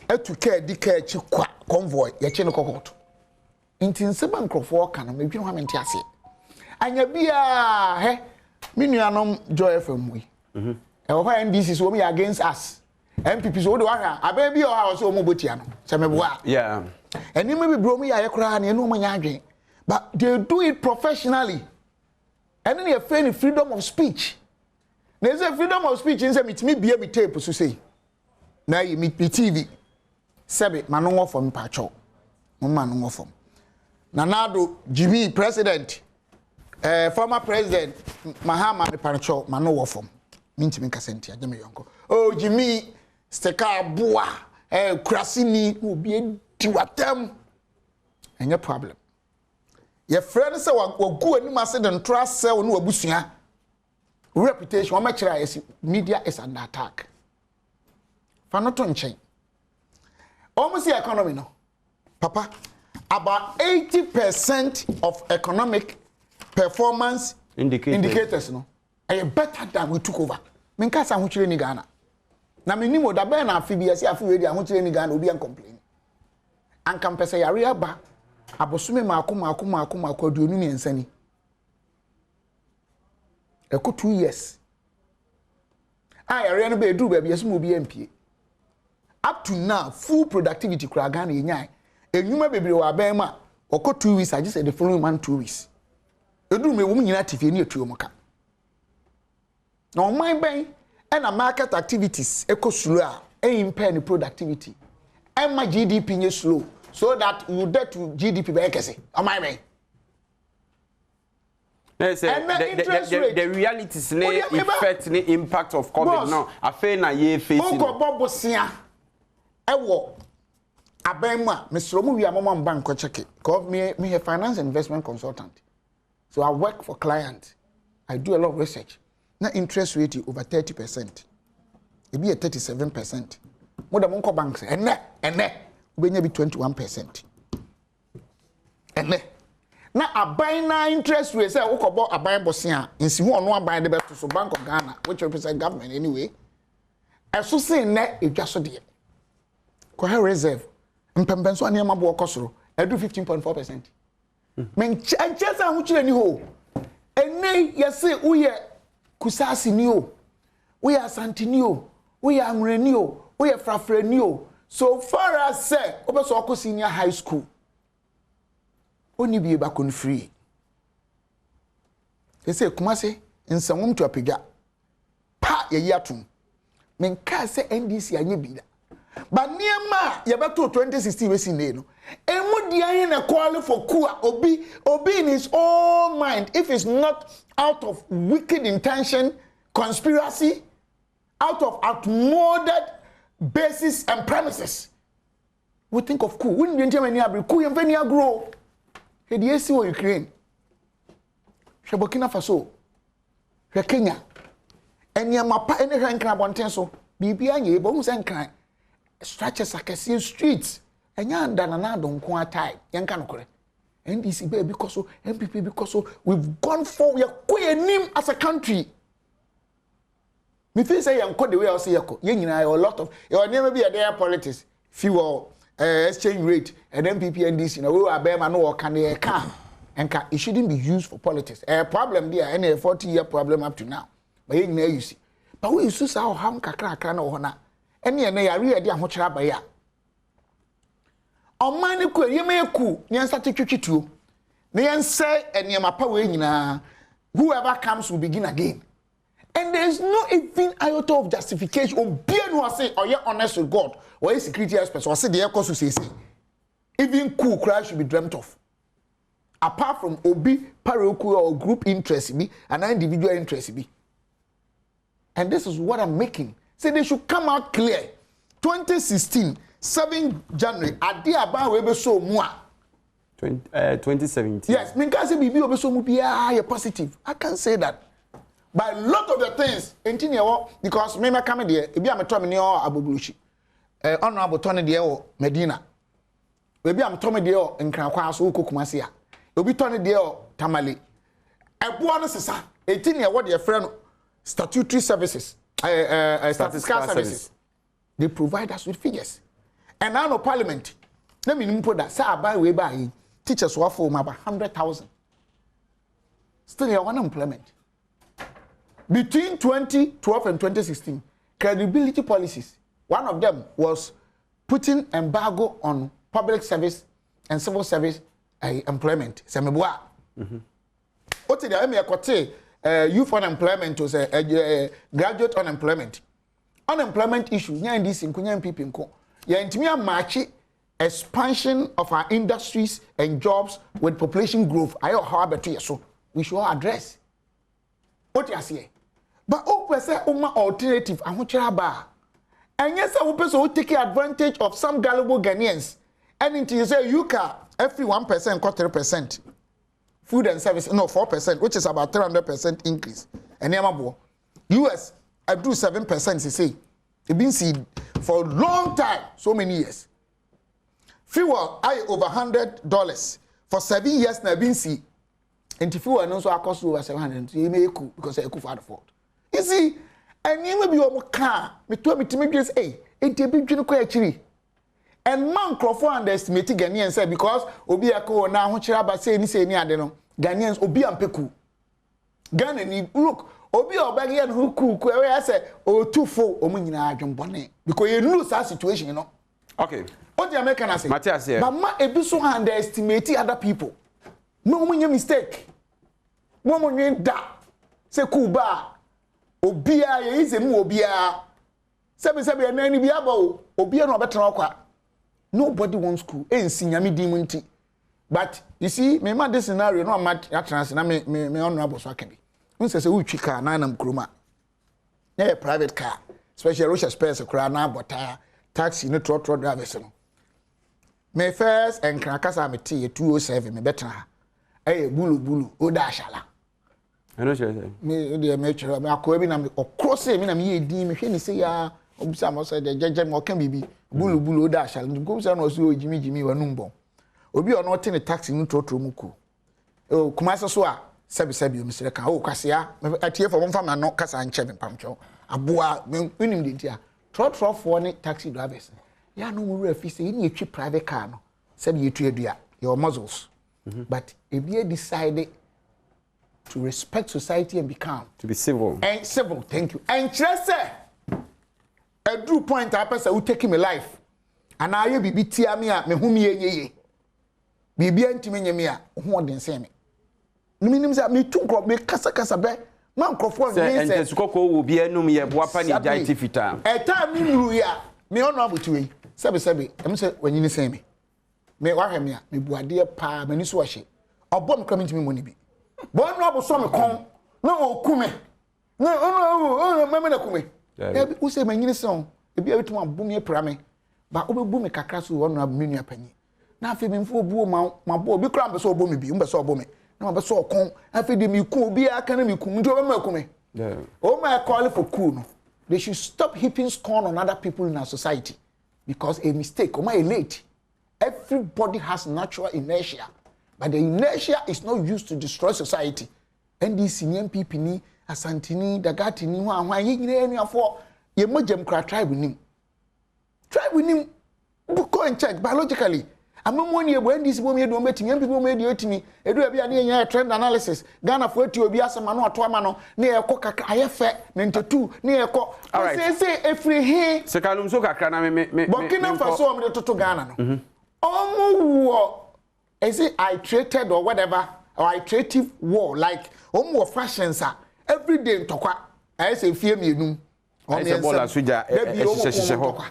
etu care di care chi kwa convoy ye che no kokot intin se bankrofo ka no medwi ho mente ase anya bia he me nuanom Joy FM we NDC so we against us MPP so do aha ababi o ha so mo botia no se meboa yeah eni me bibro mu ya kra na enu mo nya adwen but they do it professionally and then you find freedom of speech there's a freedom of speech in say me bia bi tape so say na yi me TV sebe manongo from pacho mo manongo from Nanado Jimmy president former president Mahama me pacho manongo from minti kasenti ageme yonko oh Jimmy steka boa krasini obi entiwatem enye problem your friend say wagu anim ase the trust sell no abusua reputation o mekira yes media is under attack fanoto nchen almost the economy no papa about 80% of economic performance indicators no are better than we took over menka sa hochire ni Ghana na menimo da be na afibiase afiwe dia hochire ni Ghana obi an complain an campese yare aba abosume maako aduonu ne nsani eko 2 years yare no be edu ba biase mo bi ampie up to now full productivity kura Ghana yenyan enwuma bebre wa ban ma oko 2 weeks I just said the following man 2 weeks edu me wo nyina tifie ne etuo moka na o man ban na market activities eko slow a impair the productivity and my GDP nye slow so that you get to GDP by ekese o man ban the realities the effect the impact of COVID now afa na ye facing ko bobosia ewo abema mesromu wi amama bank ko check because me a finance and investment consultant so I work for clients I do a lot of research na interest rate over 30% e be 37% mo da monko banks ene ubenya bi 21% ene na aban na interest rate say ukobo aban bosia nsi hu ono aban de beto so Bank of Ghana which represent government anyway eso say ne edwaso de ko ha reserve mpembenso anema bo okosoro edu 15.4%. Men chesa hu chire ni ho ene yese uye kusasi ni o uye asante ni o uye amre ni o uye frafre ni o so far as say obeso oko senior high school oni bi ba kon free yese kumase nsawum to apega pa ye yatum men ka say NDC anye bi da but niema ye beto 2016 we sin no emu dia na call for coup obi in his own mind if it's not out of wicked intention conspiracy out of outmoded basis and premises we think of coup when you any abri coup yen veni agro he dey see o Ukraine hwe Burkina Faso hwe Kenya eniema pa ene hwe nkran bonten so bibia anye bo hu se nkran structures akese streets enya andana na donko atai yenka nokore NDC be because so MPP because so we've gone for we are nim as a country me feel say yanko the way I say yako yenyina a lot of your name be there politics fuel exchange rate and MPP NDC na we are be ma no work can e can enka it shouldn't be used for politics a problem there and a 40-year problem up to now but yenyina you see but we use how ham kakra na ho na ene na yare ade ahokyera baya omani ko yemeku nyansa tetwetwetuo na yense eniema pa we nyina whoever comes will begin again and there is no even iota of justification obia no say or you honest with God or security experts or say the cause say even coup crash should be dreamt of apart from obi paroku or group interest be and individual interest be and this is what I'm making. Say they should come out clear. 2016, 7 January, adi aba we be so mu 2017. Yes, me can say bibi obe so mu bia positive. I can say that. But a lot of the things enti because me come there, e bia me to me ne abobuluchi. Honorable Tony there o Medina. We bia me to me there o Nkrankwa so kokumase a. Obi Tony there o Tamale. Ebo no sesa. Enti ne wo de friend statutory services. Statistical services. They provide us with figures. And now no parliament. Let me put that. Say buy way by teachers who are for about 100,000. Still here unemployment. Between 2012 and 2016, credibility policies One of them was putting embargo on public service and civil service employment. Semeboa. What did I mean? Youth unemployment was a graduate unemployment. Unemployment issue. Yeah, in this in Kunyan people. Yeah, intimia marchi expansion of our industries and jobs with population growth. I how better so we should address. What you say? But open say alternative. I want you ba. And yes, I will take advantage of some gullible Ghanaians. And until you say you can every 1% got 3%. Food and service, no 4%, which is about 300% increase. And US, I do 7%, you say. It's been seen for a long time, so many years. Fuel, I over $100 for 7 years now been seen. And if you are also cost over 700, you may cool because I could afford. You see, and you may be on car, me to me to make this it be actually. And man Crawford underestimated Ghanaians say because Obi Ako now Chiraba say ni adeno. Ghanaians Obi ampeku. Ghana ni look Obi Obagian who cool where I say oh too full omunyina adwembone because you lose that situation, you know. Okay. What the American say? Matthias here. But ma ebi so underestimate other people. No munya mistake. Mo munye da. Say Kuba. Obia ye is mu obia. Sebe na ni bia ba obia no betra kwa. Nobody wants school. But you see, me ma this scenario no am trans na me honorable so akabi. Won say we twi car na nam kroma. Na a private car, especially Russia space kra na bota taxi no trotro drivers no. Me first and kasa me T 207 me betra. Bulu o da shala. I know say. Me dey me try me akọ bi na me okrosse me na me yedi me hwe ni say ya obisa mo say de jeje mo kan bibi. Bulu da shall go say no so jimi wanumbo obi ono te ne taxi no trotro muku o kuma so a sebi o misere kan o kwasea atie for mo fama no kasa nche me pamcho aboa unim de dia trotro for ne taxi drivers ya no mu refi say ni etwi private car no sebi etu adua your muscles but if you decide to respect society and become to be civil thank you and just say a true point I person who take me life and I be tia me a me hu me ye bibi antimi nye me a ho den se me nim say me too crop me kasa be man crofo say ente sukoko wo bia num ye boapa ni jaiti fita e time me nuru ya me ono abutuwe sebe em say wanyini se me wa hwe me a me buade pa mani so hye obom kra me ntimi mo ni bi bo no aboso me kon na okume na ono meme na kume ebi wo say manyini son ebi abitum abum ye pra me ba obebu me kakra so ono abmenu apanyi na afi me mfo obu ma bo obi kra mbeso obo me bi mbeso obo me na mbeso okon afi de me ku obi aka na me ku nti obe ma ku me oh my call for cool no they should stop heaping scorn on other people in our society because a mistake or my late everybody has natural inertia but the inertia is not used to destroy society and this NPP ni Asantini Dagati ni wa yigire ni afo ye mojem kra tribe nim go and check biologically amamoni ebo ndis bom ye do metimi people mo ye otimi edu bia na nya trend analysis Ghana for eti obi asema no ato ama no na ye kọ kaka ayefe 92 na ye kọ say every he se kalum so kakra na me Burkina Faso o me toto Ghana no omo is it iterated or whatever or iterative war like omo fashions every day ntokwa I say fie mienu I say bola suja ehihye ho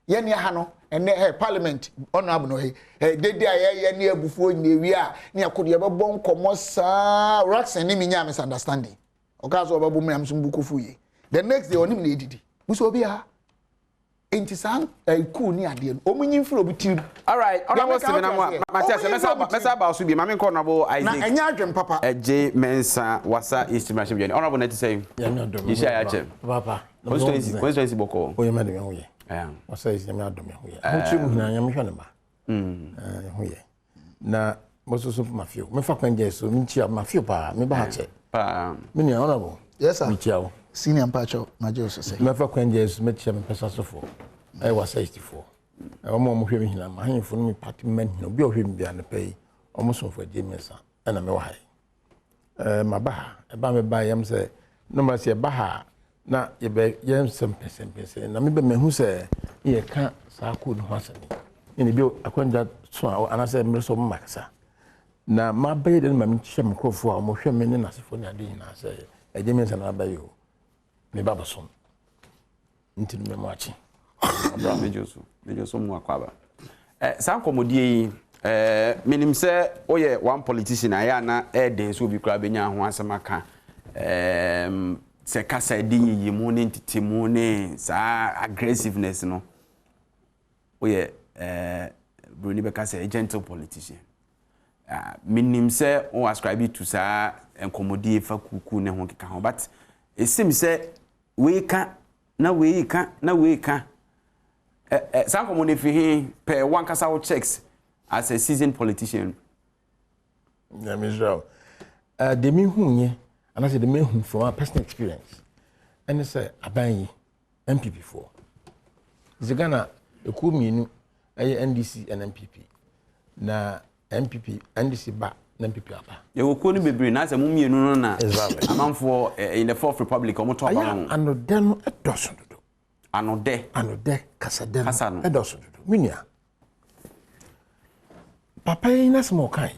ye ne ha no ene parliament honorable no dede aye ne abufuo nyewi a ne akode bebo nkomo saa Roxen ni minya misunderstanding okaso bebo me am so bukofu ye the next day onim na edidi muso obi ha entisan cool ni ade no omunyi fro obutim all right honorable Stephen Matthias mesa ba so bi ma me ko honorable Isaac na enya adwem papa eje mensa wasa east machine journey honorable net say you share ya chem papa what's the boko o yema de ho ye wasa is yema adom ho ye ho mu na nyam hwe ne ba ho ye na mososo mafio me fa kwanje so mi chia mafio pa me ba ha che pa me ni honorable yes sir mi chia o senior mpacho majo so say me fa kwanje so me chia me pesa so fo I was 64 omo hwe mi hina ma hanfo no mi party man no bi o hwe mi bia ne pay omo so fo je mesa na me wa hai ma ba e ba me ba yam se no ma se ba ha na yebe yem sempese na me be mehu se ye ka sa ko no hasani ni bi akwanja so anase mre so makasa na ma baye de ma mchye mkrofo a mo hwe me ne nasefo ne ade na se eje me sana baye o me baba so nti me mo achi abra mejoso mu akwaba san komodie minim se oye one politician aya na den so bi kra benya ho asemaka se kasa din yimu ne ntitemu ne sa aggressiveness no oye broni be kasa a gentle politician minim se o ascribe to sa enkomodie fa kuku ne ho keka ho but it seems se we ka san komodie fi per one kasa wo checks as a seasoned politician. Yeah, Israel. The me who and I said the me who from our personal experience. And it's aban MPP for. The Ghana the cool me NDC and MPP. Na MPP NDC ba MPP apa. You will call me brain as a mummy no na. Exactly. Among for in the Fourth Republic or motor. And then a dozen to do. Anode Casadem. A dozen to do. Minia. Papa na small kind.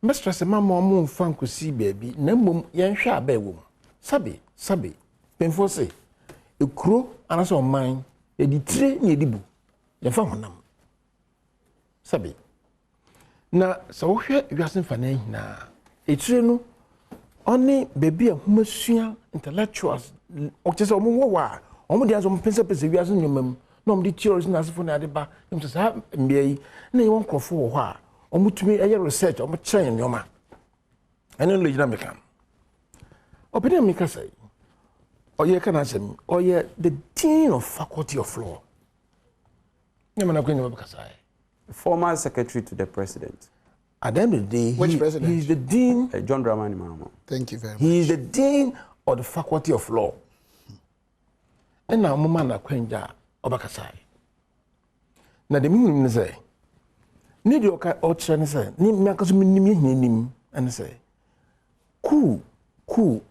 Mistress mama mo fan ko si baby na mom yen hwa ba wo. Sabe. Penfo say. Ekuro anaso man e di tire na edibu. Ye fa honam. Sabe. Na so wo hwe wiasen fa na hina. Etire no oni baby a humasua intellectuals o tese o mo wo wa. O mo dia so pense wiasen nyomam. No the theories na asefo na ade ba em se sa mbia yi na ye won krofo wo ha o mutumi eye research o mo kire nyoma ene lo jira meka opinion meka say o ye kana sem o ye the dean of faculty of law nyama na kwenye mabaka say former secretary to the president at the end of the day which president? He is the dean John Dramani Mahama. Thank you very much. He is the dean of the faculty of law and now mama na kwenja obakasai na de minimum ne say ni de oka o kire ne say ni me akaso minnim ye hinim ene say ku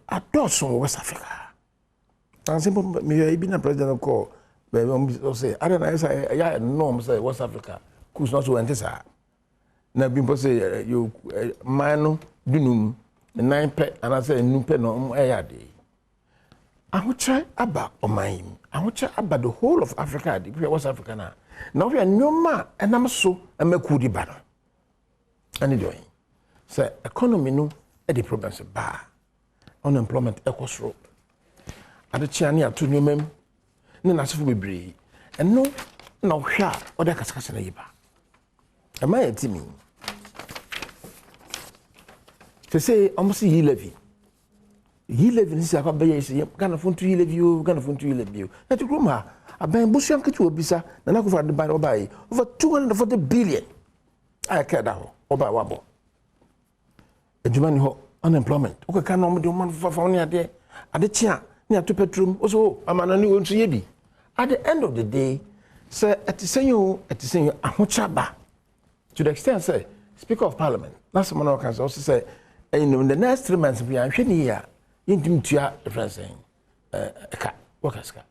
adosun West Africa and simple me you be na president ko be say I don't say ya norm say West Africa ku so so ente sa na bi mpo say you manu dunum nine pe and say numpe no ya de ahoche aba oman ahoche aba the whole of Africa the West Africa na we nyoma enam so emakudi ba no ani doing say economy no e the problems ba unemployment ekosro ade chiani ato nyomam ne nasefo bebre eno na hwa o de kasakasa na yiba ama yetimi to say almost yi levy ni sa kwa beye isi Ghana funtu yi levy na ti kroma aban busuan kiti obisa na na kufa de ban obai over 240 billion I care da ho oba wabo ejumani ho unemployment o ka na omde man fa ni ade chia ni ato petrol oso amana ni wonsu ye bi at the end of the day say etisenyo ahochaba to the extent say speaker of parliament that's someone who can also say in the next 3 months we are hwani ya yintim tua difference eka wakaska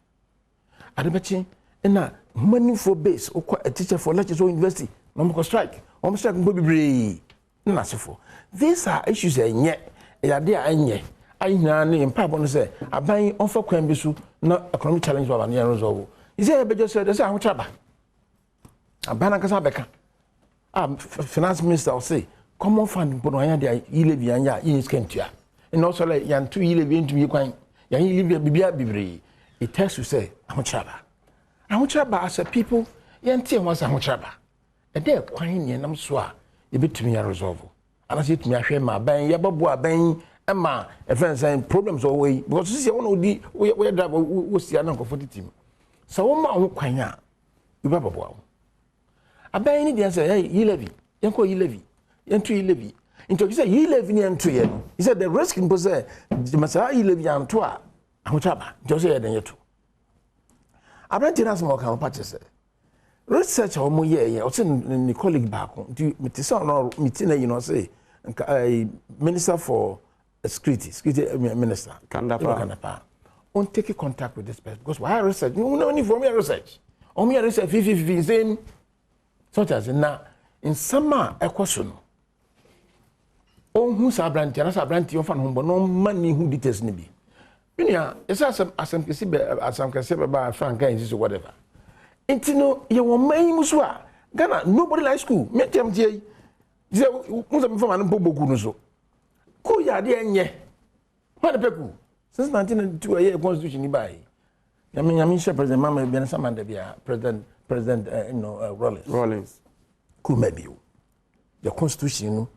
adebechi na money for base a teacher for lectures or university no mo strike go bibre na sefo these are issues enye ya de anye ayina ne mpa bo no say aban onfa kwan bi so na economic challenge ba na resolve is there bejo say dey say ahochaba abana kasa beka finance minister will say common fund bono anya de yilebi anya yin skentua and also like yan two yilebi into yi kwan yan yilebi bibia bibre it tells you say ahochaba as a people yan tie won say ahochaba e dey kwan ni nam so a e betumi ya resolve ana say tumi ahwe ma ban ya babu aban e ma e friend say problems always because this one odi we drive we see an comfort team so wo ma ho kwan a e babu awo aban ni dey say hey yilebi yanko yilebi yantu yilebi into you say yilebi ni yantu ye no he said the risk in pose the masa yilebi yantu a ahochaba just say den yetu abranti na small kan patch say research o mo ye o say ni colleague back do me say no meeting na you know say minister for security minister Kandapa on take contact with this person because why research? You know, only for me research. Only research 50 same. Such as now in summer equation. On who's a branch, and as a branch of an but no money who details nibi. Minia, it's as some can see by Frank Gaines or whatever. Intino, you were my muswa. Ghana, nobody like school. Met them, Jay. Who's a from Bobo Gunuso. Kuya, dear, ye. What a peku. Since 1992, a year constitution by. I mean, President Mama Bensaman, President, Rollins. Who may be you? The constitution,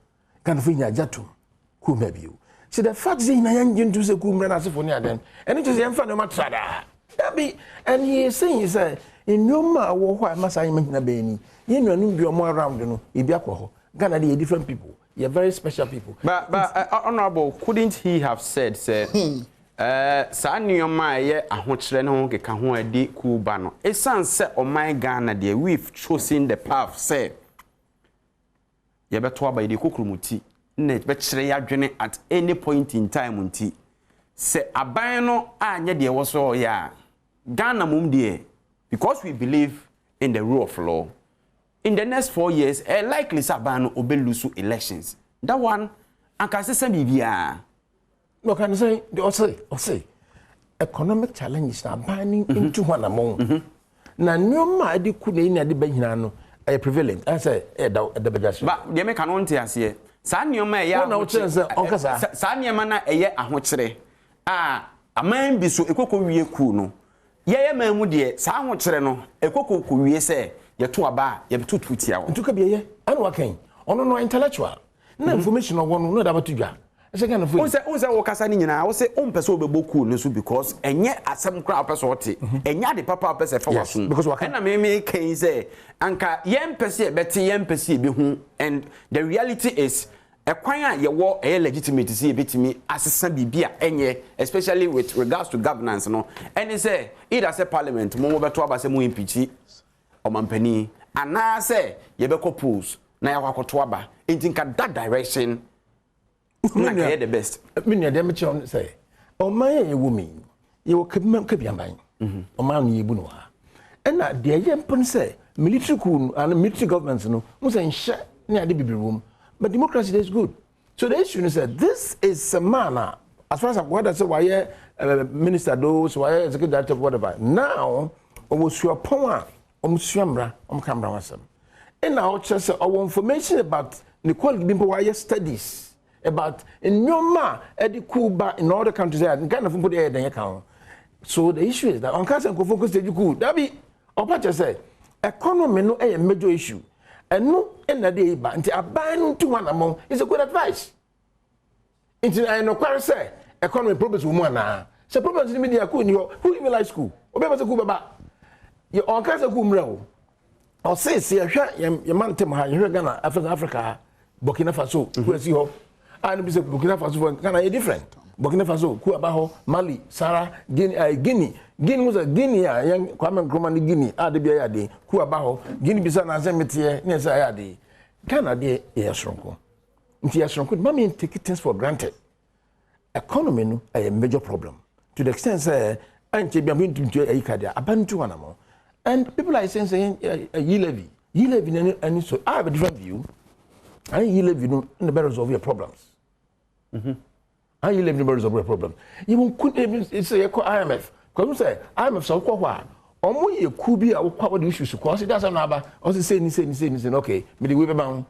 California Jatum. Who may be you? See, the fact is, I am going to say, Kumran then, and it is the infant of Matrada. And he is saying, he said, in no matter what must I make a baby, you know, you're more around, you know, Ibiako, Ghana, they are different people. You're very special people. But Honorable, couldn't he have said, saa nneɛma a ahokyerɛ ne ho keka ho adi Cuba no esan sɛ ɔman Ghana deɛ we've chosen the path say yɛbɛto aba yɛde kokrumuti na bɛkyerɛ yɛadwene at any point in time nti sɛ aban no anyɛ deɛ wɔ so ɔyɛ a Ghana mum deɛ because we believe in the rule of law in the next 4 years likely sɛ aban no obɛlusu elections that one anka sɛ sɛ biribiara. Look, I say, say, economic challenges are banning into one among. Na nyoma adi kune ina adi behinano are prevalent. I say, the bedash. But the American on tea here. San nyoma ya. San nyoma na eye ahokyere. A man bi so ekoko wie ku no. Ye man mu de sa ahokyere no ekoko ku wie se ye to aba ye betu tutia wo. Ntuka bi ye. Anu wakan. Ono no intellectual. Na information of one no da batudwa. Onse wo kasa ni nyina wo se ompese obeboku no so because enye asem kra opese ote enya de papa opese fa waso because na me kan say anka yempese beti yempese be hu and the reality is ekwan a ye wo legitimate see betimi asesa bibia enye especially with regards to governance no and say either say parliament mo beto abase mo impeach omampani ana say ye be propose na ya kwakoto aba intinka that direction. Not the best. Many of them say, oh, my woman, you will keep your mind. Oh, man, you know. And that the young say, military coup and military governments no, was in shut near the baby room, but democracy is good. So the issue is that this is a manner, as far as what I say, why minister those, why executive director, whatever. Now, almost your power, almost your camera was some. And now, just our information about the quality of why studies. About in Myanmar, Cuba, in other countries, and kind of put the air account. So the issue is that on Casa and focus the good. That be, or what I say, economy no a major issue. And no end the day, but a ban to one among is a good advice. Into I know quite say, economy problems with one now. So problems in the media who even like school, or maybe a Cuba. Your on Casa Cumro. Or say, your man Tim, you're Ghana, Africa, Burkina Faso, who is your. And Burkina Faso Ghana different. Burkina Faso, Kuabaho, Mali, Sarah, Guinea. Guinea was a Guinea, young Kwame Nkrumah Guinea, Adebiade, Kuabaho, Guinea Bissau Azemetier, Nesayade. Ghana de Yasronko. Yasronko, Mammy take things for granted. Economy no a major problem. To the extent say, I'm going to a Ikadia, abandoned to animal. And people are saying, ye levy in any so I have a different view. And you live in the barrels of your problems. And you live in the barrels of your problems. You couldn't even say, IMF. Because you say, IMF, so what? Or more you could be our power issues. Because it doesn't matter. Also saying, okay, but the way bound.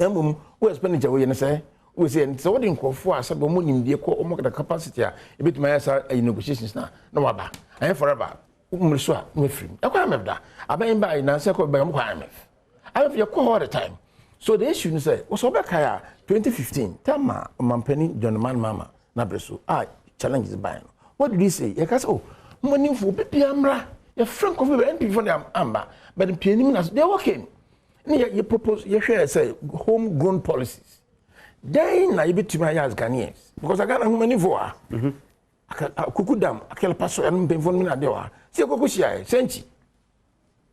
And we're spending away and say, we say, so what didn't call for us, but money in the the capacity. A bit my negotiations now. No, I am forever. Umriswa, no free. I can't have that. I buy by Nancy by IMF. I have your call all the time. So the issue is that, was over 2015, Tama, Mampeni, John Man Mama, Nabreso, challenge is buying. What did he say? He said, oh, money for Piamra, a frank of NP for them, Amba, but the Pianimas, they're working. You propose, you share, say, homegrown policies. Then I bet to my ass Ghanaians, because I got a money for her. Kukudam, I can't pass and pay for me at the hour. See a Kokushia, Senchi.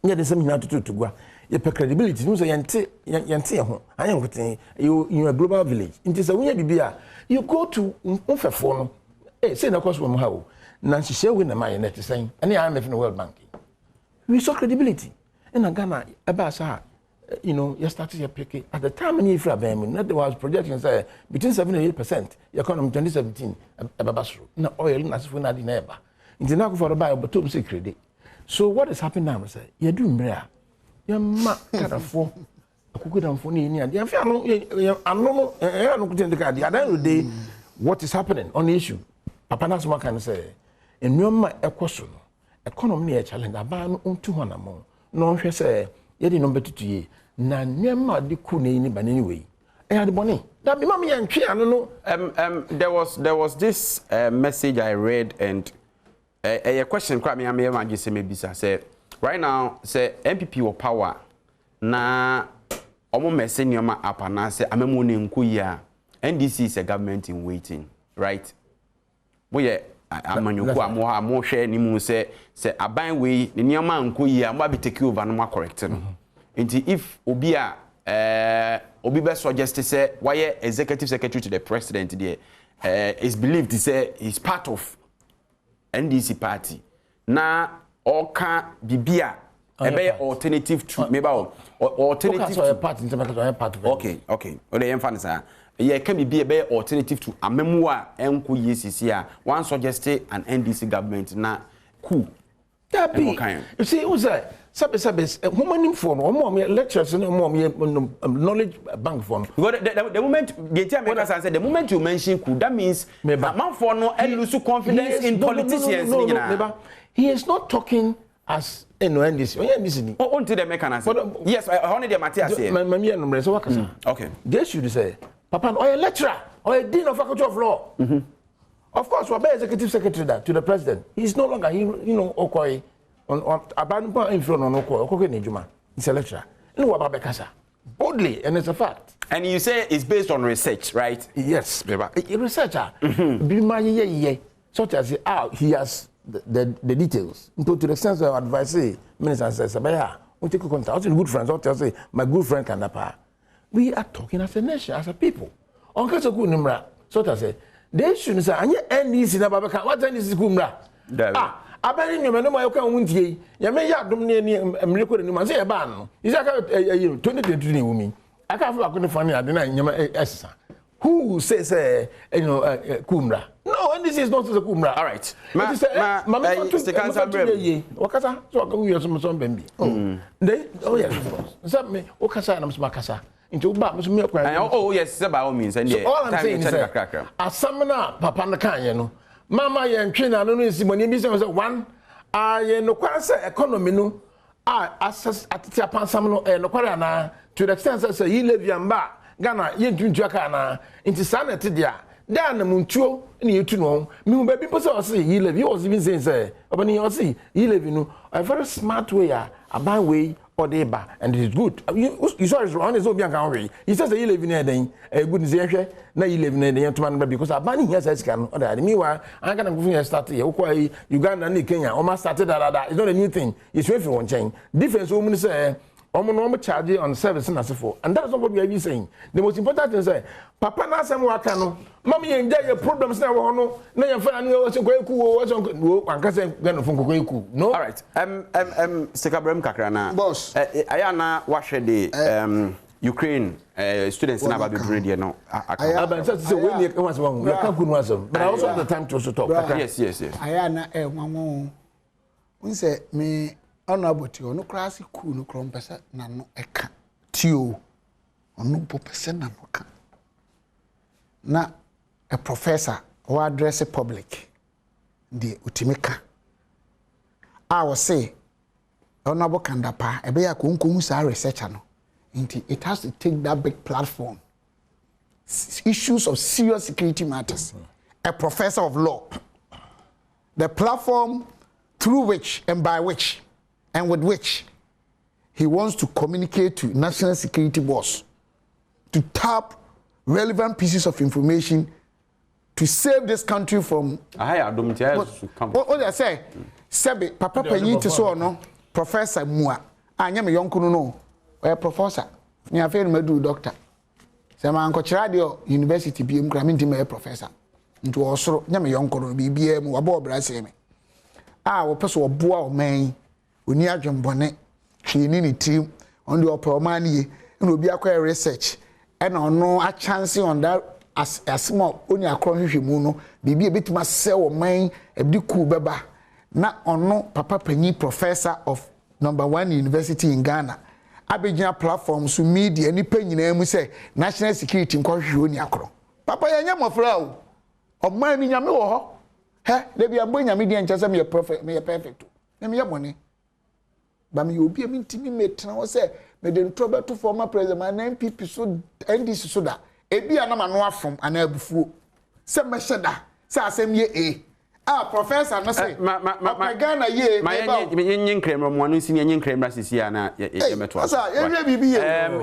Yet there's something to go. Your credibility, you say, I am putting you in a global village. It is a weird BBA. You go to Unfaphone, say, no cost from how. Nancy Shewe na my net saying, and I am in the World Bank. We saw credibility. And Ghana, about you know, you started your picking at the time in Ifra Bam, that was projections between 7 and 8%, your economy 2017, Babasru, no oil, Nasfuna di neighbor. In the Nago for the Bible, but 2 credit. So what is happening now? Say, you're doing rare. You're not kind of for a cookie down for me. I'm not the other day. What is happening on the issue? Papa Nasma can say, and you're my equation, economy a challenge, a ban on 200 more. No, she say, yet number 2 na nyama de kune ni ba anyway e had money that be mama yan twi ano no there was this message I read and a question kwa me am just say maybe say right now say MPP or power na omo message nyama apa na say amemu ne nkoyi a NDC is a government in waiting, right? Boye amanyoko amo hwe ni mu say aban we ne nyama nkoyi a mo be take over no ma correct no. If Obia Obi be suggest say why executive secretary to the president there is believed to say he's part of NDC party. Na oka bibia ebe alternative to maybe alternative to party okay o dey emphasize ye can be ebe alternative to amemu a enko yesisi a one suggest an NDC government na coup. You see who's that? Sabes, woman for no lectures and knowledge bank for the moment the time said the moment you mention coup, that means man for no and lose confidence in politicians. No. He is not talking as NDC. Oh, until the mechanism. Yes, I only the Matthias here. Okay. They should say, Papa, or a lecturer, or a dean of faculty of law. Of course, we're executive secretary to the president. He's no longer, Okoye. On Abandon in front of Okoye Nejuma. He's a lecturer. No, about Bekasa. Boldly, and it's a fact. And you say it's based on research, right? Yes. A researcher. Such as he has the details. To the sense of advice, Minister says, we take contact. Good friends, I'll say, my good friend Kandapa. We are talking as a nation, as a people. On Kasaku Nimra, so to say, they shouldn't say, and yet, and this in Ababaka, what then is Kumra? Abani no no mayoka wuntie ya me ya dom ne mreko ne ma say e ba no is aka 2023 ne wumi aka fa akone fani ade na nyama essa who says kumra no and this is not the kumra all right wakasa so aka wi so so bambi they oh yes of course so me wakasa na mso makasa into ba mso me kwa oh yes by all means and yeah all I'm saying is asamna papa na kan ye no Mama yentwe na no nsi moni bi say one ye no kwase economy no access atiti apansam no no kware na to the extent say yi levian ba Ghana yentuntu aka na nti sa na te dia da na muntuo na yetu no me hu ba bi say o say yi levi was even saying say obani o say yi levi no a very smart way aban way or deba and it is good you saw his on is obi an kan we he says you live in eden good nze hwe na you live in eden to man because abani here says can or that meanwhile an kan go start here ukwa Uganda na Kenya o ma started that it's not a new thing it's way for one chain difference o mun say no charge on service na sefo and that is what we are saying the most important thing say papa na asem waka no mama ye nja your problems na wo no na ye fa na wo so kwaku wo so wo anka say gano fun kwaku no all right sekabrem kakra na boss aya na wa hwe de Ukraine students na baby radio no aba say we ni kan waso we kan kunu waso but I also have the time to also talk yes aya na nwanwo unse me honorable tio no class cool no krom pesa na no eka tio onu po pesa na no ka na a professor who address the public the utimika I will say honorable Kandapa ebe ya konkomu sa researcher no nti it has to take that big platform issues of serious security matters a professor of law the platform through which and by which and with which he wants to communicate to national security boss to tap relevant pieces of information to save this country from Adom TV what they say sebe papa panyi te so no professor mua anya me yonko no professor ni afa no madu doctor se ma anko kira de university bi em kra me ntima professor nti osoro nya me yonkoro bibia mu waba obra se me wo peso oboa o man oni adwembone hwini ni team on the upper man ye na obi akwa research and ono a chance on that as small oni akro hwehwemu no bibia betima se o man ebdi ku beba na ono papa panyi professor of #1 university in Ghana abegina platform so media ni panyina mu se national security nkwahwe oni akro papa yanya mofra o man ni nyame wo ho he de bia mbo nyame de nkyese me perfect na me yebone ba me obi am ntimi metra wo se me de ntroba to former president my NPP so NDC so da ebi anama no afom ana abufuo se me hyeda se asem ye professor no say ma Ghana ye me nyin kremra mo anu si nyin kremra sisi ana ye meto asa ye bibi ye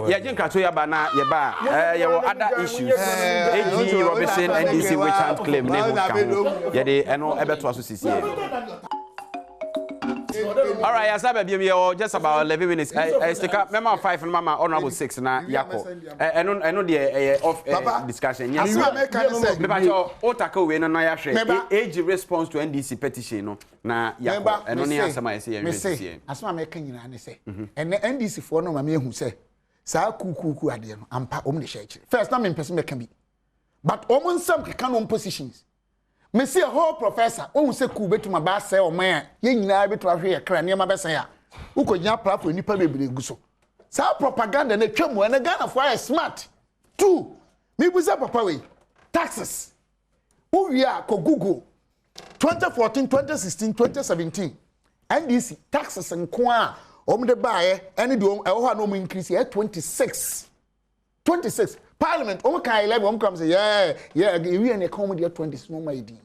ye jin kato ya ba na ye ba ye wo other issues AG Robinson NDC which hand claim name kan ye de eno ebeto aso sisi all right yes abia me just about 11 minutes I stick up mama 5 and mama honorable 6 na yako eno de off discussion yes me ba cho otaka we no ya hwe age response to NDC petition no na yako eno ne asema yesi ye hwe asema me kan nyina ne se ene NDC for no ma me hu se saa kukuku ade no ampa om ne hye first na me person me kan bi but om nsam keka no positions me see a whole professor who say ku betuma ba say o man ye nyina betu ahwe ye kra ne ma be say a ukogyina platform nipa bebre guso sa propaganda na twemu na Ghana for smart two me buza papa we taxes who we are ko Google 2014 2016 2017 NDC taxes nko a omde baaye ene de ho na om increase 26 Parliament, Omaka 11, comes yeah, we and a comedy at 20 no my dean.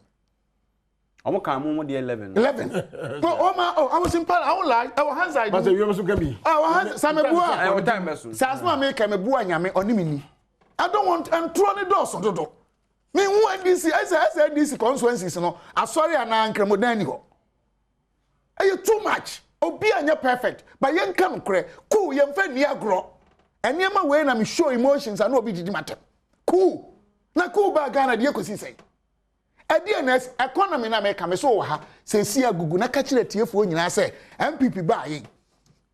Omaka Momo 11. 11. But I was in Parliament, I won't lie, our hands I but you must be. Our hands, Samabua, Sasma make a buanyame on Nimini. I don't want and throw the doors on the door. Me, what this I said this consequences, no, I'm sorry, and I'm Modanigo. Are you too much? Obi and you're perfect, but young come cray, cool, young friend near grow. And yema when I'm show emotions and no be the matter. Cool. Na cool ba Ghana de ekosi say. DNS economy na make am so ha say see agugu na ka kire tiefo nyina say MPP ba yi.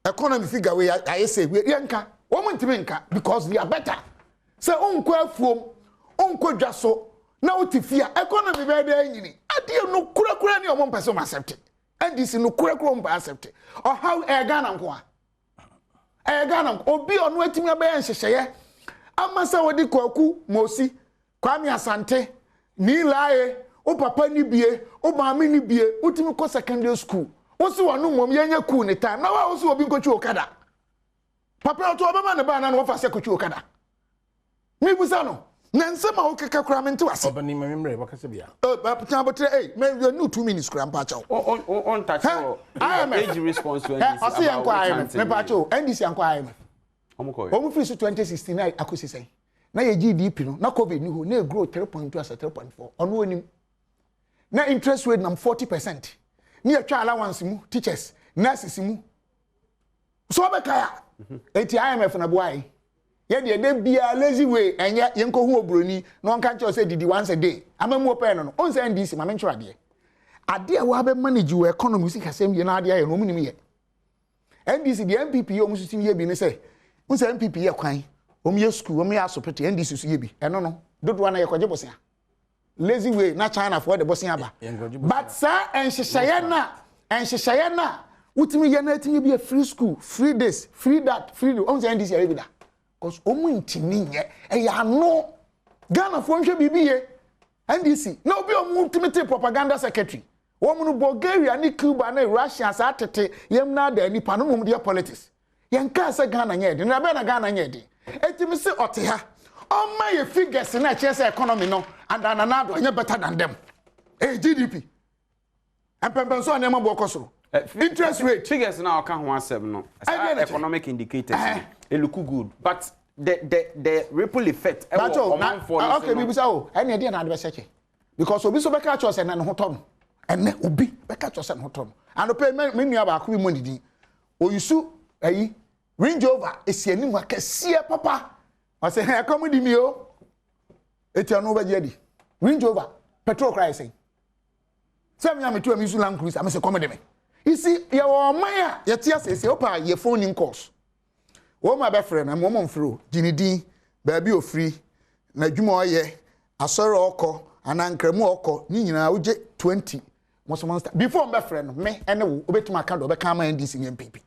Economy figure we I say we yanka. Wo ntimi nka because we are better. Say onko afuom, onko dwaso na otifia economy be dey nyini. Ade no kura ni o mo mpese o accept. And this no kura mo accept. Or how Ghana nko a Ghana obi onu atimi abaye nhyehyeye amasa wodi kwaku mosi kwami asante ni lae o papa ni bie o maami ni bie utimi ko secondary school o si wonu mom yenye ku ni time na wa o si obi nkochu okada papa o to obama ne ba na no fa se kochu okada mi busa no na nsema o keka kura me nti wase obani memre bakase bia papa botre me no 2 minutes kura mpa chawo on touch age response to NDC I see yanko me pa chawo NDC yanko IMF omu free 2016 akosi say na ye GDP no na covid ni ho na grow 3.2 as 3.4 ono onim na interest rate nam 40% ni atwa allowance mu teachers nurses mu so be kaya eti IMF na boy ye de bia lazy way enye yenko hu obroni no nka nche say didi once a day amamu open no on say NDC ma mencho ade a wa be manage your economy si kasem ye na ade aye no munim ye NDC the MPP yo musutim ye bi ne say on say MPP ye kwan ye school ye asopete NDC so ye bi eno no dodo na ye kwaje bosia lazy way na China for the bosia ba but sir enhyehyeye na utimi ye na atimi bi a free school free this free that free on say NDC ye bi da cause omu ntimi nye ya no Ghana for nhwe bibiye NDC na obi omu ultimate propaganda secretary womu no Bulgaria ni Cuba na Russia sa tete yem na da nipa no mum dia politics yen ka sa Ghana nye de na be na Ghana nye de etimi se ote ha on my figures na chese economy no and ananado anya better than them GDP empempen so na mo bokosoro interest rate figures na aka ho asem no economic indicators it look good but the ripple effect okay we say oh any idea na advice check because obi so be catch us na ho tom ene obi be catch us na ho tom and pay me nua ba ko bi mo didi oyisu ayi Range Rover esiani mu akasie papa o say he come di mi o eti anu ba je di Range Rover petrol crisis. Some yam to a Misu Land Cruise, I'm say comedy me. You see, your Maya, your tears say, Opa, your phone in course. Oh, my best friend, I'm woman through, Ginny D, baby of free, Najumo ye, a sorrow oko, and Uncle Moko, Nina, we get 20. Before my friend, me and obey to my card over Kama and this in MPP.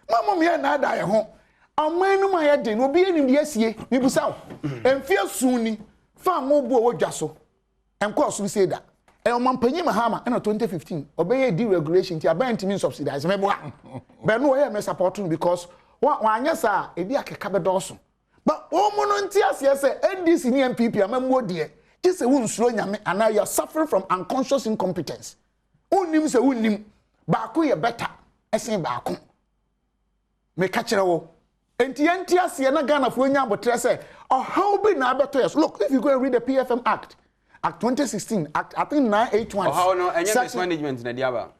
Mamma, me and I die at home. A man of my head will be in the SCA, maybe so. And feel soon, far more boy jasso. And course, we say that. And on Penny Mahama, and 2015, obey deregulation to a band to mean subsidize. But no, I am supporting because one yes, sir, a dear cabadoso. But all monontias, yes, and this in the MPP, I'm more dear. Just a wound slowing, and now you're suffering from unconscious incompetence. Unim se unim baako ye better esen baako me ka kire wo enti ase na Ghana fo nya abotre say oh how be na abeto yes. Look, if you go and read the PFM Act 2016 Act I think 981 how no enye mismanagement na diaba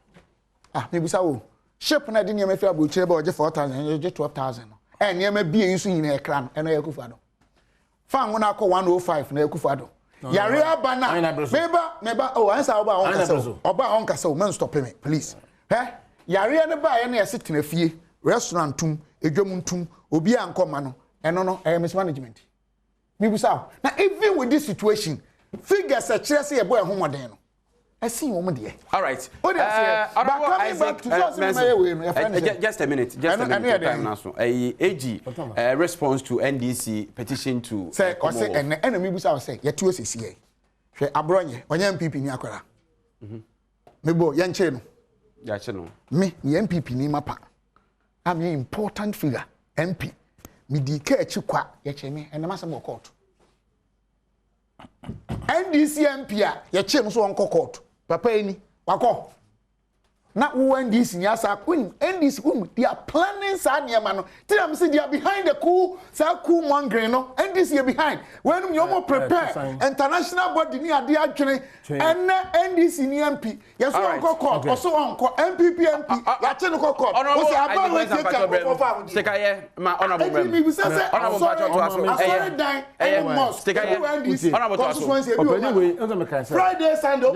me bisa wo ship na de niam afia bo kire ba oje 4000 oje 12000 niam bie yusu yin ekra no eno yakufado fan wona akọ 105 na yakufado Yari abana meba oh answer oba on kasa man stop me please yari ne ba ye na yesitina fie restaurant tum edwam tum obi ankoma no eno no mismanagement me busa na even with this situation figures a kire say ye boy homoden no see wo de all right just a minute time now so AG response to NDC petition to say or say and me busa say ye tuo sesi hwe abronye onye MPP ni akwara me bo ye nche no ya che no me MPP ni mapa am an important figure MP me di ka echi kwa ye che me and masem court NDC MP a ye che no so on court papa eni wako na NDC nya sa kun NDC they are planning sa niam no tell am say they are behind the coup sa coup mongering no NDC behind when you more prepare international body ni ade adwene and NDC ni MP yes on court also on MPP ya che no court o say aba we take am for farm sekaye ma honorable member honorable Friday Sunday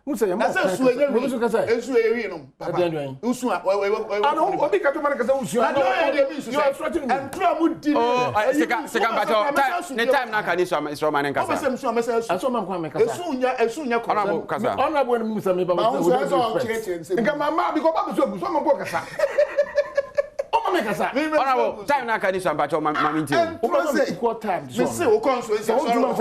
Musa ya mo esu ewi no papa usu a ano obi ka to man ka say usu you are threatening and try mu di seka bato time na kan isu Mr. Man nka sa aso man kwa me ka sa esu nya ko honorable kasa honorable Musa me baba nka mama bi ko baba so bu so man ko kasa honorable time na kan isu bato mami nti equal time me say o kon so say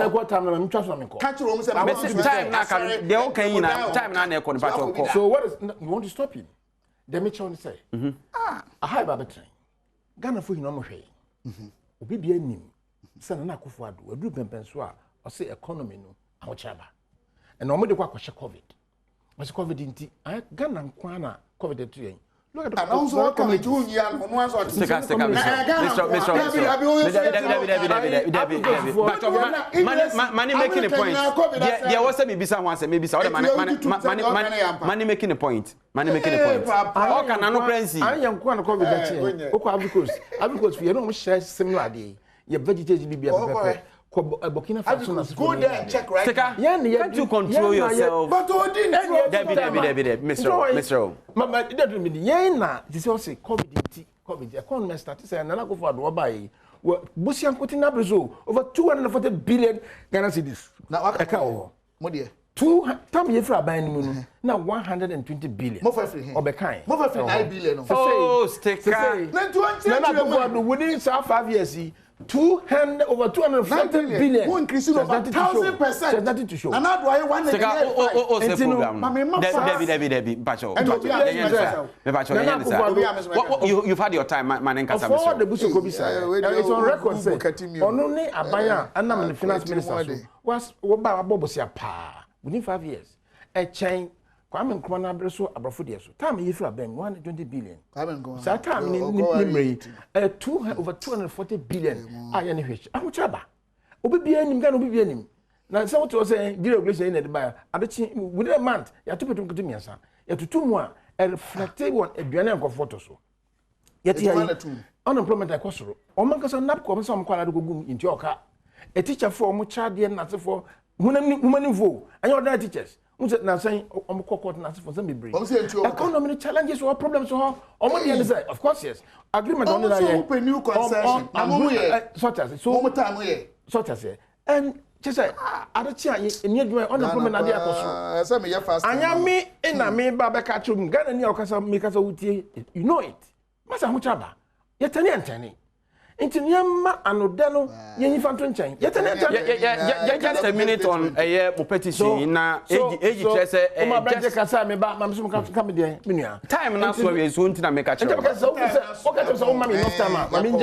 equal time na me twa so me ko catch room say time na kan de o kan yin na time na na ekọ bato ko so what is you want to stop him dem me chon say a high baba train Ghana fo hino mo hwe obi bia nim say na akofo ado aduru pempen so a o say economy no a wo chaba and o mo de kwa kwhye covid was covid nti Ghana nkwa na covid to yen look at the also coming to you and no one so money making a point there was maybe someone say maybe money making a point all can no currency I am kwa na covid that year because we no share similar day your vegetation be Burkina Faso go there and check right can't you control yourself but David Mr. Mama that mean yen na this was COVID economy start say na go for do buy Busian putting up over 240 billion Ghana cedis na waka mo de 2 time ye fra ban mu no na 120 billion mo fa free here obekan mo fa free 9 billion oh sticker na 20 na go for within 5 years over 250 billion. Who increasing over 1,000%? There's nothing to show. And how do I want to get David, Bacho. You've had your time, man. It's on record. Only Abaya and I'm the finance minister. Was within 5 years. A chain. Kwame Nkrumah abreso abrafo so time ye fra ben 120 billion sa time ni over 240 billion aya ne hwechi ahochaba obi bia nim ga no obi bia nim na say what was saying deregulation in the buy abechi within a month ya topetum kutu miasa ya tutumu a reflected on aduane enkofoto so yet ya unemployment akosoro o man kasa nap ko so am kwala do gum inti oka a teacher for mo child na for Human info, and your other teachers. Who's it now saying, I'm court and for some degree. Economy challenges or problems or money, of course, yes. Agreement on the new concession. Such as such as and just say, other chance in your unemployment idea. Some of your fast. I am me in a me Babaka chum, Ghana, New York, make us you know it. Massa Muchaba, yet any. Into Yamma and Odeno, Yenifantun chain. Yet just a minute on a year petition. Now, age my brother Casa, me back, Mamma come there. Time now, so we soon to make a choice. Okay, so mammy, no time. I mean,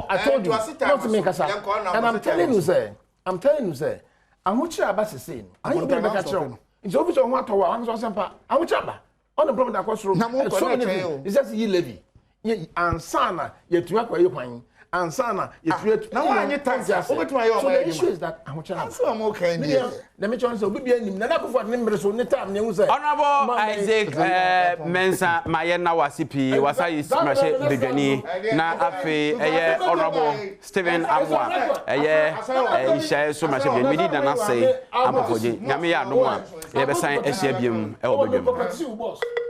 I told you not to make us up. And I'm telling you, sir, I'm much about the scene. I don't make a choice. It's always on what one was some part. I'm much about on the problem across the room. So many things. It's just ye levy. And sana, yet you are quite your and sana, you create now. So the issue is that I'm okay. Let me try to be in the members on the time. Honorable Isaac Mensa Mayena Wasipi, Wasai Smashe Bigani, Na Afe, Honorable Stephen Amwa, Isha so much of the media than I say, I'm for Yamia no one. Ever sign SABM, Elbum.